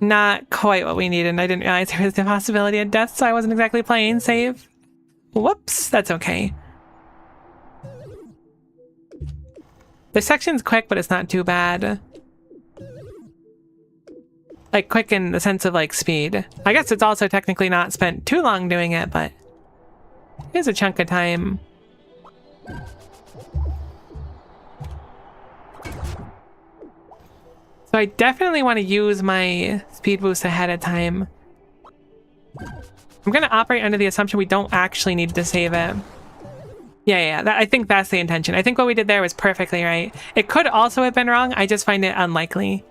not quite what we needed, and I didn't realize there was the possibility of death, so I wasn't exactly playing safe. Whoops, that's okay. The section's quick, but it's not too bad. Like, quick in the sense of, like, speed. I guess it's also technically not spent too long doing it, but it is a chunk of time. So I definitely want to use my speed boost ahead of time. I'm going to operate under the assumption we don't actually need to save it. Yeah, I think that's the intention. I think what we did there was perfectly right. It could also have been wrong. I just find it unlikely.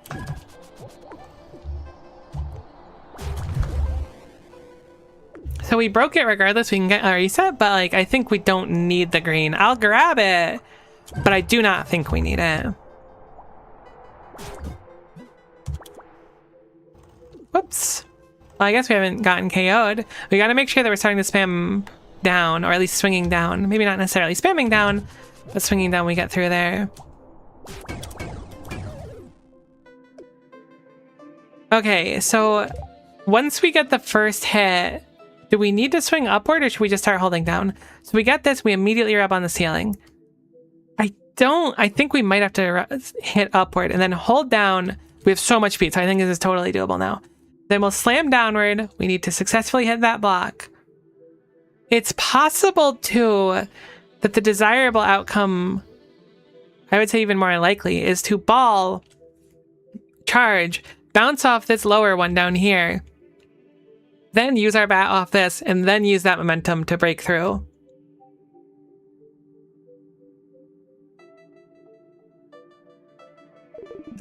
So we broke it regardless. We can get a reset, but like I think we don't need the green. I'll grab it, but I do not think we need it. Whoops. Well, I guess we haven't gotten KO'd. We got to make sure that we're starting to spam down, or at least swinging down. Maybe not necessarily spamming down, but swinging down we get through there. Okay, so once we get the first hit, do we need to swing upward or should we just start holding down? So we get this, we immediately rub on the ceiling. I think we might have to hit upward and then hold down. We have so much speed, so I think this is totally doable now. Then we'll slam downward. We need to successfully hit that block. It's possible, too, that the desirable outcome, I would say even more likely, is to ball, charge, bounce off this lower one down here, then use our bat off this, and then use that momentum to break through.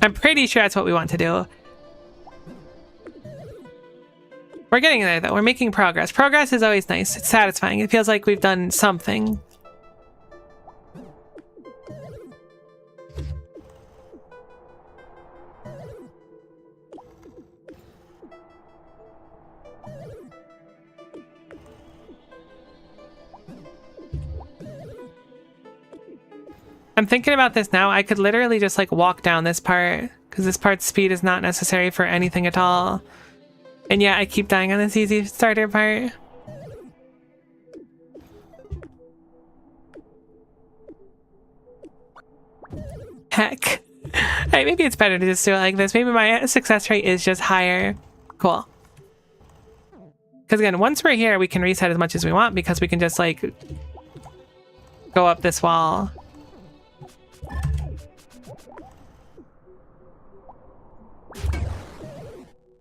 I'm pretty sure that's what we want to do. We're getting there, though. We're making progress. Progress is always nice. It's satisfying. It feels like we've done something. I'm thinking about this now. I could literally just like walk down this part because this part's speed is not necessary for anything at all. And yeah, I keep dying on this easy starter part. Heck. Alright, maybe it's better to just do it like this. Maybe my success rate is just higher. Cool. Because again, once we're here, we can reset as much as we want because we can just like go up this wall.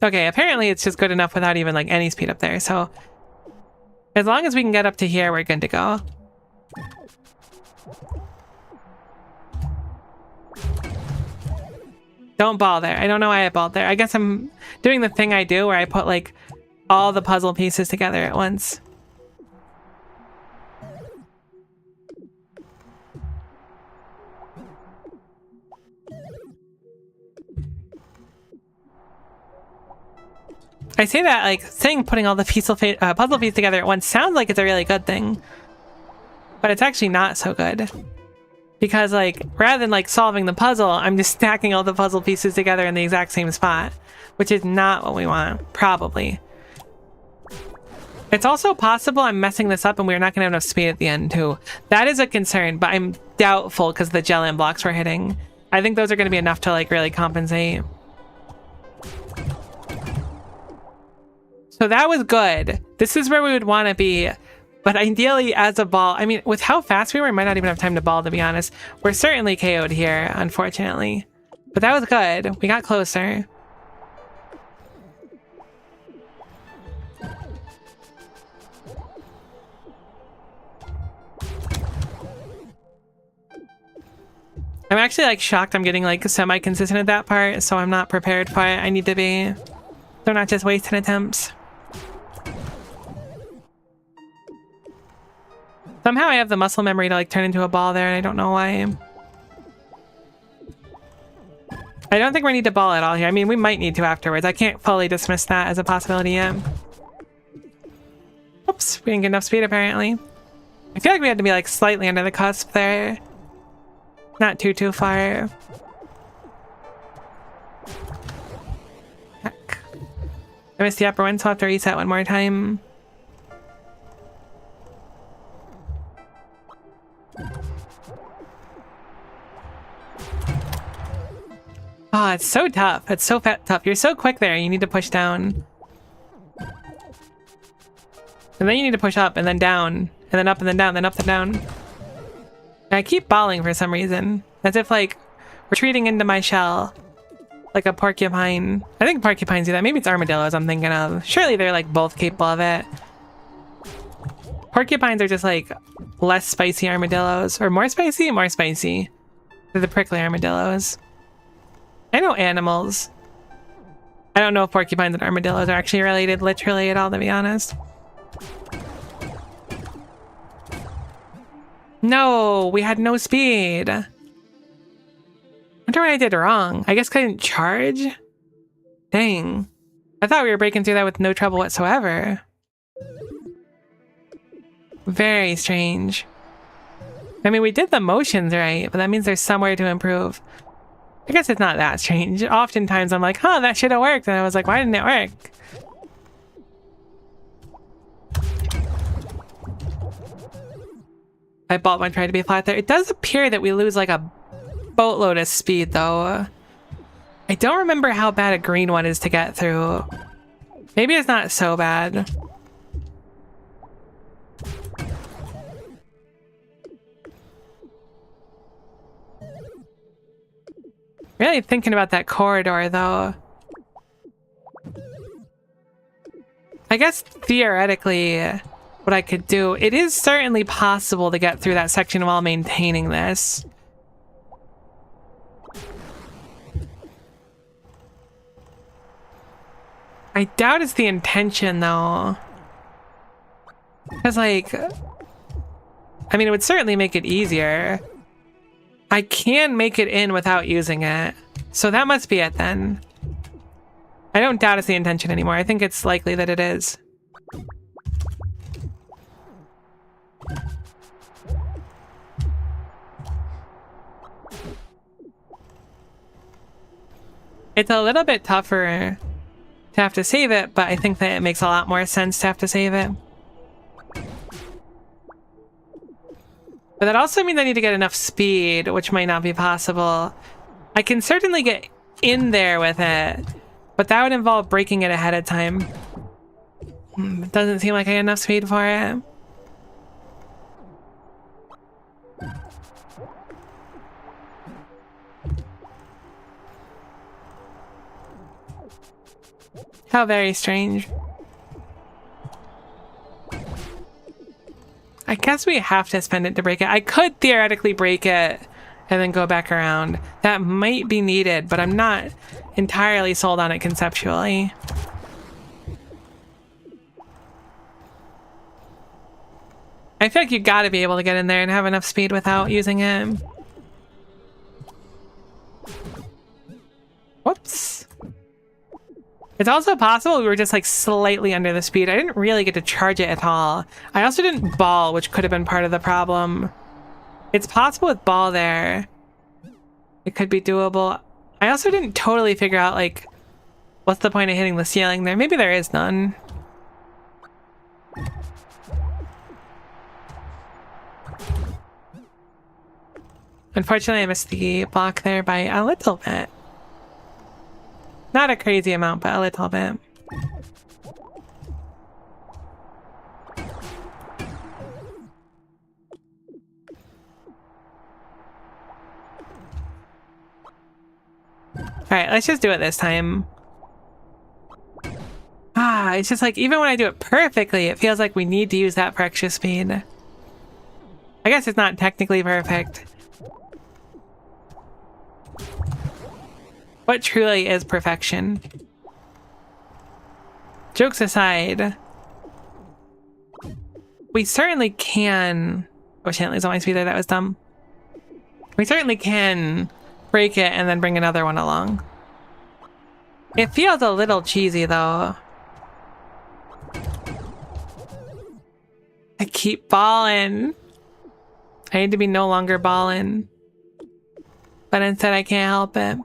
Okay, apparently it's just good enough without even like any speed up there. So as long as we can get up to here, we're good to go. Don't ball there. I don't know why I balled there. I guess I'm doing the thing I do where I put like all the puzzle pieces together at once. I say that, like, saying putting all the puzzle pieces together at once sounds like it's a really good thing. But it's actually not so good. Because, like, rather than, like, solving the puzzle, I'm just stacking all the puzzle pieces together in the exact same spot. Which is not what we want, probably. It's also possible I'm messing this up and we're not going to have enough speed at the end, too. That is a concern, but I'm doubtful because the gel end blocks we're hitting. I think those are going to be enough to, like, really compensate. So that was good. This is where we would want to be. But ideally, as a ball, I mean, with how fast we were, we might not even have time to ball, to be honest. We're certainly KO'd here, unfortunately. But that was good. We got closer. I'm actually, like, shocked I'm getting, like, semi-consistent at that part, so I'm not prepared for it. I need to be. They're not just wasted attempts. Somehow I have the muscle memory to like turn into a ball there and I don't know why. I don't think we need to ball at all here. I mean, we might need to afterwards. I can't fully dismiss that as a possibility yet. Oops, we didn't get enough speed apparently. I feel like we had to be like slightly under the cusp there. Not too far. Heck. I missed the upper one, so I'll have to reset one more time. Oh, it's so tough. It's so tough. You're so quick there. You need to push down. And then you need to push up and then down. And then up and then down, then up and down. I keep balling for some reason. As if, like, retreating into my shell. Like a porcupine. I think porcupines do that. Maybe it's armadillos I'm thinking of. Surely they're, like, both capable of it. Porcupines are just, like, less spicy armadillos. Or more spicy? More spicy. They're the prickly armadillos. I know animals. I don't know if porcupines and armadillos are actually related literally at all, to be honest. No, we had no speed. I wonder what I did wrong. I guess I didn't charge? Dang. I thought we were breaking through that with no trouble whatsoever. Very strange. I mean, we did the motions right, but that means there's somewhere to improve. I guess it's not that strange. Oftentimes I'm like, huh, that should have worked. And I was like, why didn't it work? I bought one trying to be flat there. It does appear that we lose like a boatload of speed though. I don't remember how bad a green one is to get through. Maybe it's not so bad. Really thinking about that corridor though. I guess theoretically what I could do, it is certainly possible to get through that section while maintaining this. I doubt it's the intention though. Because like, I mean, it would certainly make it easier. I can make it in without using it. So that must be it then. I don't doubt it's the intention anymore. I think it's likely that it is. It's a little bit tougher to have to save it, but I think that it makes a lot more sense to have to save it. But that also means I need to get enough speed, which might not be possible. I can certainly get in there with it, but that would involve breaking it ahead of time. It doesn't seem like I have enough speed for it. How very strange. I guess we have to spend it to break it. I could theoretically break it and then go back around. That might be needed, but I'm not entirely sold on it conceptually. I feel like you gotta be able to get in there and have enough speed without using it. Whoops. It's also possible we were just like slightly under the speed. I didn't really get to charge it at all. I also didn't ball, which could have been part of the problem. It's possible with ball there. It could be doable. I also didn't totally figure out like, what's the point of hitting the ceiling there? Maybe there is none. Unfortunately, I missed the block there by a little bit. Not a crazy amount, but a little bit. Alright, let's just do it this time. Ah, it's just like, even when I do it perfectly, it feels like we need to use that for extra speed. I guess it's not technically perfect. What truly is perfection? Jokes aside, we certainly can... Oh shit, lose all my speed there, that was dumb. We certainly can break it and then bring another one along. It feels a little cheesy though. I keep balling. I need to be no longer balling. But instead I can't help it.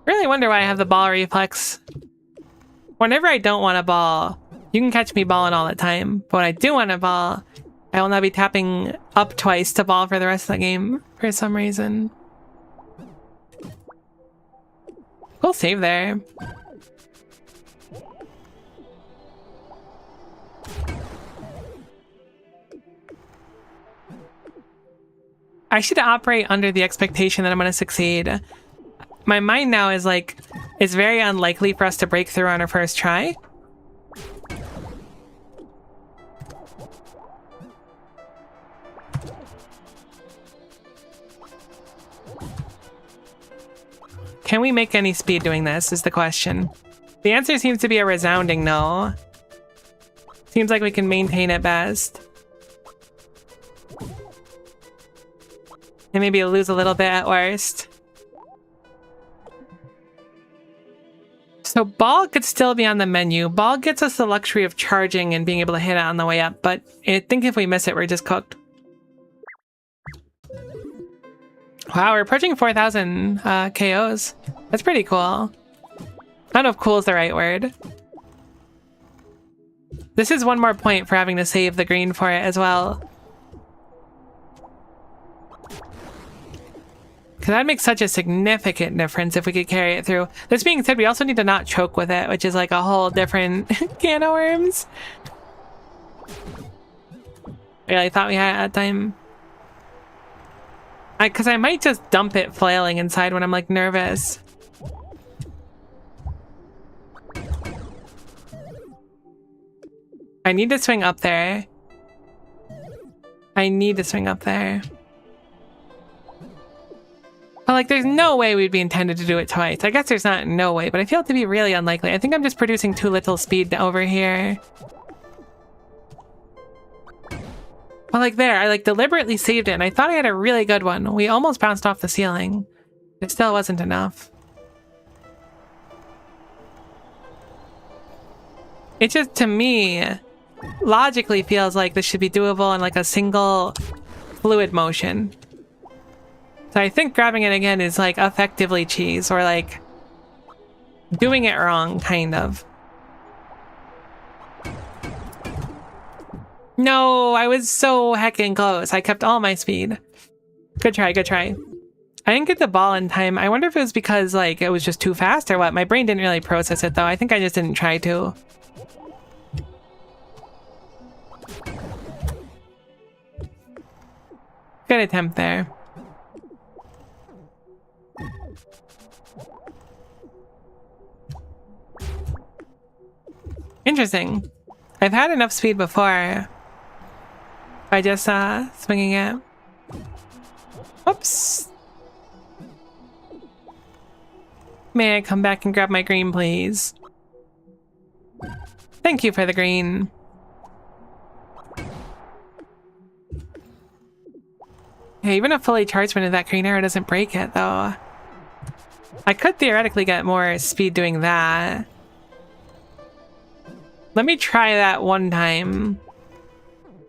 Really wonder why I have the ball reflex. Whenever I don't want to ball, you can catch me balling all the time. But when I do want to ball, I will now be tapping up twice to ball for the rest of the game for some reason. We'll save there. I should operate under the expectation that I'm going to succeed. My mind now is like, it's very unlikely for us to break through on our first try. Can we make any speed doing this is the question. The answer seems to be a resounding no. Seems like we can maintain at best. And maybe lose a little bit at worst. So ball could still be on the menu. Ball gets us the luxury of charging and being able to hit it on the way up, but I think if we miss it, we're just cooked. Wow, we're approaching 4,000 KOs. That's pretty cool. I don't know if cool is the right word. This is one more point for having to save the green for it as well. Because that'd make such a significant difference if we could carry it through. This being said, we also need to not choke with it, which is like a whole different can of worms. Really thought we had it at that time. Because I might just dump it flailing inside when I'm like nervous. I need to swing up there. I need to swing up there. But like, there's no way we'd be intended to do it twice. I guess there's not no way, but I feel it to be really unlikely. I think I'm just producing too little speed over here. But like there, I like deliberately saved it and I thought I had a really good one. We almost bounced off the ceiling. It still wasn't enough. It just, to me, logically feels like this should be doable in like a single fluid motion. So I think grabbing it again is like effectively cheese, or like doing it wrong, kind of. No, I was so heckin' close. I kept all my speed. Good try, good try. I didn't get the ball in time. I wonder if it was because like it was just too fast or what. My brain didn't really process it though. I think I just didn't try to. Good attempt there. Interesting. I've had enough speed before by just swinging it. Oops. May I come back and grab my green, please? Thank you for the green. Yeah, even a fully charged one of that green arrow doesn't break it, though. I could theoretically get more speed doing that. Let me try that one time.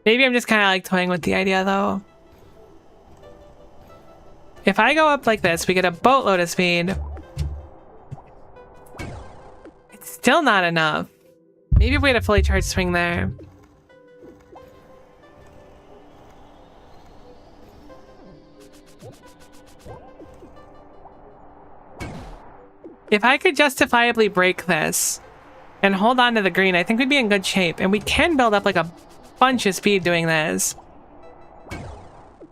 Maybe I'm just kind of like toying with the idea, though. If I go up like this, we get a boatload of speed. It's still not enough. Maybe if we had a fully charged swing there. If I could justifiably break this and hold on to the green, I think we'd be in good shape. And we can build up like a bunch of speed doing this.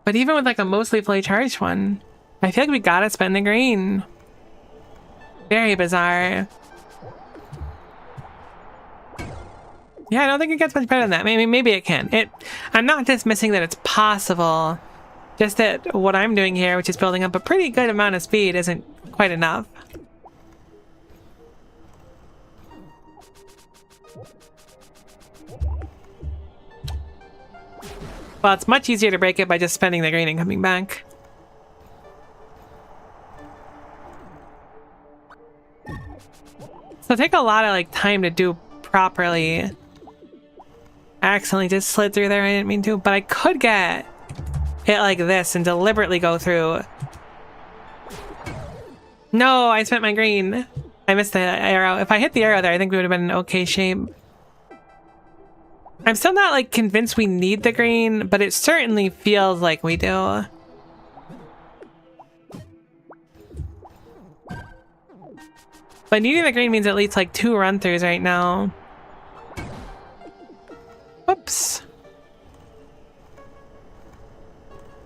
But even with like a mostly fully charged one, I feel like we gotta spend the green. Very bizarre. Yeah, I don't think it gets much better than that. Maybe it can. I'm not dismissing that it's possible. Just that what I'm doing here, which is building up a pretty good amount of speed, isn't quite enough. Well, it's much easier to break it by just spending the green and coming back. So take a lot of like time to do properly. I accidentally just slid through there. I didn't mean to, but I could get it like this and deliberately go through. No, I spent my green. I missed the arrow. If I hit the arrow there, I think we would have been in okay shape. I'm still not like convinced we need the green, but it certainly feels like we do. But needing the green means at least like 2 run-throughs right now. Whoops.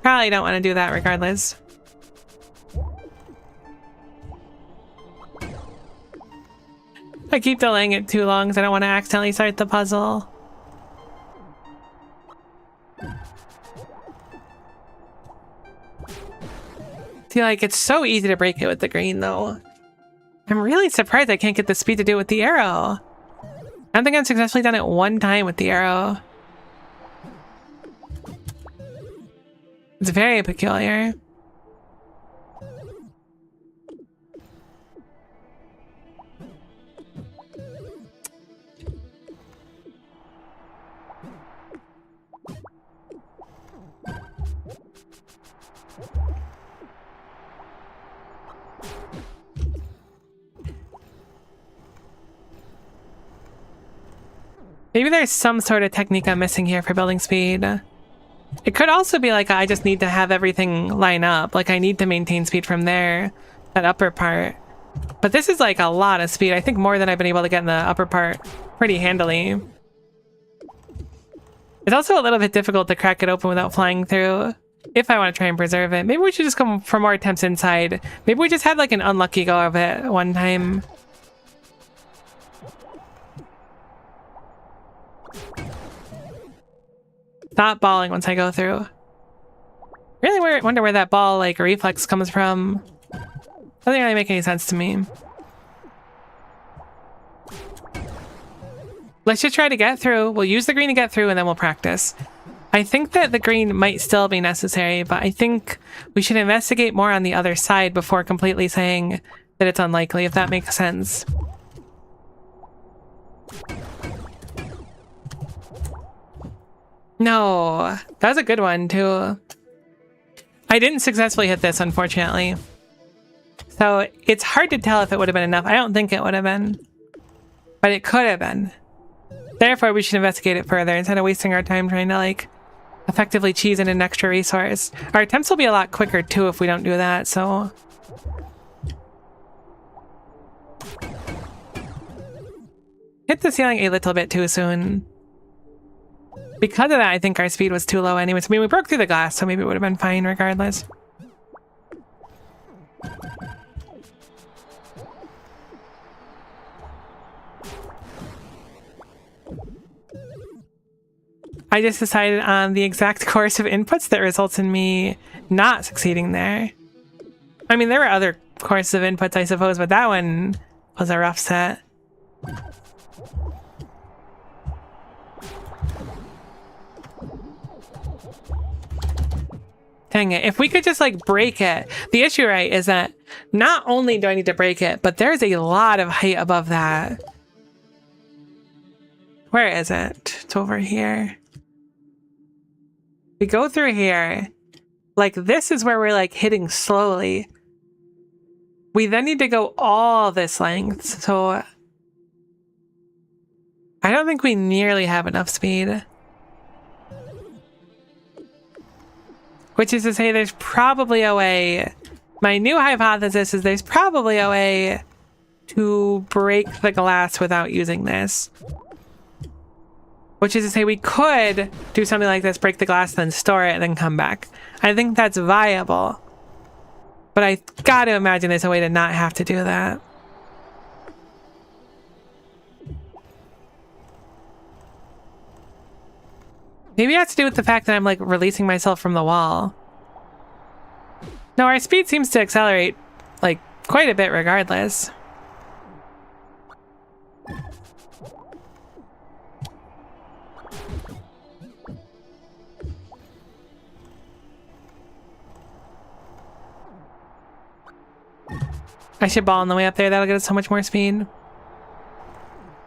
Probably don't want to do that regardless. I keep delaying it too long because I don't want to accidentally start the puzzle. See, like, it's so easy to break it with the green, though. I'm really surprised I can't get the speed to do it with the arrow. I don't think I've successfully done it 1 time with the arrow. It's very peculiar. Maybe there's some sort of technique I'm missing here for building speed. It could also be like I just need to have everything line up. Like I need to maintain speed from there, that upper part. But this is like a lot of speed. I think more than I've been able to get in the upper part pretty handily. It's also a little bit difficult to crack it open without flying through. If I want to try and preserve it. Maybe we should just go for more attempts inside. Maybe we just had like an unlucky go of it 1 time. Stop balling once I go through. Really wonder where that ball like reflex comes from. Doesn't really make any sense to me. Let's just try to get through. We'll use the green to get through and then we'll practice. I think that the green might still be necessary, but I think we should investigate more on the other side before completely saying that it's unlikely, if that makes sense. No, that was a good one too. I didn't successfully hit this, unfortunately. So it's hard to tell if it would have been enough. I don't think it would have been, but it could have been. Therefore, we should investigate it further instead of wasting our time trying to like effectively cheese in an extra resource. Our attempts will be a lot quicker too if we don't do that, so. Hit the ceiling a little bit too soon. Because of that, I think our speed was too low anyways. I mean, we broke through the glass, so maybe it would have been fine regardless. I just decided on the exact course of inputs that results in me not succeeding there. I mean, there were other courses of inputs, I suppose, but that one was a rough set. Dang it. If we could just like break it. The issue, right, is that not only do I need to break it, but there's a lot of height above that. Where is it? It's over here. We go through here. Like this is where we're like hitting slowly. We then need to go all this length. So I don't think we nearly have enough speed. Which is to say there's probably a way, my new hypothesis is there's probably a way to break the glass without using this. Which is to say we could do something like this, break the glass, then store it, and then come back. I think that's viable. But I gotta imagine there's a way to not have to do that. Maybe it has to do with the fact that I'm like releasing myself from the wall. No, our speed seems to accelerate like quite a bit regardless. I should ball on the way up there. That'll get us so much more speed.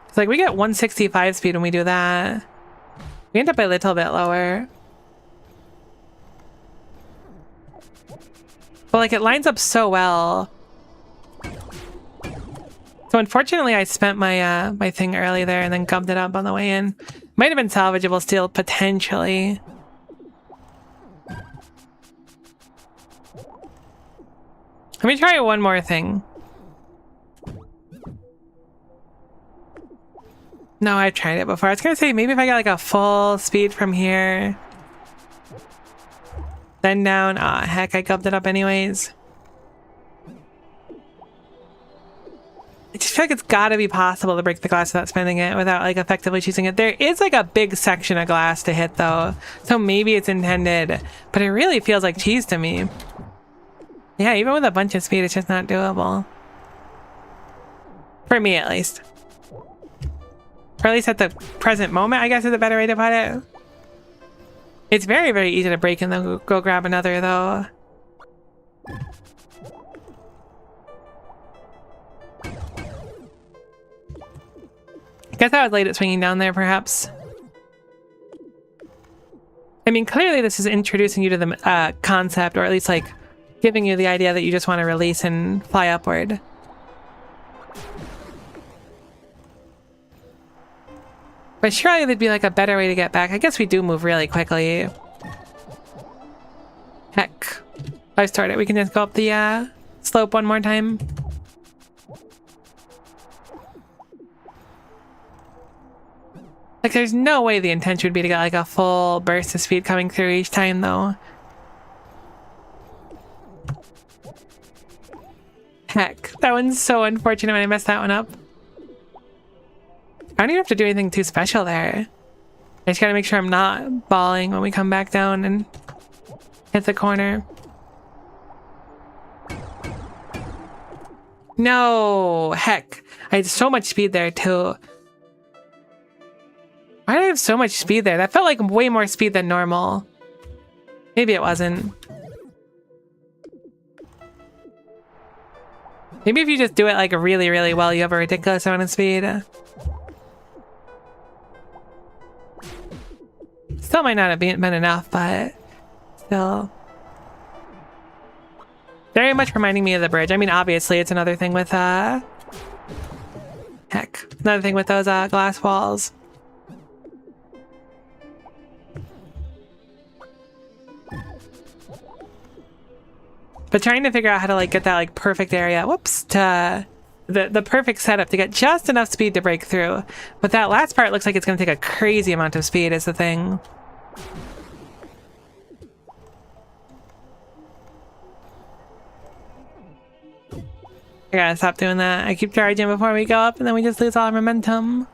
It's like we get 165 speed when we do that. We end up a little bit lower. But like it lines up so well. So unfortunately I spent my my thing early there and then gubbed it up on the way in. Might have been salvageable steel, potentially. Let me try one more thing. No, I've tried it before. I was gonna say maybe if I got like a full speed from here. Then down. Ah, heck, I gubbed it up anyways. I just feel like it's gotta be possible to break the glass without spinning it, without like effectively choosing it. There is like a big section of glass to hit though, so maybe it's intended, but it really feels like cheese to me. Yeah, even with a bunch of speed, it's just not doable. For me, at least. Or at least at the present moment, I guess is a better way to put it. It's very, very easy to break and then go grab another, though. I guess I was late at swinging down there, perhaps. I mean, clearly this is introducing you to the concept, or at least, like, giving you the idea that you just want to release and fly upward. But surely there'd be like a better way to get back. I guess we do move really quickly. Heck. I've started. We can just go up the slope one more time. Like, there's no way the intention would be to get like a full burst of speed coming through each time, though. Heck, that one's so unfortunate when I messed that one up. I don't even have to do anything too special there. I just gotta make sure I'm not balling when we come back down and hit the corner. No, heck. I had so much speed there too. Why did I have so much speed there? That felt like way more speed than normal. Maybe it wasn't. Maybe if you just do it like really, really well, you have a ridiculous amount of speed. Still might not have been enough, but still. Very much reminding me of the bridge. I mean, obviously, it's another thing with, heck. Another thing with those, glass walls. But trying to figure out how to, like, get that, like, perfect area, whoops, to the perfect setup to get just enough speed to break through. But that last part looks like it's going to take a crazy amount of speed is the thing. I gotta stop doing that. I keep charging before we go up and then we just lose all our momentum.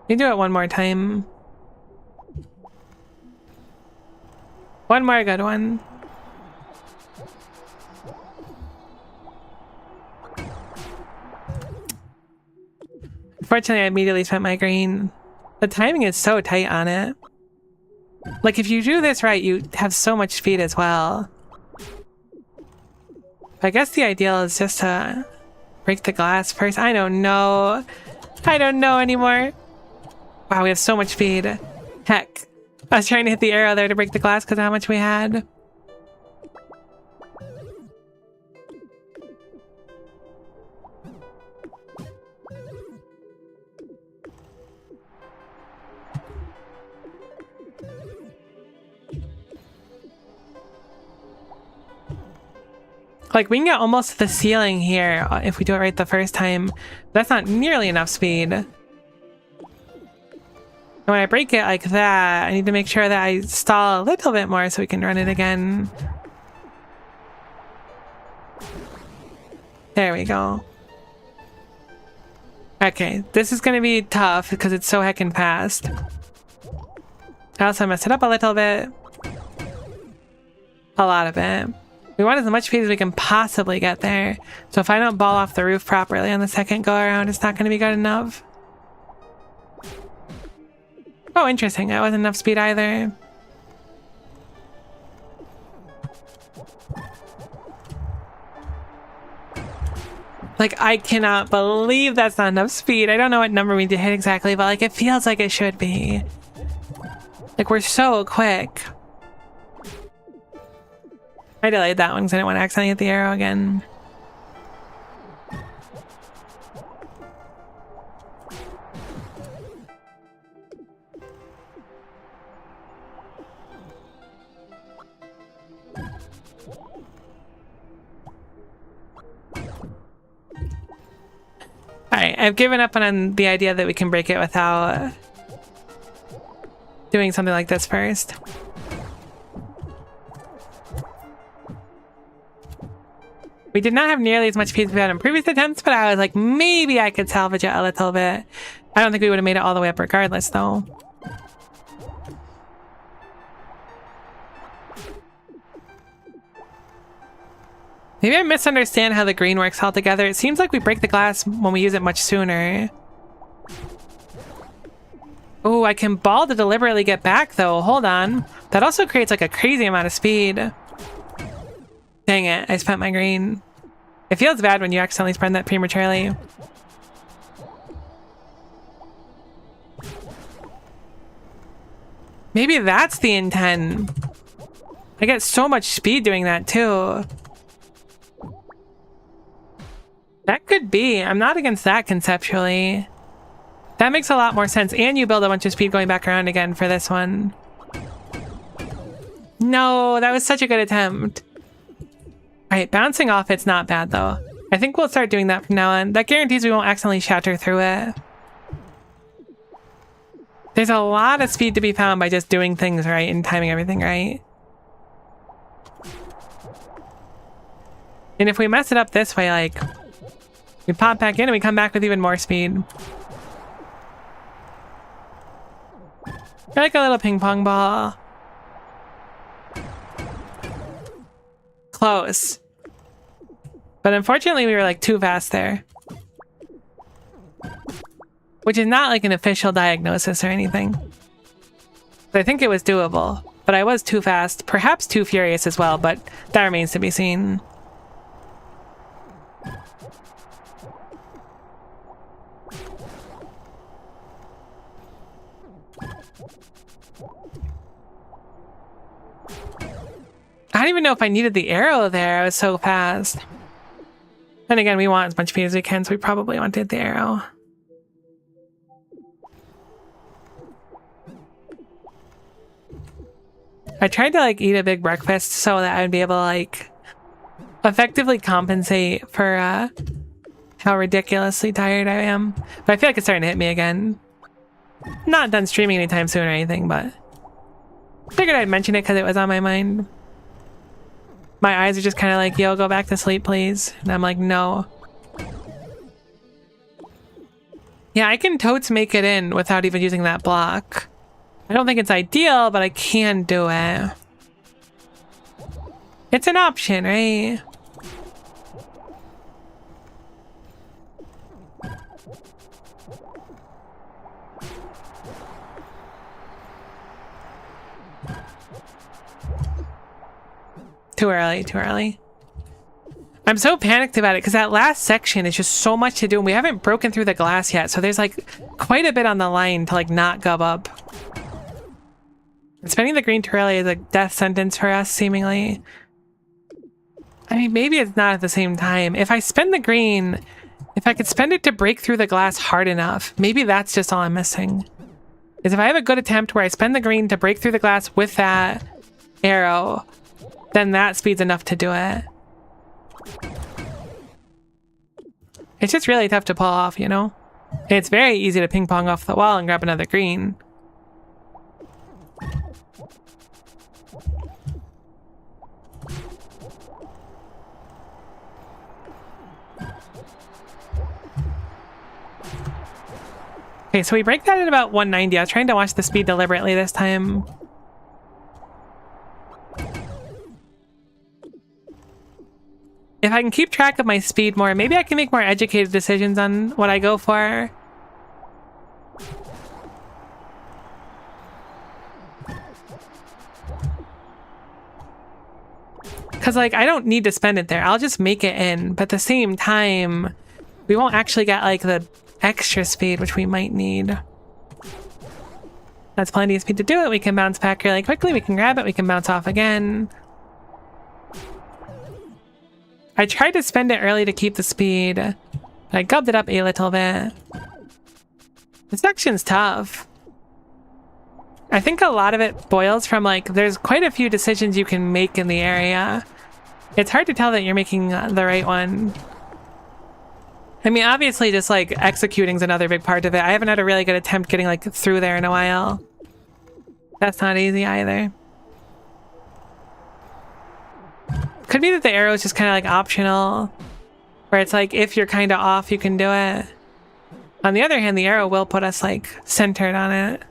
You do it one more time. One more good one. Unfortunately, I immediately spent my green. The timing is so tight on it. Like, if you do this right, you have so much speed as well. I guess the ideal is just to break the glass first. I don't know. I don't know anymore. Wow, we have so much speed. Heck. I was trying to hit the arrow there to break the glass because of how much we had. Like, we can get almost to the ceiling here if we do it right the first time. That's not nearly enough speed. And when I break it like that, I need to make sure that I stall a little bit more so we can run it again. There we go. Okay, this is going to be tough because it's so heckin' fast. I also messed it up a little bit. A lot of it. We want as much speed as we can possibly get there. So if I don't ball off the roof properly on the second go around, it's not going to be good enough. Oh, interesting. That wasn't enough speed either. Like, I cannot believe that's not enough speed. I don't know what number we need to hit exactly, but like, it feels like it should be. Like, we're so quick. I delayed that one because I didn't want to accidentally hit the arrow again. Alright, I've given up on the idea that we can break it without doing something like this first. We did not have nearly as much speed as we had in previous attempts, but I was like, maybe I could salvage it a little bit. I don't think we would have made it all the way up regardless, though. Maybe I misunderstand how the green works altogether. It seems like we break the glass when we use it much sooner. Oh, I can ball to deliberately get back, though. Hold on. That also creates like a crazy amount of speed. Dang it, I spent my green. It feels bad when you accidentally spend that prematurely. Maybe that's the intent. I get so much speed doing that, too. That could be. I'm not against that conceptually. That makes a lot more sense. And you build a bunch of speed going back around again for this one. No, that was such a good attempt. Alright, bouncing off it's not bad though. I think we'll start doing that from now on. That guarantees we won't accidentally shatter through it. There's a lot of speed to be found by just doing things right and timing everything right. And if we mess it up this way, like, we pop back in and we come back with even more speed. You're like a little ping pong ball. Close. But unfortunately we were like too fast there. Which is not like an official diagnosis or anything. But I think it was doable. But I was too fast, perhaps too furious as well, but that remains to be seen. I don't even know if I needed the arrow there. I was so fast. Then again, we want as much speed as we can, so we probably wanted the arrow. I tried to like eat a big breakfast so that I would be able to like effectively compensate for how ridiculously tired I am. But I feel like it's starting to hit me again. Not done streaming anytime soon or anything, but figured I'd mention it because it was on my mind. My eyes are just kind of like, yo, go back to sleep, please. And I'm like, no. Yeah, I can totes make it in without even using that block. I don't think it's ideal, but I can do it. It's an option, right? Too early, too early. I'm so panicked about it because that last section is just so much to do and we haven't broken through the glass yet, so there's like quite a bit on the line to like not gub up. Spending the green too early is a death sentence for us, seemingly. I mean, maybe it's not at the same time. If I spend the green, if I could spend it to break through the glass hard enough, maybe that's just all I'm missing. Is if I have a good attempt where I spend the green to break through the glass with that arrow, then that speed's enough to do it. It's just really tough to pull off, you know? It's very easy to ping pong off the wall and grab another green. Okay, so we break that at about 190. I was trying to watch the speed deliberately this time. If I can keep track of my speed more, maybe I can make more educated decisions on what I go for. Because, like, I don't need to spend it there. I'll just make it in. But at the same time, we won't actually get, like, the extra speed, which we might need. That's plenty of speed to do it. We can bounce back really quickly. We can grab it. We can bounce off again. I tried to spend it early to keep the speed. I gubbed it up a little bit. This section's tough. I think a lot of it boils from like, there's quite a few decisions you can make in the area. It's hard to tell that you're making the right one. I mean, obviously just like executing is another big part of it. I haven't had a really good attempt getting like through there in a while. That's not easy either. Could be that the arrow is just kind of like optional, where it's like if you're kind of off, you can do it. On the other hand, the arrow will put us like centered on it.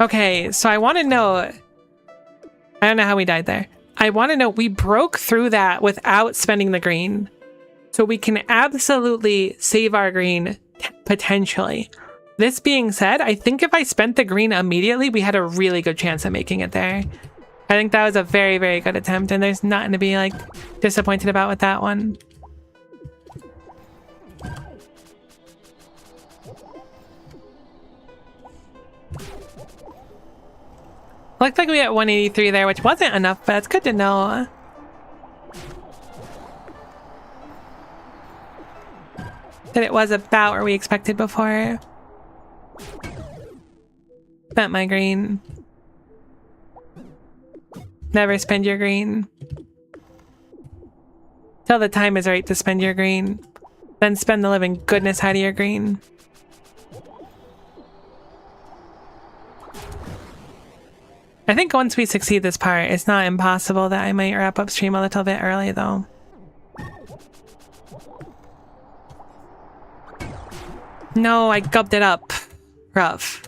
Okay, so I want to know... I don't know how we died there. I want to know, we broke through that without spending the green. So we can absolutely save our green, potentially. This being said, I think if I spent the green immediately, we had a really good chance of making it there. I think that was a very, very good attempt, and there's nothing to be, like, disappointed about with that one. Looked like we got 183 there, which wasn't enough, but it's good to know. That it was about where we expected before. Spent my green. Never spend your green. Till the time is right to spend your green. Then spend the living goodness out of your green. I think once we succeed this part, it's not impossible that I might wrap up stream a little bit early though. No, I gubbed it up. Rough.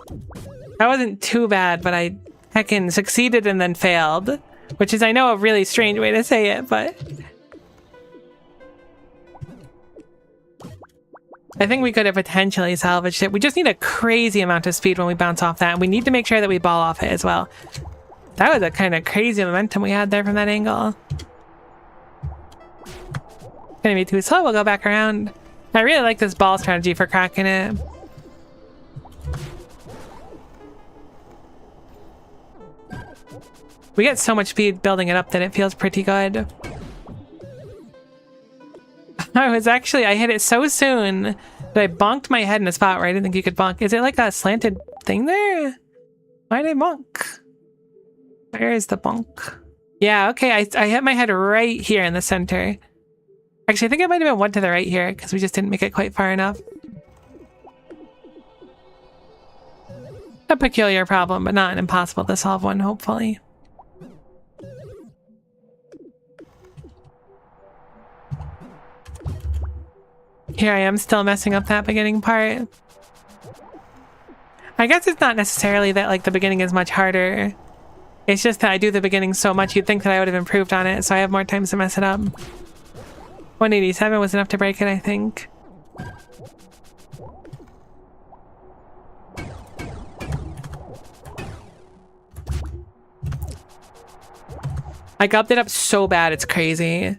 That wasn't too bad, but I heckin' succeeded and then failed. Which is, I know, a really strange way to say it, but... I think we could have potentially salvaged it. We just need a crazy amount of speed when we bounce off that, and we need to make sure that we ball off it as well. That was a kind of crazy momentum we had there from that angle. Gonna be too slow, we'll go back around. I really like this ball strategy for cracking it. We get so much speed building it up that it feels pretty good. I hit it so soon that I bonked my head in a spot where I didn't think you could bonk. Is it like a slanted thing there? Why did I bonk? Where is the bonk? Yeah, okay, I hit my head right here in the center. Actually, I think it might have been one to the right here because we just didn't make it quite far enough. A peculiar problem, but not an impossible to solve one, hopefully. Here I am still messing up that beginning part. I guess it's not necessarily that like the beginning is much harder. It's just that I do the beginning so much you'd think that I would have improved on it, so I have more times to mess it up. 187 was enough to break it, I think. I gubbed it up so bad, it's crazy.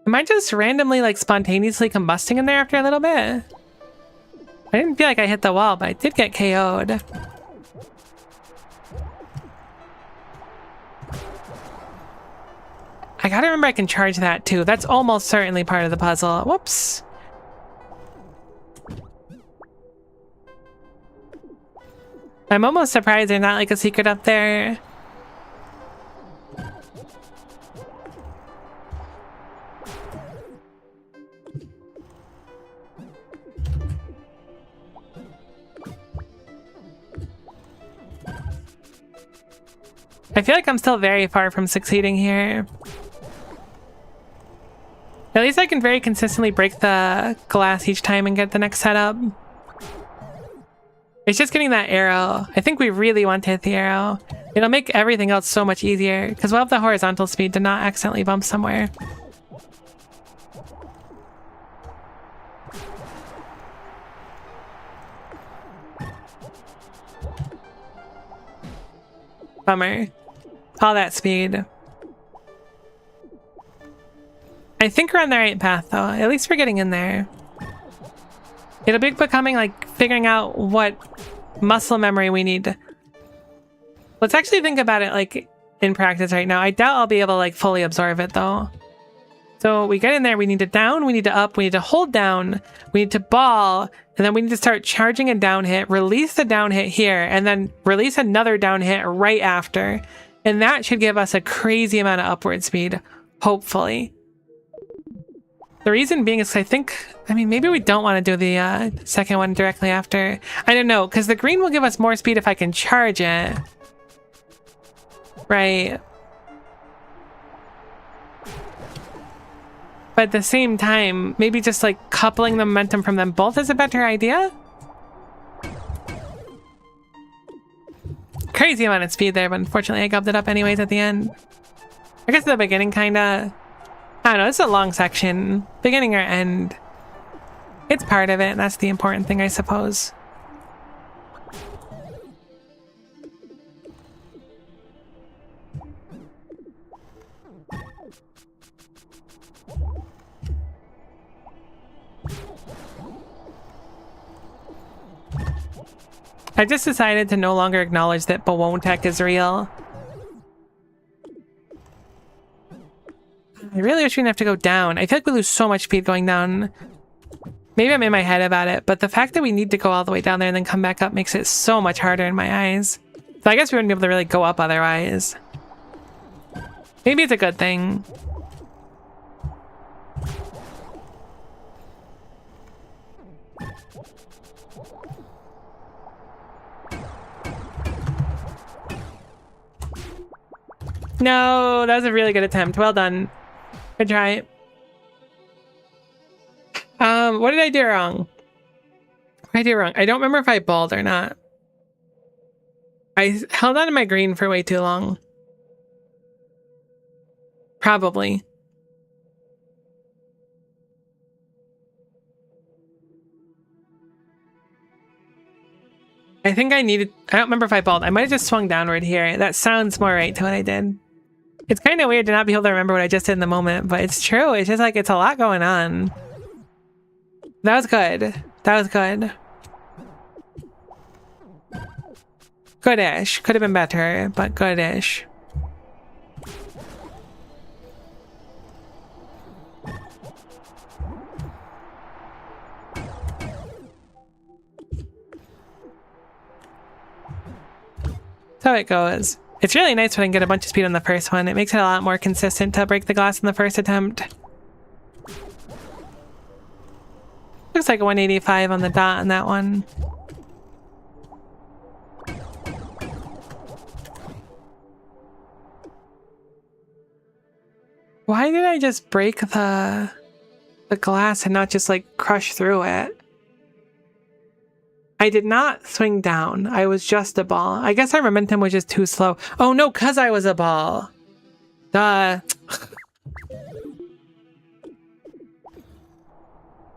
Am I just randomly, like, spontaneously combusting in there after a little bit? I didn't feel like I hit the wall, but I did get KO'd. I gotta remember I can charge that, too. That's almost certainly part of the puzzle. Whoops. I'm almost surprised there's not, like, a secret up there. I feel like I'm still very far from succeeding here. At least I can very consistently break the glass each time and get the next setup. It's just getting that arrow. I think we really want to hit the arrow. It'll make everything else so much easier, because we'll have the horizontal speed to not accidentally bump somewhere. Bummer. All that speed. I think we're on the right path, though. At least we're getting in there. It'll be becoming like figuring out what muscle memory we need. Let's actually think about it like in practice right now. I doubt I'll be able to like fully absorb it though. So we get in there, we need to down, we need to up, we need to hold down, we need to ball, and then we need to start charging a down hit, release the down hit here, and then release another down hit right after. And that should give us a crazy amount of upward speed, hopefully. The reason being is I mean, maybe we don't want to do the second one directly after. I don't know, because the green will give us more speed if I can charge it. Right. But at the same time, maybe just like coupling the momentum from them both is a better idea? Crazy amount of speed there, but unfortunately I gubbed it up anyways at the end. I guess at the beginning kinda... I don't know, it's a long section. Beginning or end. It's part of it, and that's the important thing, I suppose. I just decided to no longer acknowledge that Bawontek is real. I really wish we didn't have to go down. I feel like we lose so much speed going down. Maybe I'm in my head about it, but the fact that we need to go all the way down there and then come back up makes it so much harder in my eyes. So I guess we wouldn't be able to really go up otherwise. Maybe it's a good thing. No, that was a really good attempt. Well done. Good try. What did I do wrong? What did I do wrong? I don't remember if I balled or not. I held on to my green for way too long. Probably. I think I don't remember if I balled. I might have just swung downward here. That sounds more right to what I did. It's kind of weird to not be able to remember what I just did in the moment, but it's true. It's just like, it's a lot going on. That was good. That was good. Goodish. Could have been better, but goodish. That's how it goes. It's really nice when I can get a bunch of speed on the first one. It makes it a lot more consistent to break the glass in the first attempt. Looks like a 185 on the dot on that one. Why did I just break the glass and not just like crush through it? I did not swing down. I was just a ball. I guess our momentum was just too slow. Oh no, because I was a ball. Duh.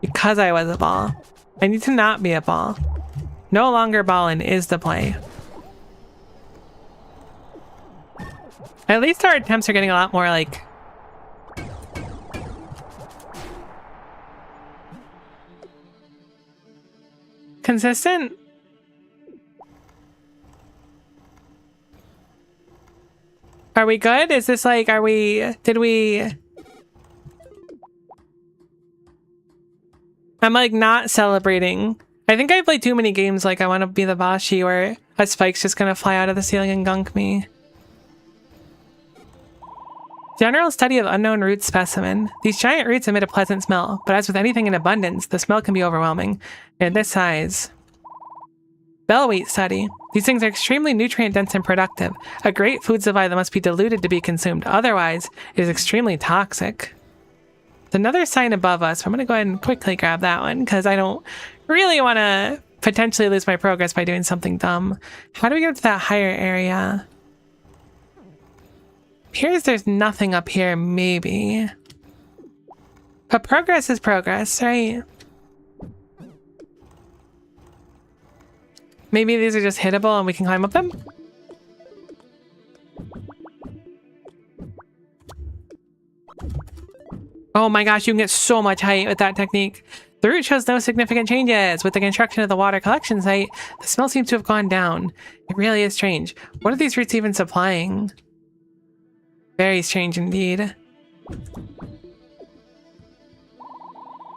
Because I was a ball. I need to not be a ball. No longer ballin' is the play. At least our attempts are getting a lot more like... consistent? Are we good? Is this like, did we... I'm like not celebrating. I think I played too many games like I want to be the Bashi where a spike's just gonna fly out of the ceiling and gunk me. General study of unknown root specimen. These giant roots emit a pleasant smell, but as with anything in abundance, the smell can be overwhelming. In this size. Bellwheat study. These things are extremely nutrient dense and productive. A great food supply that must be diluted to be consumed. Otherwise, it is extremely toxic. There's another sign above us. I'm going to go ahead and quickly grab that one because I don't really want to potentially lose my progress by doing something dumb. How do we get up to that higher area? Appears there's nothing up here, maybe. But progress is progress, right? Maybe these are just hittable and we can climb up them? Oh my gosh, you can get so much height with that technique. The route shows no significant changes. With the construction of the water collection site, the smell seems to have gone down. It really is strange. What are these routes even supplying? Very strange indeed.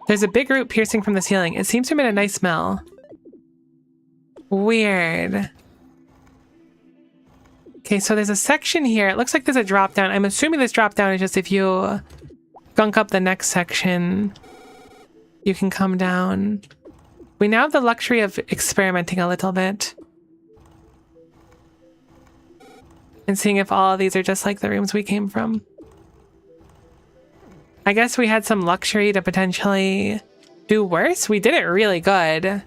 There's a big root piercing from the ceiling. It seems to emit a nice smell. Weird. Okay, so there's a section here. It looks like there's a drop down. I'm assuming this drop down is just if you gunk up the next section, you can come down. We now have the luxury of experimenting a little bit. And seeing if all of these are just like the rooms we came from. I guess we had some luxury to potentially do worse. We did it really good.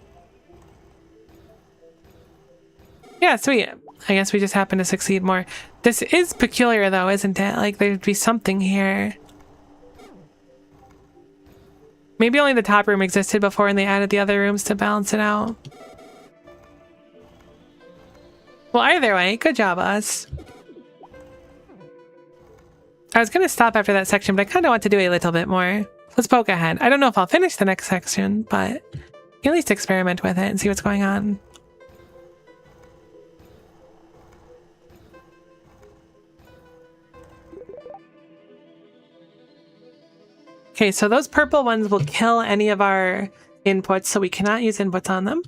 Yeah, sweet. I guess we just happen to succeed more. This is peculiar though, isn't it? Like there'd be something here. Maybe only the top room existed before and they added the other rooms to balance it out. Well, either way, good job, us. I was going to stop after that section, but I kind of want to do a little bit more. Let's poke ahead. I don't know if I'll finish the next section, but at least experiment with it and see what's going on. Okay, so those purple ones will kill any of our inputs, so we cannot use inputs on them.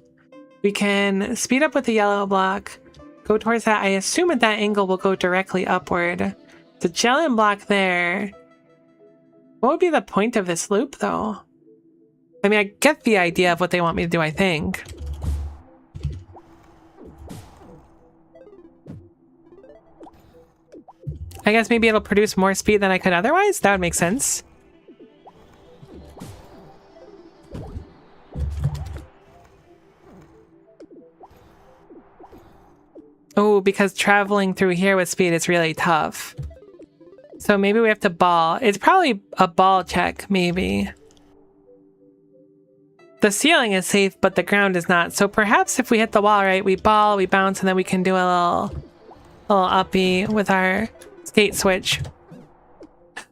We can speed up with the yellow block, go towards that. I assume at that angle will go directly upward. The Jellium block there. What would be the point of this loop, though? I mean, I get the idea of what they want me to do, I think. I guess maybe it'll produce more speed than I could otherwise? That would make sense. Oh, because traveling through here with speed is really tough. So maybe we have to ball. It's probably a ball check, maybe. The ceiling is safe, but the ground is not. So perhaps if we hit the wall right, we ball, we bounce, and then we can do a little uppy with our skate switch.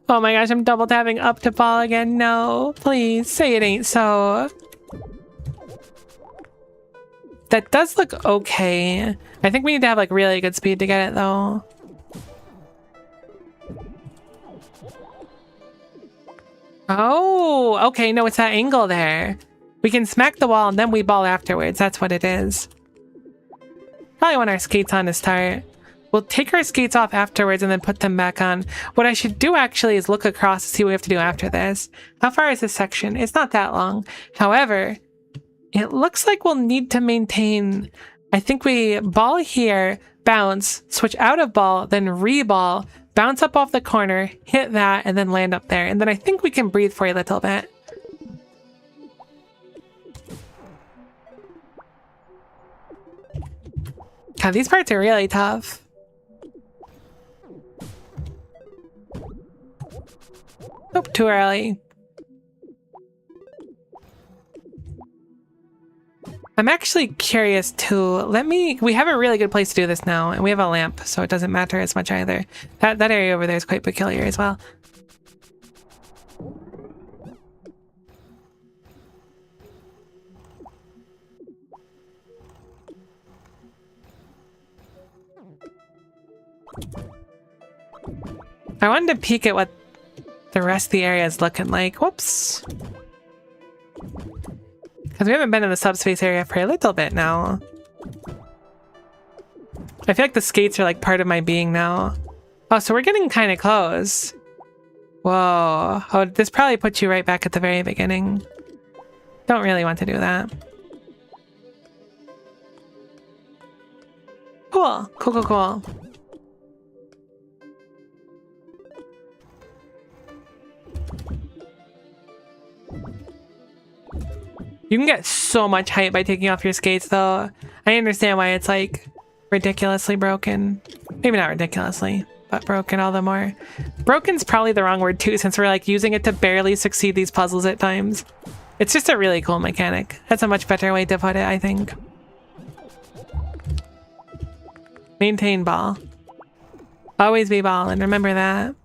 Oh my gosh, I'm double tapping up to ball again. No, please say it ain't so. That does look okay. I think we need to have like really good speed to get it though. Oh, okay. No, it's that angle there. We can smack the wall and then we ball afterwards. That's what it is. Probably want our skates on to start. We'll take our skates off afterwards and then put them back on. What I should do actually is look across to see what we have to do after this. How far is this section? It's not that long. However, it looks like we'll need to maintain... I think we ball here, bounce, switch out of ball, then re-ball, bounce up off the corner, hit that, and then land up there. And then I think we can breathe for a little bit. God, these parts are really tough. Oh, too early. I'm actually curious too. We have a really good place to do this now, and we have a lamp, so it doesn't matter as much either. That area over there is quite peculiar as well. I wanted to peek at what the rest of the area is looking like. Whoops. Because we haven't been in the subspace area for a little bit now. I feel like the skates are like part of my being now. Oh, so we're getting kind of close. Whoa. Oh, this probably puts you right back at the very beginning. Don't really want to do that. Cool. Cool, cool, cool. You can get so much height by taking off your skates, though. I understand why it's, like, ridiculously broken. Maybe not ridiculously, but broken all the more. Broken's probably the wrong word, too, since we're, like, using it to barely succeed these puzzles at times. It's just a really cool mechanic. That's a much better way to put it, I think. Maintain ball. Always be ballin', remember that.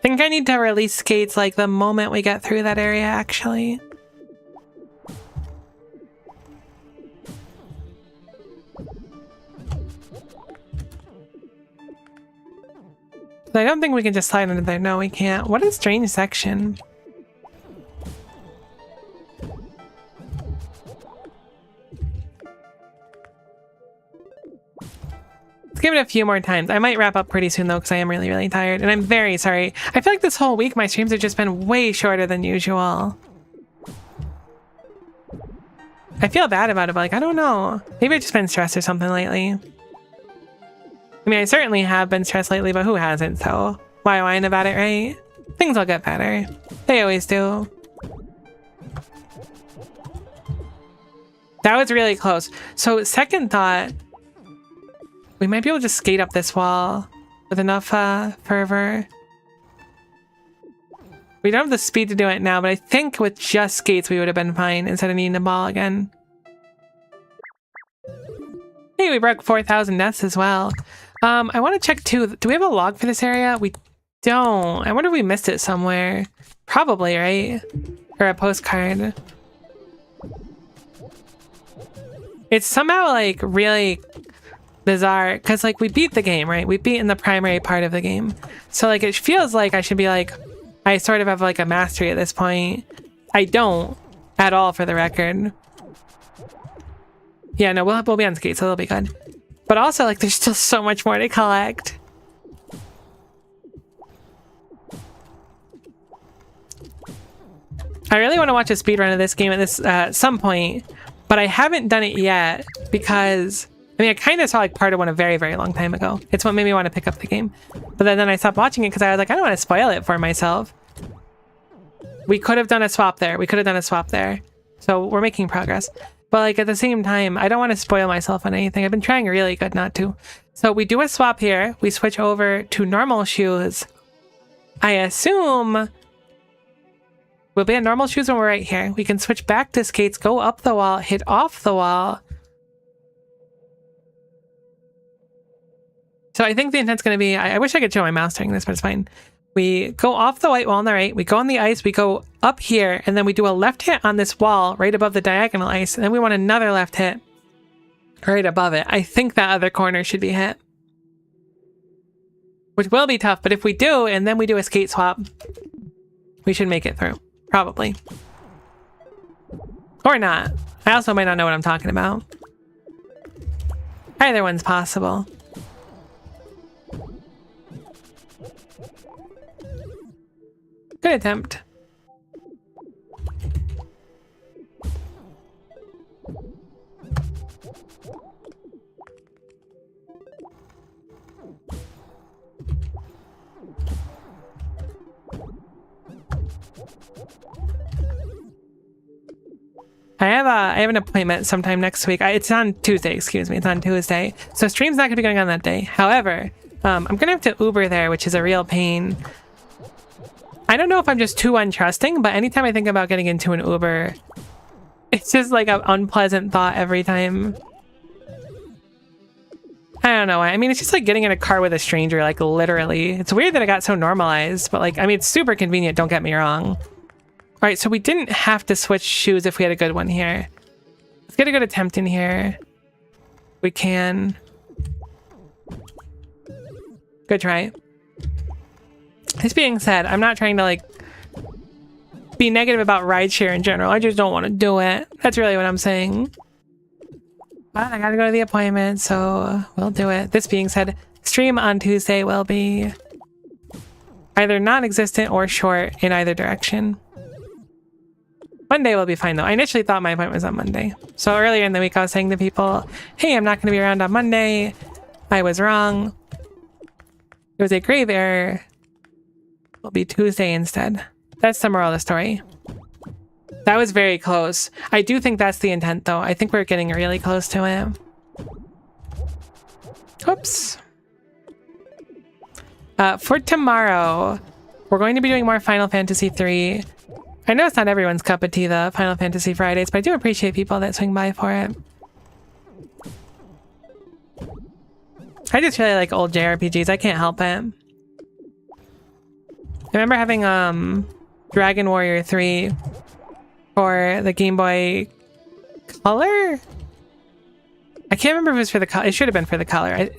think I need to release skates like the moment we get through that area, actually. I don't think we can just slide under there. No, we can't. What a strange section. Let's give it a few more times. I might wrap up pretty soon though, because I am really, really tired. And I'm very sorry. I feel like this whole week my streams have just been way shorter than usual. I feel bad about it, but like, I don't know. Maybe I've just been stressed or something lately. I mean, I certainly have been stressed lately, but who hasn't, so why whine about it, right? Things will get better. They always do. That was really close. So second thought, we might be able to just skate up this wall with enough fervor. We don't have the speed to do it now, but I think with just skates we would have been fine instead of needing the ball again. Hey, we broke 4,000 deaths as well. I want to check too. Do we have a log for this area? We don't. I wonder if we missed it somewhere. Probably, right? Or a postcard. It's somehow like really bizarre because like we beat the game, right? We beat in the primary part of the game. So like it feels like I should be like, I sort of have like a mastery at this point. I don't at all, for the record. Yeah, no, we'll be on skates, so it'll be good. But also, like, there's still so much more to collect. I really want to watch a speedrun of this game at this some point, but I haven't done it yet because, I mean, I kind of saw like part of one a very, very long time ago. It's what made me want to pick up the game. But then I stopped watching it because I was like, I don't want to spoil it for myself. We could have done a swap there. We could have done a swap there. So we're making progress. But like at the same time, I don't want to spoil myself on anything. I've been trying really good not to. So we do a swap here. We switch over to normal shoes. I assume we'll be on normal shoes when we're right here. We can switch back to skates, go up the wall, hit off the wall. So I think the intent's going to be, I wish I could show my mouse during this, but it's fine. We go off the white wall on the right, we go on the ice, we go up here, and then we do a left hit on this wall right above the diagonal ice, and then we want another left hit right above it. I think that other corner should be hit. Which will be tough, but if we do, and then we do a skate swap, we should make it through. Probably. Or not. I also might not know what I'm talking about. Either one's possible. Good attempt. I have an appointment sometime next week. It's on Tuesday, excuse me. It's on Tuesday. So stream's not going to be going on that day. However, I'm going to have to Uber there, which is a real pain. I don't know if I'm just too untrusting, but anytime I think about getting into an Uber, it's just like an unpleasant thought every time. I don't know. I mean, it's just like getting in a car with a stranger, like literally. It's weird that it got so normalized, but like, I mean, it's super convenient, don't get me wrong. All right, so we didn't have to switch shoes if we had a good one here. Let's get a good attempt in here. We can. Good try. This being said, I'm not trying to like be negative about rideshare in general. I just don't want to do it. That's really what I'm saying. But I gotta go to the appointment, so we'll do it. This being said, stream on Tuesday will be either non-existent or short in either direction. Monday will be fine though. I initially thought my appointment was on Monday. So earlier in the week I was saying to people, hey, I'm not going to be around on Monday. I was wrong. It was a grave error. It'll be Tuesday instead. That's the moral of the story. That was very close. I do think that's the intent though. I think we're getting really close to it. Oops. For tomorrow, we're going to be doing more Final Fantasy III. I know it's not everyone's cup of tea, the Final Fantasy Fridays, but I do appreciate people that swing by for it. I just really like old JRPGs. I can't help it. remember having Dragon Warrior 3 for the Game Boy Color? I can't remember if it was for the color. It should have been for the color.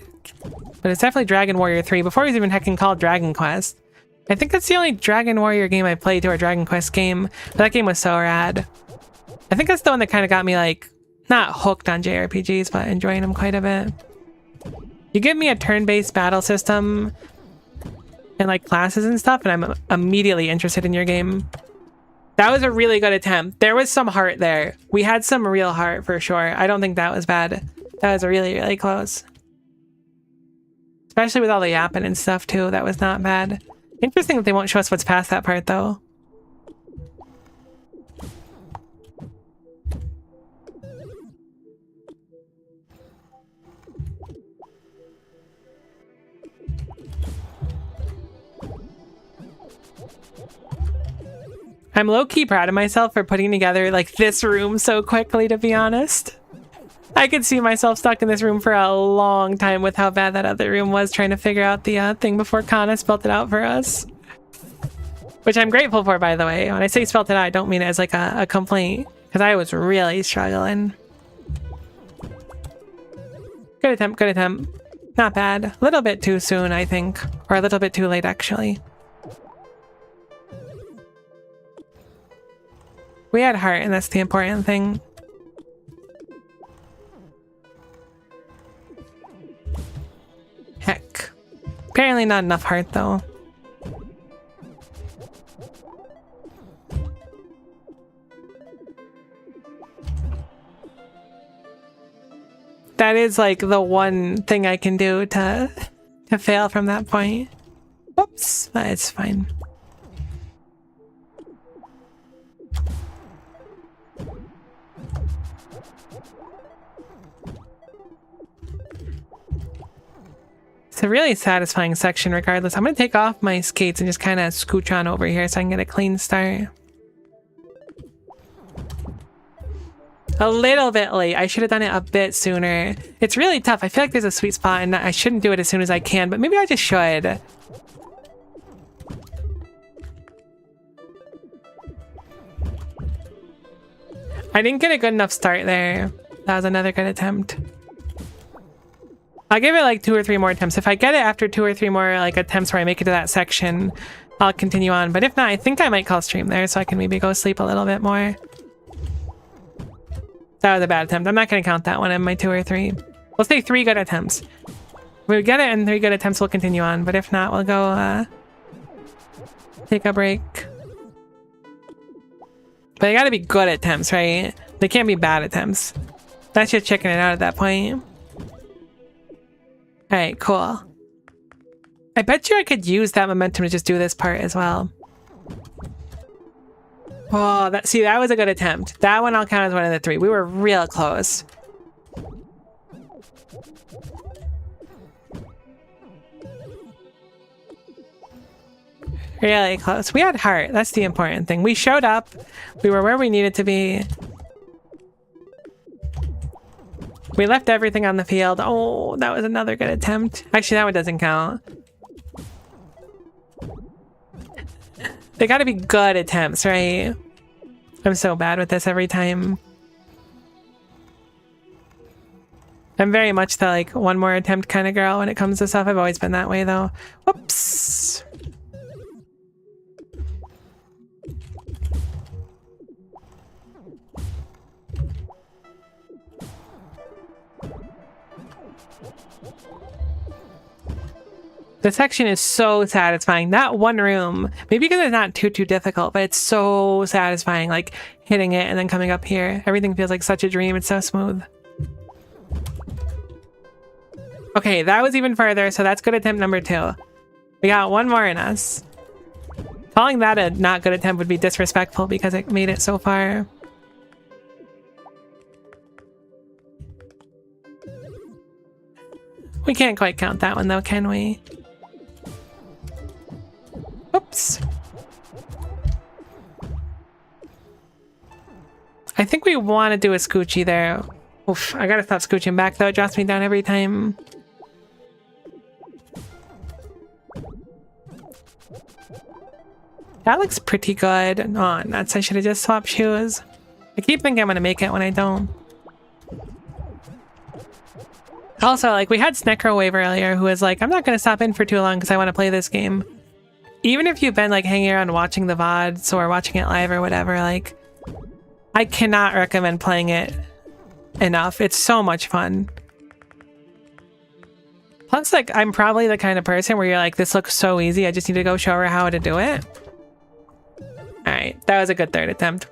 But it's definitely Dragon Warrior 3 before it was even heckin' called Dragon Quest. I think that's the only Dragon Warrior game I played to, or Dragon Quest game. But that game was so rad. I think that's the one that kind of got me, like, not hooked on JRPGs, but enjoying them quite a bit. You give me a turn-based battle system and, like, classes and stuff, and I'm immediately interested in your game. That was a really good attempt. There was some heart there. We had some real heart for sure. I don't think that was bad. That was really, really close. Especially with all the yapping and stuff, too. That was not bad. Interesting that they won't show us what's past that part, though. I'm low-key proud of myself for putting together, like, this room so quickly, to be honest. I could see myself stuck in this room for a long time with how bad that other room was, trying to figure out the thing before Kana spelled it out for us. Which I'm grateful for, by the way. When I say spelled it out, I don't mean it as, like, a complaint. Because I was really struggling. Good attempt, good attempt. Not bad. A little bit too soon, I think. Or a little bit too late, actually. We had heart, and that's the important thing. Heck. Apparently not enough heart, though. That is, like, the one thing I can do to fail from that point. Whoops, but it's fine. It's a really satisfying section regardless. I'm going to take off my skates and just kind of scooch on over here so I can get a clean start. A little bit late. I should have done it a bit sooner. It's really tough. I feel like there's a sweet spot and I shouldn't do it as soon as I can, but maybe I just should. I didn't get a good enough start there. That was another good attempt. I'll give it like 2 or 3 more attempts. If I get it after 2 or 3 more like attempts where I make it to that section, I'll continue on. But if not, I think I might call stream there so I can maybe go sleep a little bit more. That was a bad attempt. I'm not going to count that one in my 2 or 3. We'll say 3 good attempts. If we get it in 3 good attempts, we'll continue on. But if not, we'll go take a break. But they gotta be good attempts, right? They can't be bad attempts. That's just checking it out at that point. Alright, cool. I bet you I could use that momentum to just do this part as well. Oh, that was a good attempt. That one I'll count as one of the 3. We were real close. Really close. We had heart. That's the important thing. We showed up. We were where we needed to be. We left everything on the field. Oh, that was another good attempt. Actually, that one doesn't count. They gotta be good attempts, right? I'm so bad with this every time. I'm very much the, like, one more attempt kind of girl when it comes to stuff. I've always been that way, though. Whoops! The section is so satisfying. That one room, maybe because it's not too difficult, but it's so satisfying, like hitting it and then coming up here. Everything feels like such a dream. It's so smooth. Okay, that was even further, so that's good attempt number 2. We got one more in us. Calling that a not good attempt would be disrespectful because it made it so far. We can't quite count that one though, can we? Oops. I think we want to do a scoochie there. Oof, I gotta stop scooching back though. It drops me down every time. That looks pretty good. Oh, nuts. I should have just swapped shoes. I keep thinking I'm going to make it when I don't. Also, like, we had Snecrowave earlier who was like, I'm not going to stop in for too long because I want to play this game. Even if you've been, like, hanging around watching the VODs or watching it live or whatever, like, I cannot recommend playing it enough. It's so much fun. Plus, like, I'm probably the kind of person where you're like, this looks so easy, I just need to go show her how to do it. Alright, that was a good third attempt.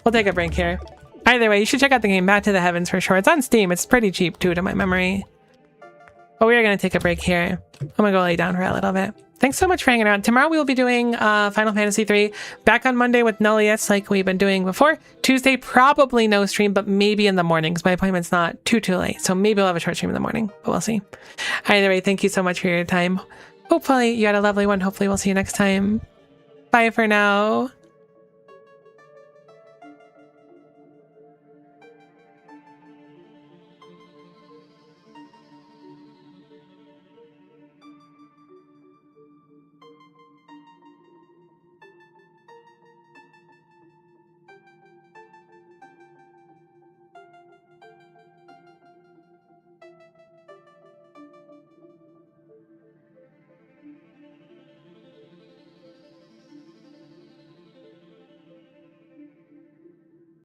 We'll take a break here. Either way, you should check out the game Back to the Heavens for sure. It's on Steam. It's pretty cheap, too, to my memory. But we are going to take a break here. I'm going to go lay down for a little bit. Thanks so much for hanging out. Tomorrow we will be doing Final Fantasy III. Back on Monday with Nullius like we've been doing before. Tuesday, probably no stream, but maybe in the morning because my appointment's not too late. So maybe we'll have a short stream in the morning, but we'll see. Either way, thank you so much for your time. Hopefully you had a lovely one. Hopefully we'll see you next time. Bye for now.